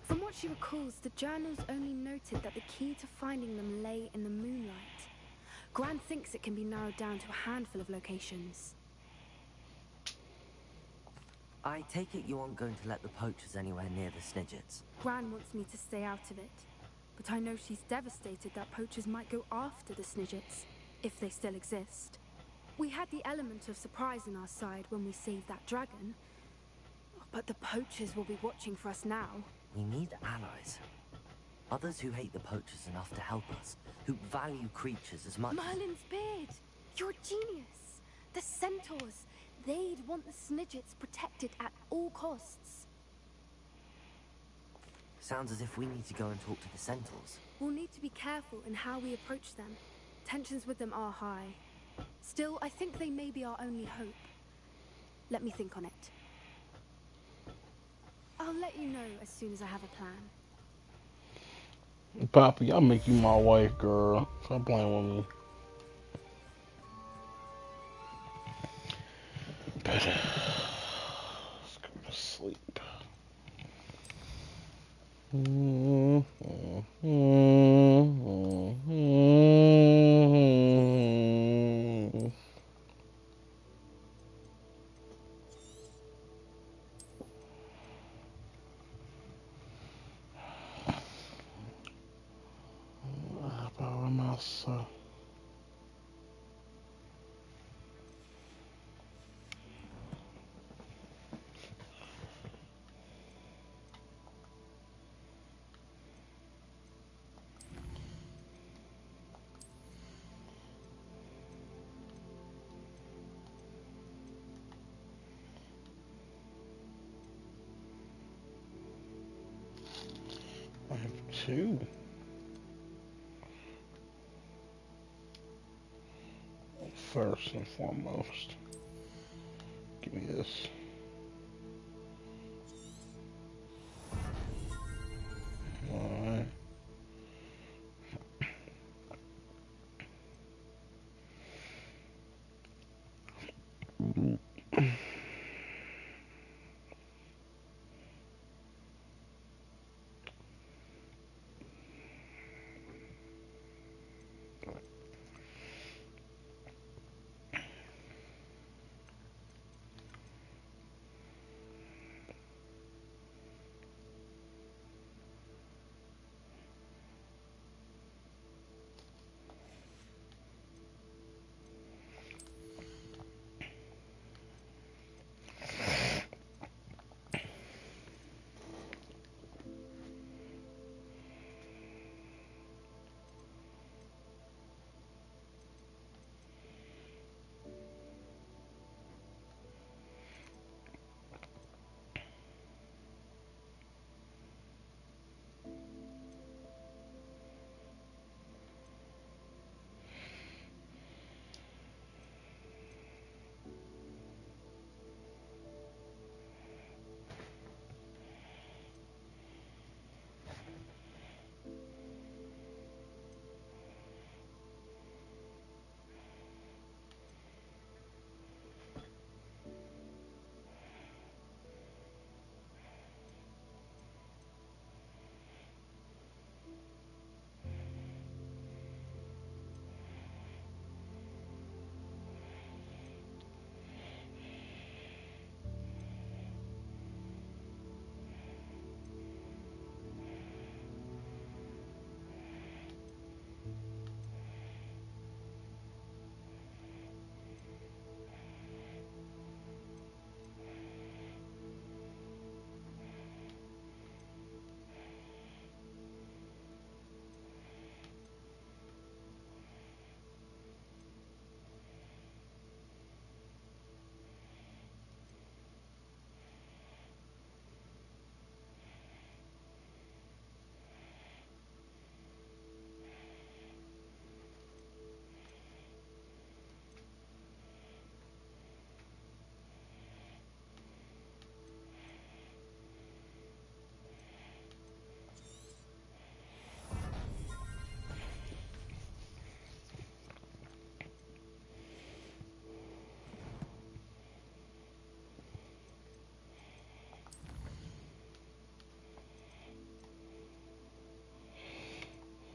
From what she recalls, the journals only noted that the key to finding them lay in the moonlight. Gran thinks it can be narrowed down to a handful of locations. I take it you aren't going to let the poachers anywhere near the Snidgets. Gran wants me to stay out of it, but I know she's devastated that poachers might go after the Snidgets, if they still exist. We had the element of surprise on our side when we saved that dragon, but the poachers will be watching for us now. We need allies. Others who hate the poachers enough to help us, who value creatures as much. Merlin's beard! You're a genius! The centaurs! They'd want the Snidgets protected at all costs. Sounds as if we need to go and talk to the centaurs. We'll need to be careful in how we approach them. Tensions with them are high. Still, I think they may be our only hope. Let me think on it. I'll let you know as soon as I have a plan. Poppy, I'll make you my wife, girl. Stop playing with me. But, let's go to sleep. Power mouse. I have two. First and foremost, give me this. Alright.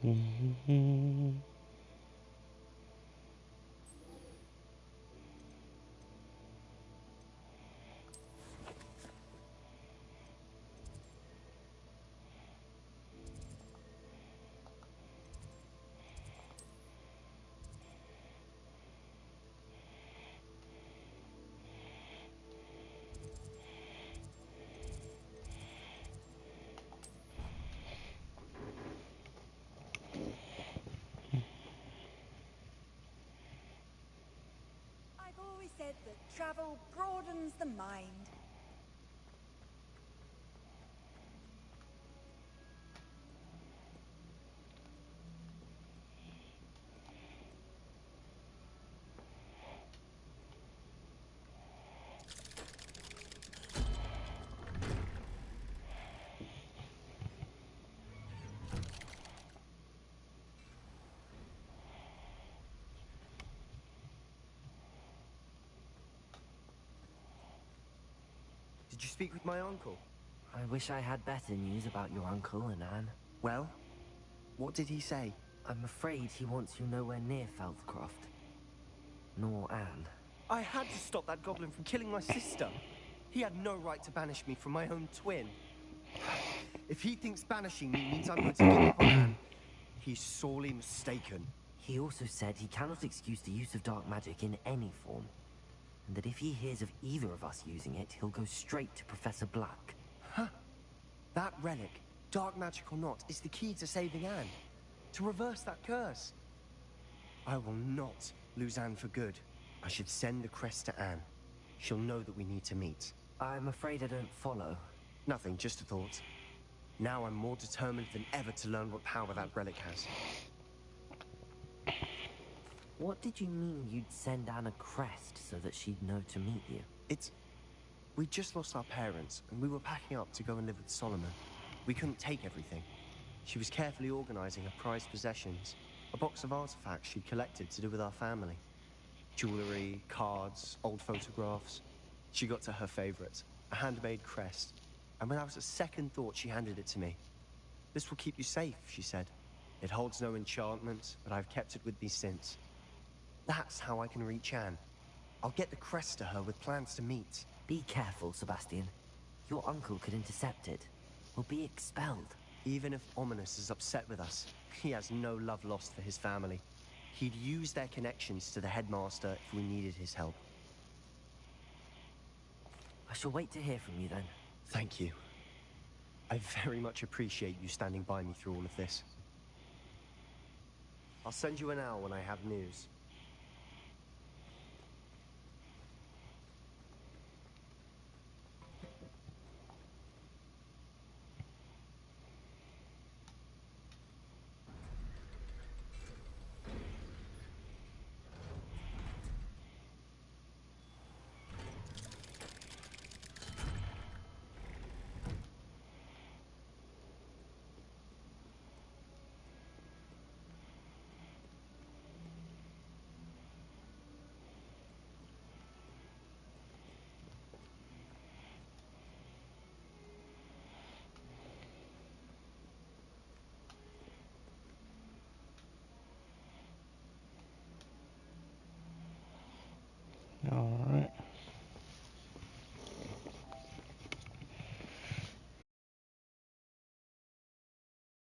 I've always said that travel broadens the mind. Did you speak with my uncle? I wish I had better news about your uncle and Anne. Well, what did he say? I'm afraid he wants you nowhere near Feldcroft. Nor Anne. I had to stop that goblin from killing my sister. He had no right to banish me from my own twin. If he thinks banishing me means I'm going to give up on Anne, he's sorely mistaken. He also said he cannot excuse the use of dark magic in any form. And that if he hears of either of us using it, he'll go straight to Professor Black. Huh? That relic, dark magic or not, is the key to saving Anne. To reverse that curse. I will not lose Anne for good. I should send the crest to Anne. She'll know that we need to meet. I'm afraid I don't follow. Nothing, just a thought. Now I'm more determined than ever to learn what power that relic has. What did you mean you'd send Anne a crest so that she'd know to meet you? We'd just lost our parents, and we were packing up to go and live with Solomon. We couldn't take everything. She was carefully organizing her prized possessions, a box of artifacts she'd collected to do with our family. Jewelry, cards, old photographs. She got to her favorite, a handmade crest, and without a second thought, she handed it to me. This will keep you safe, she said. It holds no enchantment, but I've kept it with me since. That's how I can reach Anne. I'll get the crest to her with plans to meet. Be careful, Sebastian. Your uncle could intercept it. We'll be expelled. Even if Ominous is upset with us, he has no love lost for his family. He'd use their connections to the headmaster if we needed his help. I shall wait to hear from you then. Thank you. I very much appreciate you standing by me through all of this. I'll send you an owl when I have news. Oh.